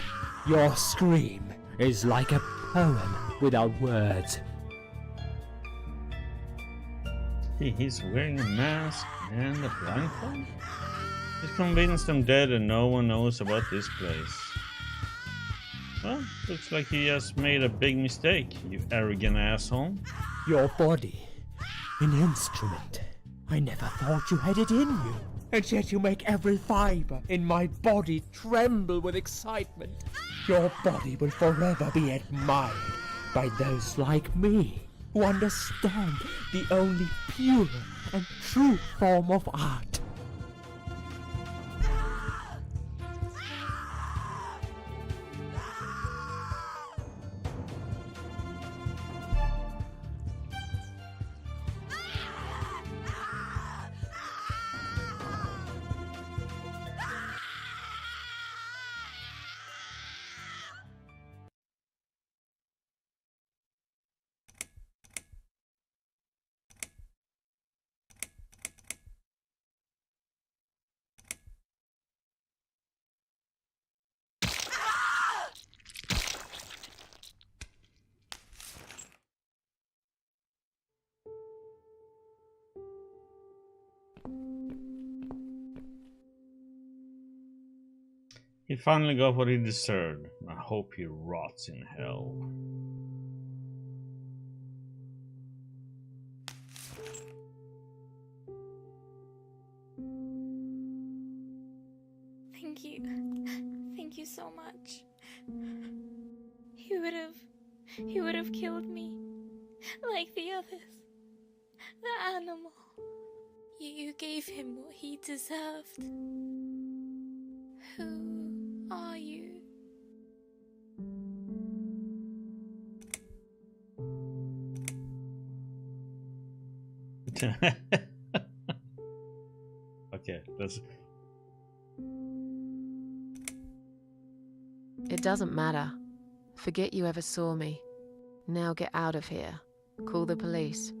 Speaker 5: Your scream is like a poem without words.
Speaker 1: He's wearing a mask and a blindfold? He's convinced I'm dead and no one knows about this place. Well, looks like you just made a big mistake, you arrogant asshole.
Speaker 5: Your body, an instrument. I never thought you had it in you. And yet you make every fiber in my body tremble with excitement. Your body will forever be admired by those like me, who understand the only pure and true form of art.
Speaker 1: He finally got what he deserved. I hope he rots in hell.
Speaker 6: Thank you. Thank you so much. You would have
Speaker 13: he would have killed me. Like the others. The animal. You gave him what he deserved. Who are you?
Speaker 1: Okay, let's...
Speaker 2: It doesn't matter. Forget you ever saw me. Now get out of here. Call the police.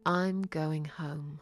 Speaker 2: I'm going home.